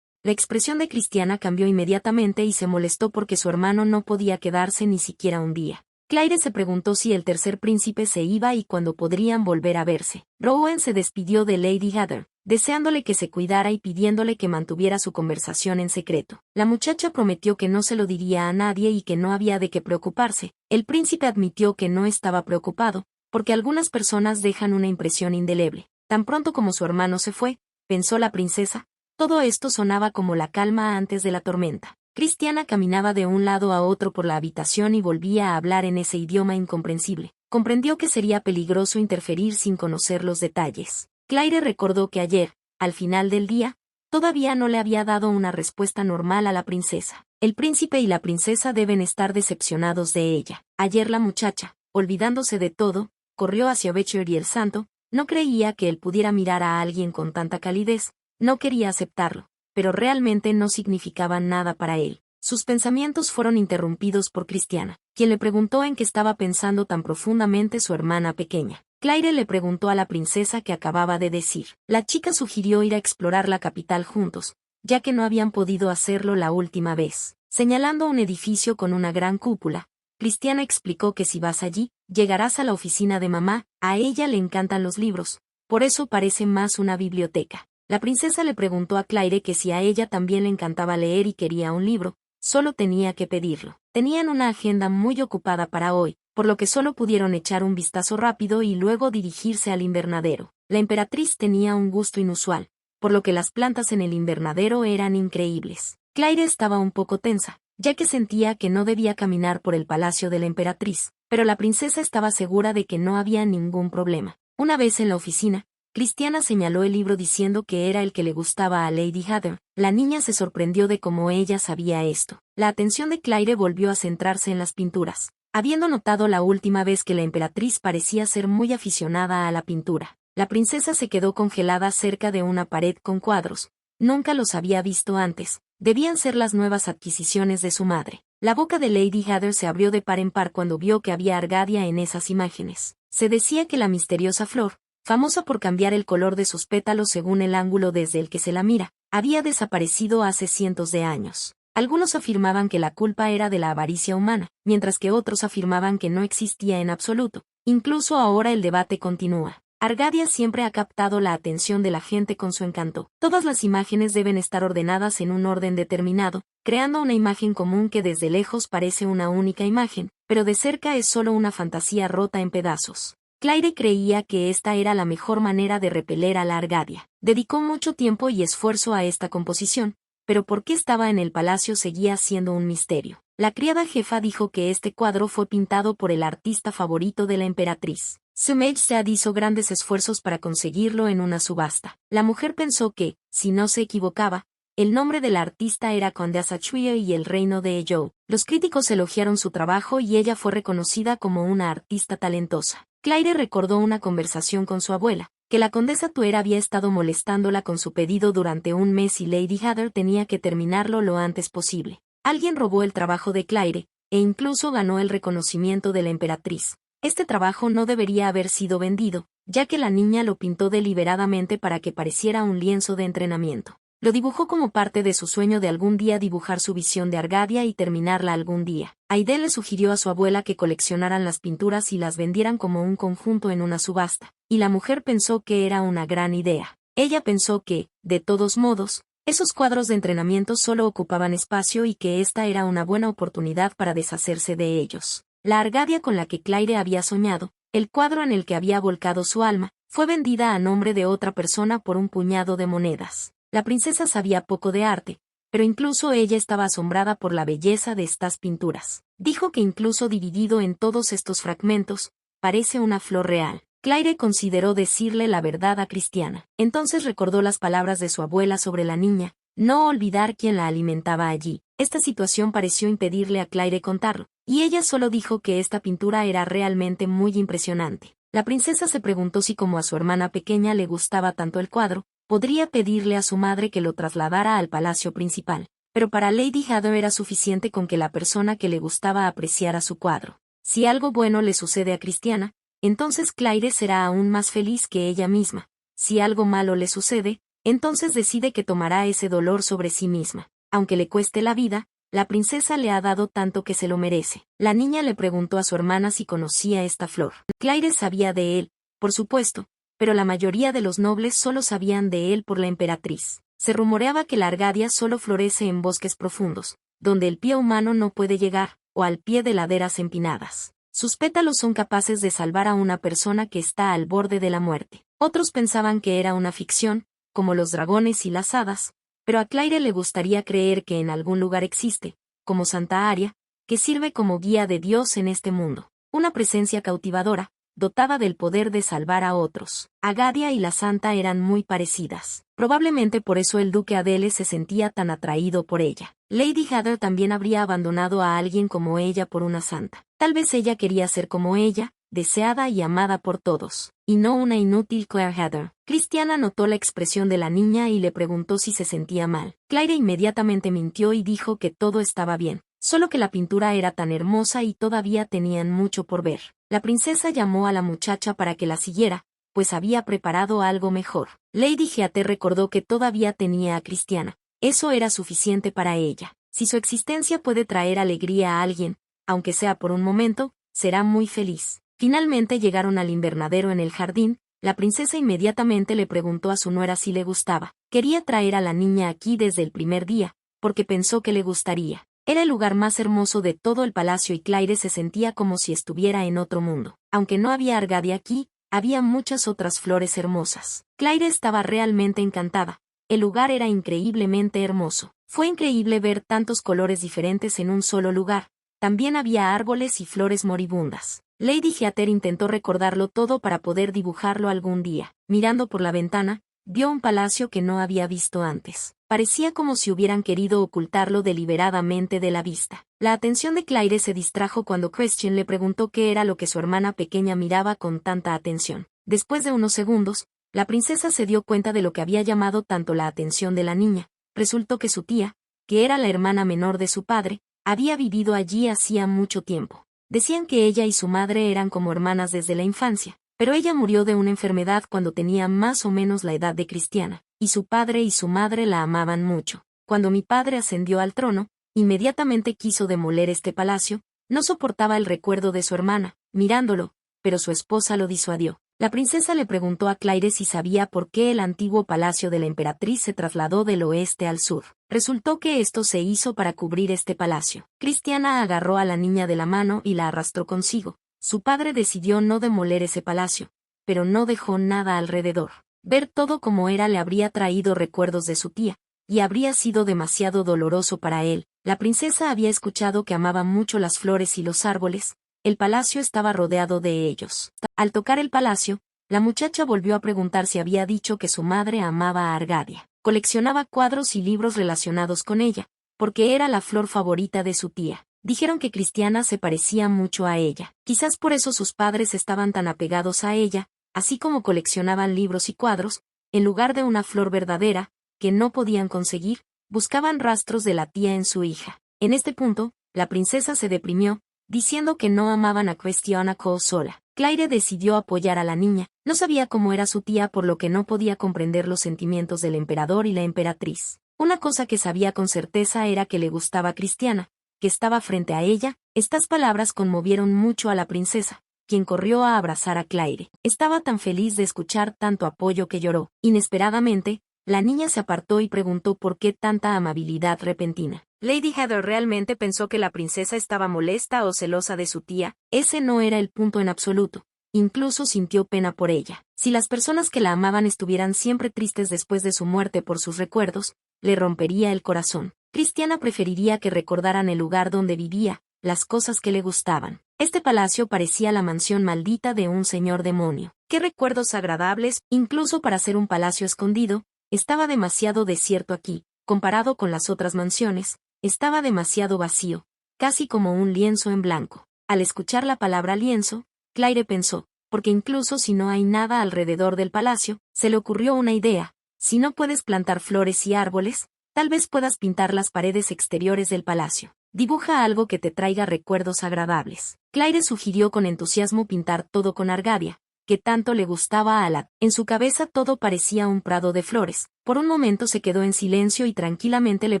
La expresión de Christiana cambió inmediatamente y se molestó porque su hermano no podía quedarse ni siquiera un día. Claire se preguntó si el tercer príncipe se iba y cuándo podrían volver a verse. Rowan se despidió de Lady Heather, deseándole que se cuidara y pidiéndole que mantuviera su conversación en secreto. La muchacha prometió que no se lo diría a nadie y que no había de qué preocuparse. El príncipe admitió que no estaba preocupado, porque algunas personas dejan una impresión indeleble. Tan pronto como su hermano se fue, pensó la princesa, todo esto sonaba como la calma antes de la tormenta. Christiana caminaba de un lado a otro por la habitación y volvía a hablar en ese idioma incomprensible. Comprendió que sería peligroso interferir sin conocer los detalles. Claire recordó que ayer, al final del día, todavía no le había dado una respuesta normal a la princesa. El príncipe y la princesa deben estar decepcionados de ella. Ayer la muchacha, olvidándose de todo, corrió hacia Becher y el santo, no creía que él pudiera mirar a alguien con tanta calidez, no quería aceptarlo, pero realmente no significaban nada para él. Sus pensamientos fueron interrumpidos por Christiana, quien le preguntó en qué estaba pensando tan profundamente su hermana pequeña. Claire le preguntó a la princesa qué acababa de decir. La chica sugirió ir a explorar la capital juntos, ya que no habían podido hacerlo la última vez. Señalando un edificio con una gran cúpula, Christiana explicó que si vas allí, llegarás a la oficina de mamá, a ella le encantan los libros, por eso parece más una biblioteca. La princesa le preguntó a Claire que si a ella también le encantaba leer y quería un libro, solo tenía que pedirlo. Tenían una agenda muy ocupada para hoy, por lo que solo pudieron echar un vistazo rápido y luego dirigirse al invernadero. La emperatriz tenía un gusto inusual, por lo que las plantas en el invernadero eran increíbles. Claire estaba un poco tensa, ya que sentía que no debía caminar por el palacio de la emperatriz, pero la princesa estaba segura de que no había ningún problema. Una vez en la oficina, Christiana señaló el libro diciendo que era el que le gustaba a Lady Heather. La niña se sorprendió de cómo ella sabía esto. La atención de Claire volvió a centrarse en las pinturas, habiendo notado la última vez que la emperatriz parecía ser muy aficionada a la pintura. La princesa se quedó congelada cerca de una pared con cuadros. Nunca los había visto antes. Debían ser las nuevas adquisiciones de su madre. La boca de Lady Heather se abrió de par en par cuando vio que había Argadia en esas imágenes. Se decía que la misteriosa flor, famosa por cambiar el color de sus pétalos según el ángulo desde el que se la mira, había desaparecido hace cientos de años. Algunos afirmaban que la culpa era de la avaricia humana, mientras que otros afirmaban que no existía en absoluto. Incluso ahora el debate continúa. Argadia siempre ha captado la atención de la gente con su encanto. Todas las imágenes deben estar ordenadas en un orden determinado, creando una imagen común que desde lejos parece una única imagen, pero de cerca es solo una fantasía rota en pedazos. Claire creía que esta era la mejor manera de repeler a la Argadia. Dedicó mucho tiempo y esfuerzo a esta composición, pero por qué estaba en el palacio seguía siendo un misterio. La criada jefa dijo que este cuadro fue pintado por el artista favorito de la emperatriz. Su Majestad hizo grandes esfuerzos para conseguirlo en una subasta. La mujer pensó que, si no se equivocaba, el nombre del artista era Condesa Chuya y el reino de Eyou. Los críticos elogiaron su trabajo y ella fue reconocida como una artista talentosa. Claire recordó una conversación con su abuela, que la condesa Tuer había estado molestándola con su pedido durante un mes y Lady Heather tenía que terminarlo lo antes posible. Alguien robó el trabajo de Claire, e incluso ganó el reconocimiento de la emperatriz. Este trabajo no debería haber sido vendido, ya que la niña lo pintó deliberadamente para que pareciera un lienzo de entrenamiento. Lo dibujó como parte de su sueño de algún día dibujar su visión de Argadia y terminarla algún día. Aide le sugirió a su abuela que coleccionaran las pinturas y las vendieran como un conjunto en una subasta, y la mujer pensó que era una gran idea. Ella pensó que, de todos modos, esos cuadros de entrenamiento solo ocupaban espacio y que esta era una buena oportunidad para deshacerse de ellos. La Argadia con la que Claire había soñado, el cuadro en el que había volcado su alma, fue vendida a nombre de otra persona por un puñado de monedas. La princesa sabía poco de arte, pero incluso ella estaba asombrada por la belleza de estas pinturas. Dijo que incluso dividido en todos estos fragmentos, parece una flor real. Claire consideró decirle la verdad a Christiana. Entonces recordó las palabras de su abuela sobre la niña, no olvidar quién la alimentaba allí. Esta situación pareció impedirle a Claire contarlo, y ella solo dijo que esta pintura era realmente muy impresionante. La princesa se preguntó si como a su hermana pequeña le gustaba tanto el cuadro, podría pedirle a su madre que lo trasladara al palacio principal. Pero para Lady Heather era suficiente con que la persona que le gustaba apreciara su cuadro. Si algo bueno le sucede a Christiana, entonces Claire será aún más feliz que ella misma. Si algo malo le sucede, entonces decide que tomará ese dolor sobre sí misma. Aunque le cueste la vida, la princesa le ha dado tanto que se lo merece. La niña le preguntó a su hermana si conocía esta flor. Claire sabía de él, por supuesto, pero la mayoría de los nobles solo sabían de él por la emperatriz. Se rumoreaba que la Argadia solo florece en bosques profundos, donde el pie humano no puede llegar, o al pie de laderas empinadas. Sus pétalos son capaces de salvar a una persona que está al borde de la muerte. Otros pensaban que era una ficción, como los dragones y las hadas, pero a Claire le gustaría creer que en algún lugar existe, como Santa Aria, que sirve como guía de Dios en este mundo. Una presencia cautivadora, dotada del poder de salvar a otros. Agadia y la santa eran muy parecidas. Probablemente por eso el duque Adele se sentía tan atraído por ella. Lady Heather también habría abandonado a alguien como ella por una santa. Tal vez ella quería ser como ella, deseada y amada por todos, y no una inútil Claire Heather. Christiana notó la expresión de la niña y le preguntó si se sentía mal. Claire inmediatamente mintió y dijo que todo estaba bien, solo que la pintura era tan hermosa y todavía tenían mucho por ver. La princesa llamó a la muchacha para que la siguiera, pues había preparado algo mejor. Lady Heather recordó que todavía tenía a Christiana. Eso era suficiente para ella. Si su existencia puede traer alegría a alguien, aunque sea por un momento, será muy feliz. Finalmente llegaron al invernadero en el jardín. La princesa inmediatamente le preguntó a su nuera si le gustaba. Quería traer a la niña aquí desde el primer día, porque pensó que le gustaría. Era el lugar más hermoso de todo el palacio y Claire se sentía como si estuviera en otro mundo. Aunque no había Argadia aquí, había muchas otras flores hermosas. Claire estaba realmente encantada. El lugar era increíblemente hermoso. Fue increíble ver tantos colores diferentes en un solo lugar. También había árboles y flores moribundas. Lady Heather intentó recordarlo todo para poder dibujarlo algún día. Mirando por la ventana, vio un palacio que no había visto antes. Parecía como si hubieran querido ocultarlo deliberadamente de la vista. La atención de Claire se distrajo cuando Christian le preguntó qué era lo que su hermana pequeña miraba con tanta atención. Después de unos segundos, la princesa se dio cuenta de lo que había llamado tanto la atención de la niña. Resultó que su tía, que era la hermana menor de su padre, había vivido allí hacía mucho tiempo. Decían que ella y su madre eran como hermanas desde la infancia, pero ella murió de una enfermedad cuando tenía más o menos la edad de Christiana, y su padre y su madre la amaban mucho. Cuando mi padre ascendió al trono, inmediatamente quiso demoler este palacio. No soportaba el recuerdo de su hermana, mirándolo, pero su esposa lo disuadió. La princesa le preguntó a Claire si sabía por qué el antiguo palacio de la emperatriz se trasladó del oeste al sur. Resultó que esto se hizo para cubrir este palacio. Christiana agarró a la niña de la mano y la arrastró consigo. Su padre decidió no demoler ese palacio, pero no dejó nada alrededor. Ver todo como era le habría traído recuerdos de su tía, y habría sido demasiado doloroso para él. La princesa había escuchado que amaba mucho las flores y los árboles. El palacio estaba rodeado de ellos. Al tocar el palacio, la muchacha volvió a preguntar si había dicho que su madre amaba a Argadia. Coleccionaba cuadros y libros relacionados con ella, porque era la flor favorita de su tía. Dijeron que Christiana se parecía mucho a ella. Quizás por eso sus padres estaban tan apegados a ella, así como coleccionaban libros y cuadros, en lugar de una flor verdadera, que no podían conseguir, buscaban rastros de la tía en su hija. En este punto, la princesa se deprimió, diciendo que no amaban a Christiana Cole sola. Claire decidió apoyar a la niña. No sabía cómo era su tía, por lo que no podía comprender los sentimientos del emperador y la emperatriz. Una cosa que sabía con certeza era que le gustaba Christiana, que estaba frente a ella. Estas palabras conmovieron mucho a la princesa, quien corrió a abrazar a Claire. Estaba tan feliz de escuchar tanto apoyo que lloró. Inesperadamente, la niña se apartó y preguntó por qué tanta amabilidad repentina. Lady Heather realmente pensó que la princesa estaba molesta o celosa de su tía. Ese no era el punto en absoluto. Incluso sintió pena por ella. Si las personas que la amaban estuvieran siempre tristes después de su muerte por sus recuerdos, le rompería el corazón. Christiana preferiría que recordaran el lugar donde vivía, las cosas que le gustaban. Este palacio parecía la mansión maldita de un señor demonio. Qué recuerdos agradables, incluso para ser un palacio escondido, estaba demasiado desierto aquí, comparado con las otras mansiones, estaba demasiado vacío, casi como un lienzo en blanco. Al escuchar la palabra lienzo, Claire pensó, porque incluso si no hay nada alrededor del palacio, se le ocurrió una idea. Si no puedes plantar flores y árboles, tal vez puedas pintar las paredes exteriores del palacio. Dibuja algo que te traiga recuerdos agradables. Claire sugirió con entusiasmo pintar todo con argavia, que tanto le gustaba a Alad. En su cabeza todo parecía un prado de flores. Por un momento se quedó en silencio y tranquilamente le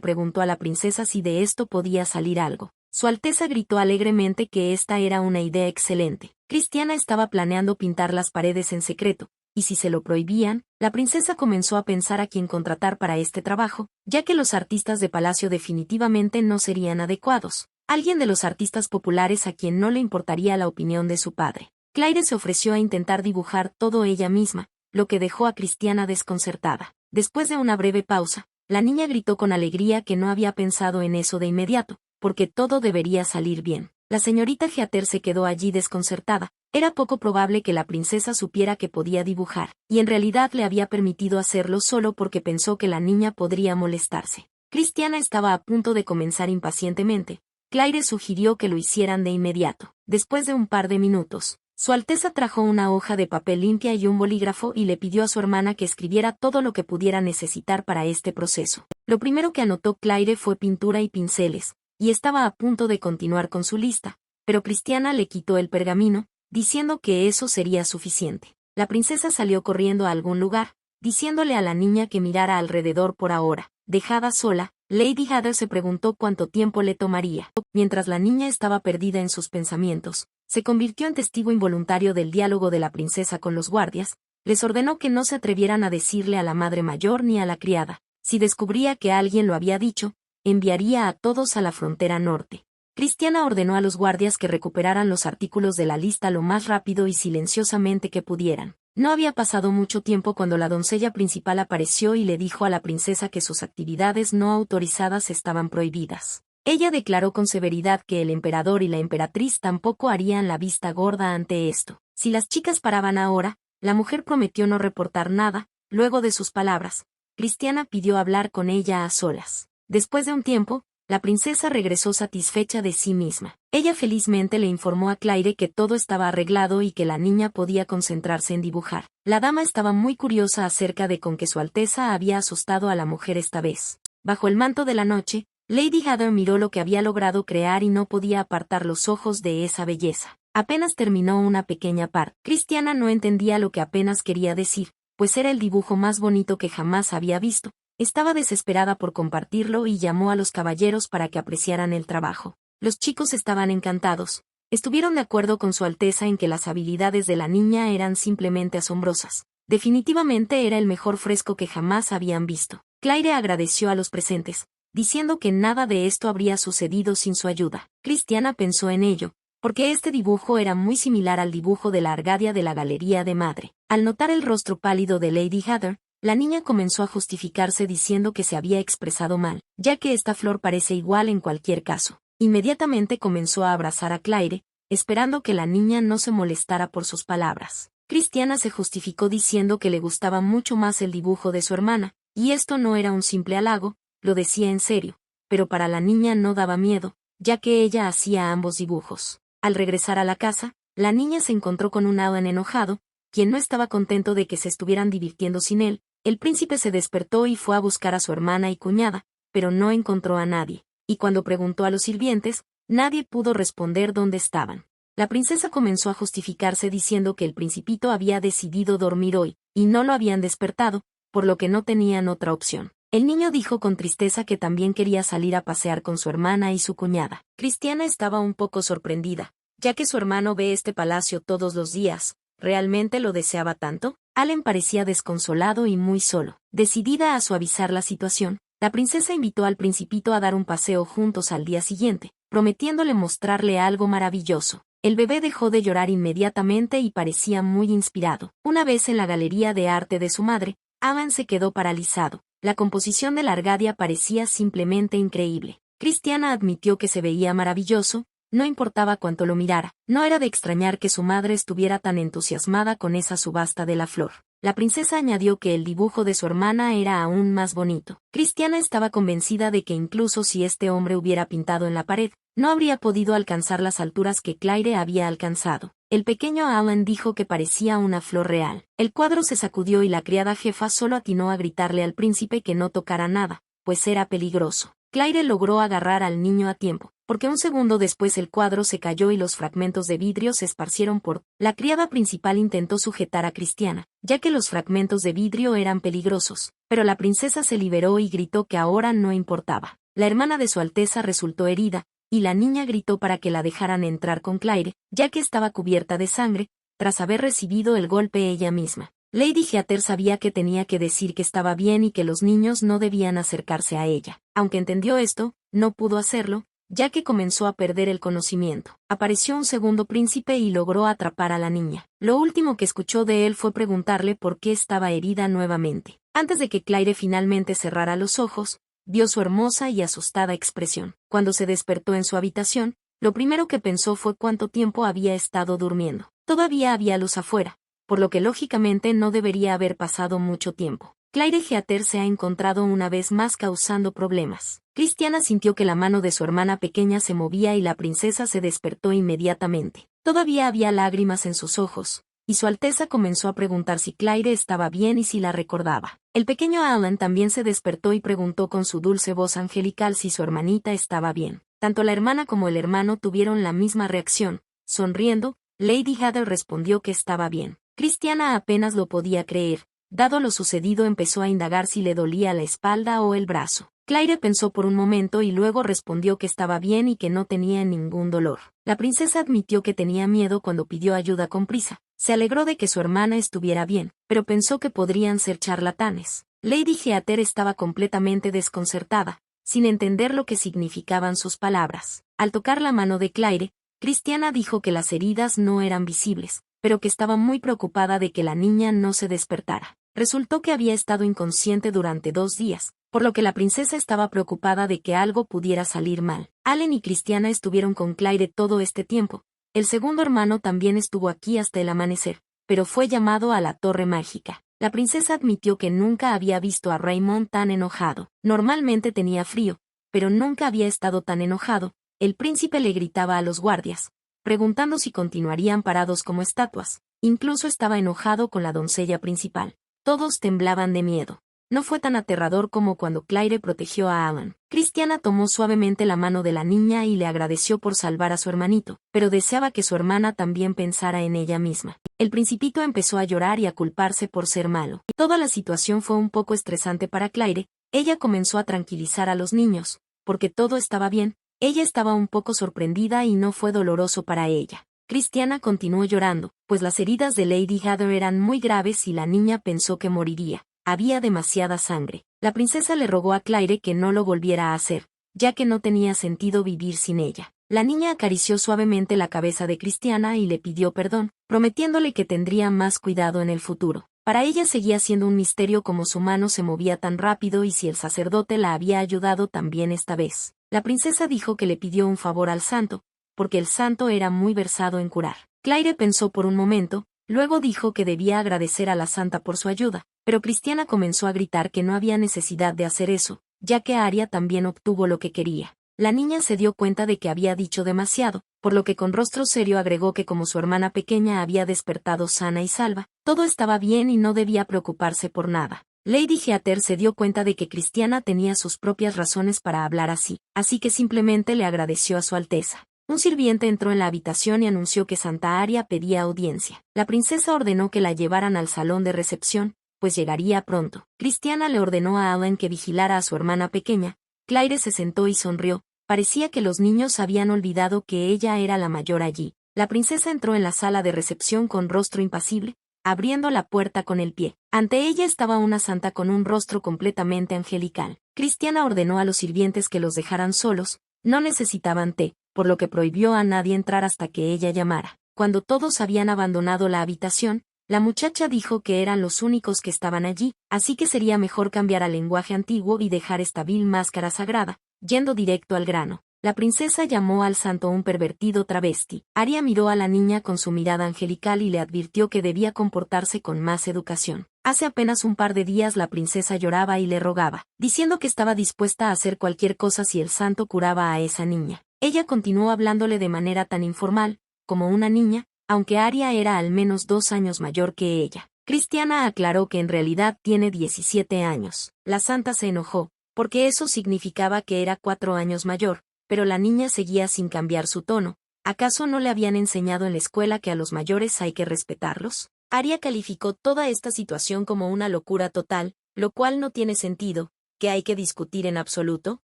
preguntó a la princesa si de esto podía salir algo. Su Alteza gritó alegremente que esta era una idea excelente. Christiana estaba planeando pintar las paredes en secreto, y si se lo prohibían, la princesa comenzó a pensar a quién contratar para este trabajo, ya que los artistas de palacio definitivamente no serían adecuados. Alguien de los artistas populares a quien no le importaría la opinión de su padre. Claire se ofreció a intentar dibujar todo ella misma, lo que dejó a Christiana desconcertada. Después de una breve pausa, la niña gritó con alegría que no había pensado en eso de inmediato, porque todo debería salir bien. La señorita Heather se quedó allí desconcertada. Era poco probable que la princesa supiera que podía dibujar, y en realidad le había permitido hacerlo solo porque pensó que la niña podría molestarse. Christiana estaba a punto de comenzar impacientemente. Claire sugirió que lo hicieran de inmediato. Después de un par de minutos, Su Alteza trajo una hoja de papel limpia y un bolígrafo y le pidió a su hermana que escribiera todo lo que pudiera necesitar para este proceso. Lo primero que anotó Claire fue pintura y pinceles, y estaba a punto de continuar con su lista, pero Christiana le quitó el pergamino, diciendo que eso sería suficiente. La princesa salió corriendo a algún lugar, diciéndole a la niña que mirara alrededor por ahora. Dejada sola, Lady Heather se preguntó cuánto tiempo le tomaría. Mientras la niña estaba perdida en sus pensamientos, se convirtió en testigo involuntario del diálogo de la princesa con los guardias. Les ordenó que no se atrevieran a decirle a la madre mayor ni a la criada. Si descubría que alguien lo había dicho, enviaría a todos a la frontera norte. Christiana ordenó a los guardias que recuperaran los artículos de la lista lo más rápido y silenciosamente que pudieran. No había pasado mucho tiempo cuando la doncella principal apareció y le dijo a la princesa que sus actividades no autorizadas estaban prohibidas. Ella declaró con severidad que el emperador y la emperatriz tampoco harían la vista gorda ante esto. Si las chicas paraban ahora, la mujer prometió no reportar nada. Luego de sus palabras, Christiana pidió hablar con ella a solas. Después de un tiempo, la princesa regresó satisfecha de sí misma. Ella felizmente le informó a Claire que todo estaba arreglado y que la niña podía concentrarse en dibujar. La dama estaba muy curiosa acerca de con que Su Alteza había asustado a la mujer esta vez. Bajo el manto de la noche, Lady Heather miró lo que había logrado crear y no podía apartar los ojos de esa belleza. Apenas terminó una pequeña parte. Christiana no entendía lo que apenas quería decir, pues era el dibujo más bonito que jamás había visto. Estaba desesperada por compartirlo y llamó a los caballeros para que apreciaran el trabajo. Los chicos estaban encantados. Estuvieron de acuerdo con Su Alteza en que las habilidades de la niña eran simplemente asombrosas. Definitivamente era el mejor fresco que jamás habían visto. Claire agradeció a los presentes, diciendo que nada de esto habría sucedido sin su ayuda. Christiana pensó en ello, porque este dibujo era muy similar al dibujo de la Argadia de la Galería de Madre. Al notar el rostro pálido de Lady Heather, la niña comenzó a justificarse diciendo que se había expresado mal, ya que esta flor parece igual en cualquier caso. Inmediatamente comenzó a abrazar a Claire, esperando que la niña no se molestara por sus palabras. Christiana se justificó diciendo que le gustaba mucho más el dibujo de su hermana, y esto no era un simple halago, lo decía en serio, pero para la niña no daba miedo, ya que ella hacía ambos dibujos. Al regresar a la casa, la niña se encontró con un Alan enojado, quien no estaba contento de que se estuvieran divirtiendo sin él. El príncipe se despertó y fue a buscar a su hermana y cuñada, pero no encontró a nadie, y cuando preguntó a los sirvientes, nadie pudo responder dónde estaban. La princesa comenzó a justificarse diciendo que el principito había decidido dormir hoy, y no lo habían despertado, por lo que no tenían otra opción. El niño dijo con tristeza que también quería salir a pasear con su hermana y su cuñada. Christiana estaba un poco sorprendida, ya que su hermano ve este palacio todos los días. ¿Realmente lo deseaba tanto? Allen parecía desconsolado y muy solo. Decidida a suavizar la situación, la princesa invitó al principito a dar un paseo juntos al día siguiente, prometiéndole mostrarle algo maravilloso. El bebé dejó de llorar inmediatamente y parecía muy inspirado. Una vez en la galería de arte de su madre, Allen se quedó paralizado. La composición de la Arcadia parecía simplemente increíble. Christiana admitió que se veía maravilloso, no importaba cuánto lo mirara. No era de extrañar que su madre estuviera tan entusiasmada con esa subasta de la flor. La princesa añadió que el dibujo de su hermana era aún más bonito. Christiana estaba convencida de que incluso si este hombre hubiera pintado en la pared, no habría podido alcanzar las alturas que Claire había alcanzado. El pequeño Allen dijo que parecía una flor real. El cuadro se sacudió y la criada jefa solo atinó a gritarle al príncipe que no tocara nada, pues era peligroso. Claire logró agarrar al niño a tiempo, porque un segundo después el cuadro se cayó y los fragmentos de vidrio se esparcieron por. La criada principal intentó sujetar a Christiana, ya que los fragmentos de vidrio eran peligrosos, pero la princesa se liberó y gritó que ahora no importaba. La hermana de su Alteza resultó herida, y la niña gritó para que la dejaran entrar con Claire, ya que estaba cubierta de sangre, tras haber recibido el golpe ella misma. Lady Heather sabía que tenía que decir que estaba bien y que los niños no debían acercarse a ella. Aunque entendió esto, no pudo hacerlo, ya que comenzó a perder el conocimiento. Apareció un segundo príncipe y logró atrapar a la niña. Lo último que escuchó de él fue preguntarle por qué estaba herida nuevamente. Antes de que Claire finalmente cerrara los ojos, vio su hermosa y asustada expresión. Cuando se despertó en su habitación, lo primero que pensó fue cuánto tiempo había estado durmiendo. Todavía había luz afuera, por lo que lógicamente no debería haber pasado mucho tiempo. Claire Heather se ha encontrado una vez más causando problemas. Christiana sintió que la mano de su hermana pequeña se movía y la princesa se despertó inmediatamente. Todavía había lágrimas en sus ojos, y su Alteza comenzó a preguntar si Claire estaba bien y si la recordaba. El pequeño Allen también se despertó y preguntó con su dulce voz angelical si su hermanita estaba bien. Tanto la hermana como el hermano tuvieron la misma reacción. Sonriendo, Lady Heather respondió que estaba bien. Christiana apenas lo podía creer. Dado lo sucedido, empezó a indagar si le dolía la espalda o el brazo. Claire pensó por un momento y luego respondió que estaba bien y que no tenía ningún dolor. La princesa admitió que tenía miedo cuando pidió ayuda con prisa. Se alegró de que su hermana estuviera bien, pero pensó que podrían ser charlatanes. Lady Heather estaba completamente desconcertada, sin entender lo que significaban sus palabras. Al tocar la mano de Claire, Christiana dijo que las heridas no eran visibles, pero que estaba muy preocupada de que la niña no se despertara. Resultó que había estado inconsciente durante 2 días, por lo que la princesa estaba preocupada de que algo pudiera salir mal. Allen y Christiana estuvieron con Claire todo este tiempo. El segundo hermano también estuvo aquí hasta el amanecer, pero fue llamado a la Torre Mágica. La princesa admitió que nunca había visto a Raymond tan enojado. Normalmente tenía frío, pero nunca había estado tan enojado. El príncipe le gritaba a los guardias, preguntando si continuarían parados como estatuas. Incluso estaba enojado con la doncella principal. Todos temblaban de miedo. No fue tan aterrador como cuando Claire protegió a Allen. Christiana tomó suavemente la mano de la niña y le agradeció por salvar a su hermanito, pero deseaba que su hermana también pensara en ella misma. El principito empezó a llorar y a culparse por ser malo. Toda la situación fue un poco estresante para Claire. Ella comenzó a tranquilizar a los niños, porque todo estaba bien. Ella estaba un poco sorprendida y no fue doloroso para ella. Christiana continuó llorando, pues las heridas de Lady Heather eran muy graves y la niña pensó que moriría. Había demasiada sangre. La princesa le rogó a Claire que no lo volviera a hacer, ya que no tenía sentido vivir sin ella. La niña acarició suavemente la cabeza de Christiana y le pidió perdón, prometiéndole que tendría más cuidado en el futuro. Para ella seguía siendo un misterio cómo su mano se movía tan rápido y si el sacerdote la había ayudado también esta vez. La princesa dijo que le pidió un favor al santo, porque el santo era muy versado en curar. Claire pensó por un momento, luego dijo que debía agradecer a la santa por su ayuda, pero Christiana comenzó a gritar que no había necesidad de hacer eso, ya que Arya también obtuvo lo que quería. La niña se dio cuenta de que había dicho demasiado, por lo que con rostro serio agregó que como su hermana pequeña había despertado sana y salva, todo estaba bien y no debía preocuparse por nada. Lady Heather se dio cuenta de que Christiana tenía sus propias razones para hablar así que simplemente le agradeció a su Alteza. Un sirviente entró en la habitación y anunció que Santa Arya pedía audiencia. La princesa ordenó que la llevaran al salón de recepción, pues llegaría pronto. Christiana le ordenó a Allen que vigilara a su hermana pequeña. Claire se sentó y sonrió. Parecía que los niños habían olvidado que ella era la mayor allí. La princesa entró en la sala de recepción con rostro impasible, abriendo la puerta con el pie. Ante ella estaba una santa con un rostro completamente angelical. Cristiana ordenó a los sirvientes que los dejaran solos, no necesitaban té, por lo que prohibió a nadie entrar hasta que ella llamara. Cuando todos habían abandonado la habitación, la muchacha dijo que eran los únicos que estaban allí, así que sería mejor cambiar al lenguaje antiguo y dejar esta vil máscara sagrada, yendo directo al grano. La princesa llamó al santo un pervertido travesti. Aria miró a la niña con su mirada angelical y le advirtió que debía comportarse con más educación. Hace apenas un par de días la princesa lloraba y le rogaba, diciendo que estaba dispuesta a hacer cualquier cosa si el santo curaba a esa niña. Ella continuó hablándole de manera tan informal, como una niña, aunque Aria era al menos 2 años mayor que ella. Cristiana aclaró que en realidad tiene 17 años. La santa se enojó, porque eso significaba que era 4 años mayor, pero la niña seguía sin cambiar su tono. ¿Acaso no le habían enseñado en la escuela que a los mayores hay que respetarlos? Aria calificó toda esta situación como una locura total, lo cual no tiene sentido, que hay que discutir en absoluto.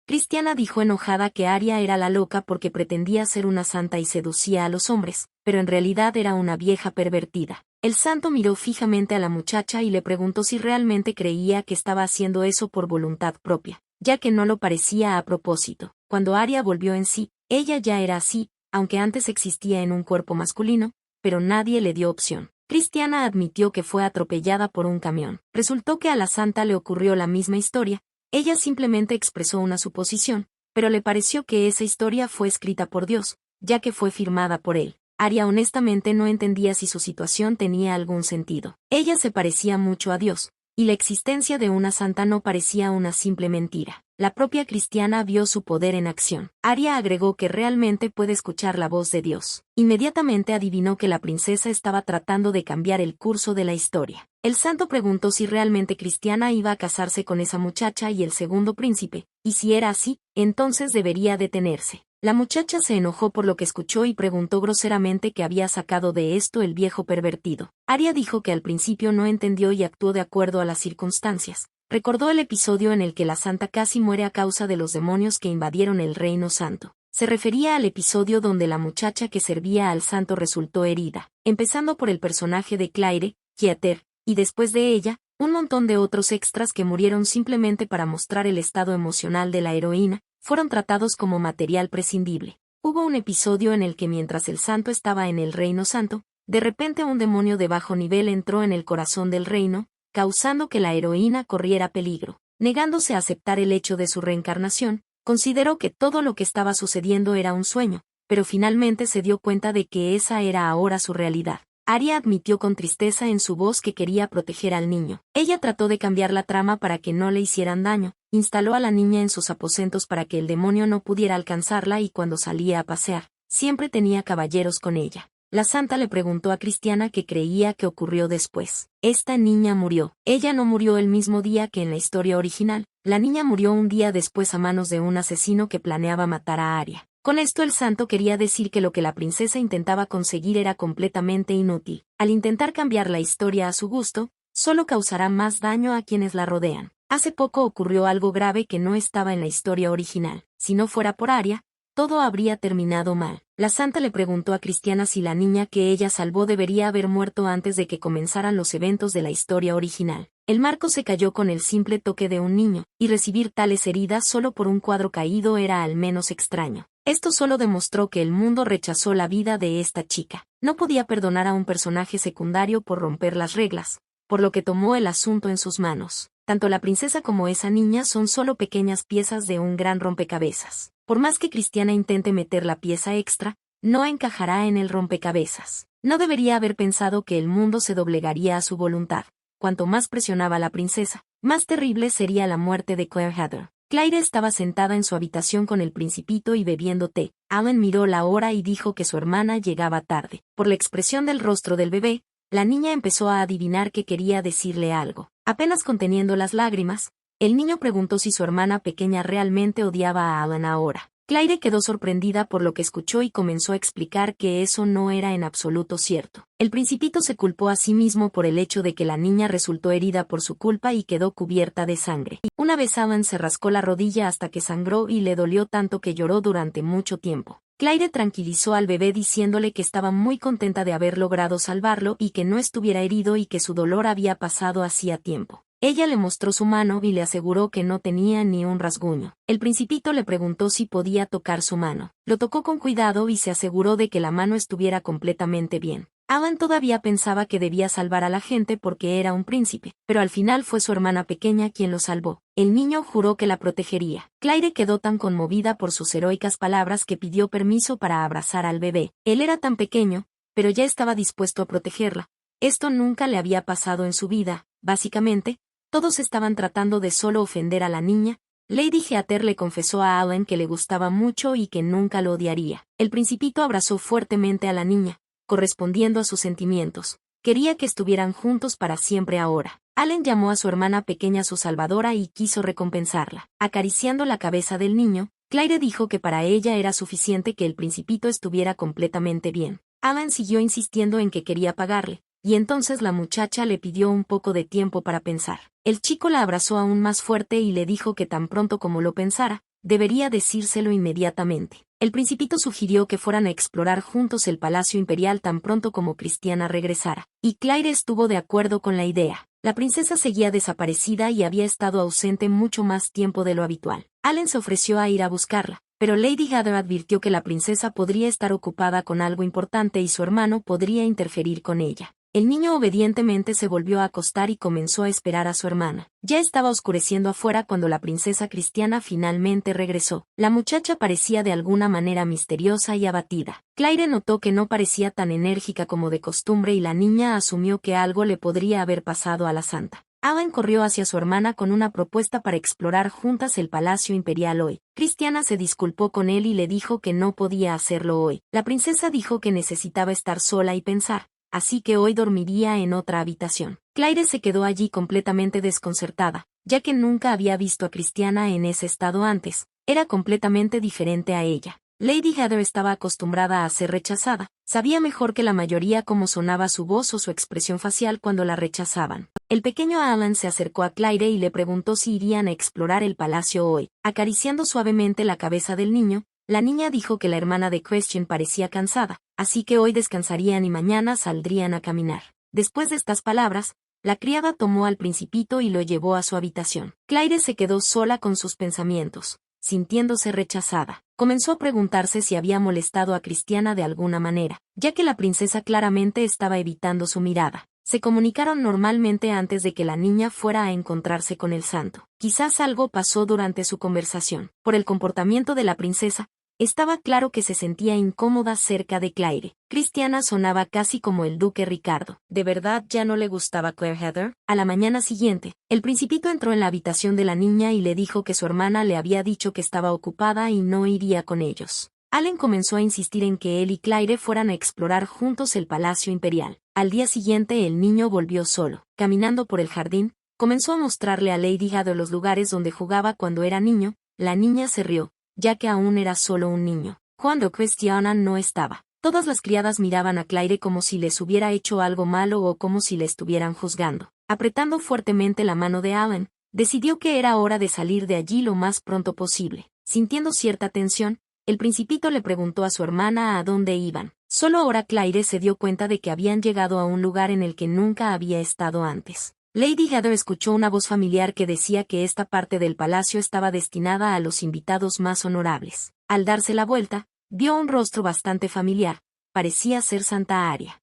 Cristiana dijo enojada que Aria era la loca porque pretendía ser una santa y seducía a los hombres, pero en realidad era una vieja pervertida. El santo miró fijamente a la muchacha y le preguntó si realmente creía que estaba haciendo eso por voluntad propia, ya que no lo parecía a propósito. Cuando Aria volvió en sí, ella ya era así, aunque antes existía en un cuerpo masculino, pero nadie le dio opción. Cristiana admitió que fue atropellada por un camión. Resultó que a la santa le ocurrió la misma historia. Ella simplemente expresó una suposición, pero le pareció que esa historia fue escrita por Dios, ya que fue firmada por él. Aria honestamente no entendía si su situación tenía algún sentido. Ella se parecía mucho a Dios, y la existencia de una santa no parecía una simple mentira. La propia Cristiana vio su poder en acción. Aria agregó que realmente puede escuchar la voz de Dios. Inmediatamente adivinó que la princesa estaba tratando de cambiar el curso de la historia. El santo preguntó si realmente Cristiana iba a casarse con esa muchacha y el segundo príncipe, y si era así, entonces debería detenerse. La muchacha se enojó por lo que escuchó y preguntó groseramente qué había sacado de esto el viejo pervertido. Aria dijo que al principio no entendió y actuó de acuerdo a las circunstancias. Recordó el episodio en el que la santa casi muere a causa de los demonios que invadieron el reino santo. Se refería al episodio donde la muchacha que servía al santo resultó herida, empezando por el personaje de Claire, Kieter, y después de ella, un montón de otros extras que murieron simplemente para mostrar el estado emocional de la heroína, fueron tratados como material prescindible. Hubo un episodio en el que mientras el santo estaba en el reino santo, de repente un demonio de bajo nivel entró en el corazón del reino, causando que la heroína corriera peligro. Negándose a aceptar el hecho de su reencarnación, consideró que todo lo que estaba sucediendo era un sueño, pero finalmente se dio cuenta de que esa era ahora su realidad. Aria admitió con tristeza en su voz que quería proteger al niño. Ella trató de cambiar la trama para que no le hicieran daño, instaló a la niña en sus aposentos para que el demonio no pudiera alcanzarla y cuando salía a pasear, siempre tenía caballeros con ella. La santa le preguntó a Cristiana qué creía que ocurrió después. Esta niña murió. Ella no murió el mismo día que en la historia original. La niña murió un día después a manos de un asesino que planeaba matar a Aria. Con esto el santo quería decir que lo que la princesa intentaba conseguir era completamente inútil. Al intentar cambiar la historia a su gusto, solo causará más daño a quienes la rodean. Hace poco ocurrió algo grave que no estaba en la historia original. Si no fuera por Aria, todo habría terminado mal. La santa le preguntó a Cristiana si la niña que ella salvó debería haber muerto antes de que comenzaran los eventos de la historia original. El marco se cayó con el simple toque de un niño, y recibir tales heridas solo por un cuadro caído era al menos extraño. Esto solo demostró que el mundo rechazó la vida de esta chica. No podía perdonar a un personaje secundario por romper las reglas, por lo que tomó el asunto en sus manos. Tanto la princesa como esa niña son solo pequeñas piezas de un gran rompecabezas. Por más que Cristiana intente meter la pieza extra, no encajará en el rompecabezas. No debería haber pensado que el mundo se doblegaría a su voluntad. Cuanto más presionaba a la princesa, más terrible sería la muerte de Claire Heather. Claire estaba sentada en su habitación con el principito y bebiendo té. Alan miró la hora y dijo que su hermana llegaba tarde. Por la expresión del rostro del bebé, la niña empezó a adivinar que quería decirle algo. Apenas conteniendo las lágrimas, el niño preguntó si su hermana pequeña realmente odiaba a Alan ahora. Claire quedó sorprendida por lo que escuchó y comenzó a explicar que eso no era en absoluto cierto. El principito se culpó a sí mismo por el hecho de que la niña resultó herida por su culpa y quedó cubierta de sangre. Una vez Alan se rascó la rodilla hasta que sangró y le dolió tanto que lloró durante mucho tiempo. Claire tranquilizó al bebé diciéndole que estaba muy contenta de haber logrado salvarlo y que no estuviera herido y que su dolor había pasado hacía tiempo. Ella le mostró su mano y le aseguró que no tenía ni un rasguño. El principito le preguntó si podía tocar su mano. Lo tocó con cuidado y se aseguró de que la mano estuviera completamente bien. Alan todavía pensaba que debía salvar a la gente porque era un príncipe, pero al final fue su hermana pequeña quien lo salvó. El niño juró que la protegería. Claire quedó tan conmovida por sus heroicas palabras que pidió permiso para abrazar al bebé. Él era tan pequeño, pero ya estaba dispuesto a protegerla. Esto nunca le había pasado en su vida, básicamente. Todos estaban tratando de solo ofender a la niña. Lady Heather le confesó a Alan que le gustaba mucho y que nunca lo odiaría. El principito abrazó fuertemente a la niña, correspondiendo a sus sentimientos. Quería que estuvieran juntos para siempre ahora. Alan llamó a su hermana pequeña su salvadora y quiso recompensarla. Acariciando la cabeza del niño, Claire dijo que para ella era suficiente que el principito estuviera completamente bien. Alan siguió insistiendo en que quería pagarle, y entonces la muchacha le pidió un poco de tiempo para pensar. El chico la abrazó aún más fuerte y le dijo que tan pronto como lo pensara, debería decírselo inmediatamente. El principito sugirió que fueran a explorar juntos el Palacio Imperial tan pronto como Christiana regresara, y Claire estuvo de acuerdo con la idea. La princesa seguía desaparecida y había estado ausente mucho más tiempo de lo habitual. Alan se ofreció a ir a buscarla, pero Lady Heather advirtió que la princesa podría estar ocupada con algo importante y su hermano podría interferir con ella. El niño obedientemente se volvió a acostar y comenzó a esperar a su hermana. Ya estaba oscureciendo afuera cuando la princesa Christiana finalmente regresó. La muchacha parecía de alguna manera misteriosa y abatida. Claire notó que no parecía tan enérgica como de costumbre y la niña asumió que algo le podría haber pasado a la santa. Alan corrió hacia su hermana con una propuesta para explorar juntas el Palacio Imperial hoy. Christiana se disculpó con él y le dijo que no podía hacerlo hoy. La princesa dijo que necesitaba estar sola y pensar, así que hoy dormiría en otra habitación. Claire se quedó allí completamente desconcertada, ya que nunca había visto a Christiana en ese estado antes. Era completamente diferente a ella. Lady Heather estaba acostumbrada a ser rechazada. Sabía mejor que la mayoría cómo sonaba su voz o su expresión facial cuando la rechazaban. El pequeño Alan se acercó a Claire y le preguntó si irían a explorar el palacio hoy. Acariciando suavemente la cabeza del niño, la niña dijo que la hermana de Christian parecía cansada, así que hoy descansarían y mañana saldrían a caminar. Después de estas palabras, la criada tomó al principito y lo llevó a su habitación. Claire se quedó sola con sus pensamientos, sintiéndose rechazada. Comenzó a preguntarse si había molestado a Christiana de alguna manera, ya que la princesa claramente estaba evitando su mirada. Se comunicaron normalmente antes de que la niña fuera a encontrarse con el santo. Quizás algo pasó durante su conversación. Por el comportamiento de la princesa, estaba claro que se sentía incómoda cerca de Claire. Christiana sonaba casi como el duque Ricardo. ¿De verdad ya no le gustaba Claire Heather? A la mañana siguiente, el principito entró en la habitación de la niña y le dijo que su hermana le había dicho que estaba ocupada y no iría con ellos. Alan comenzó a insistir en que él y Claire fueran a explorar juntos el Palacio Imperial. Al día siguiente el niño volvió solo. Caminando por el jardín, comenzó a mostrarle a Lady Heather los lugares donde jugaba cuando era niño. La niña se rió, ya que aún era solo un niño. Cuando Christiana no estaba, todas las criadas miraban a Claire como si les hubiera hecho algo malo o como si le estuvieran juzgando. Apretando fuertemente la mano de Alan, decidió que era hora de salir de allí lo más pronto posible. Sintiendo cierta tensión, el principito le preguntó a su hermana a dónde iban. Solo ahora Claire se dio cuenta de que habían llegado a un lugar en el que nunca había estado antes. Lady Heather escuchó una voz familiar que decía que esta parte del palacio estaba destinada a los invitados más honorables. Al darse la vuelta, vio un rostro bastante familiar. Parecía ser Santa Aria.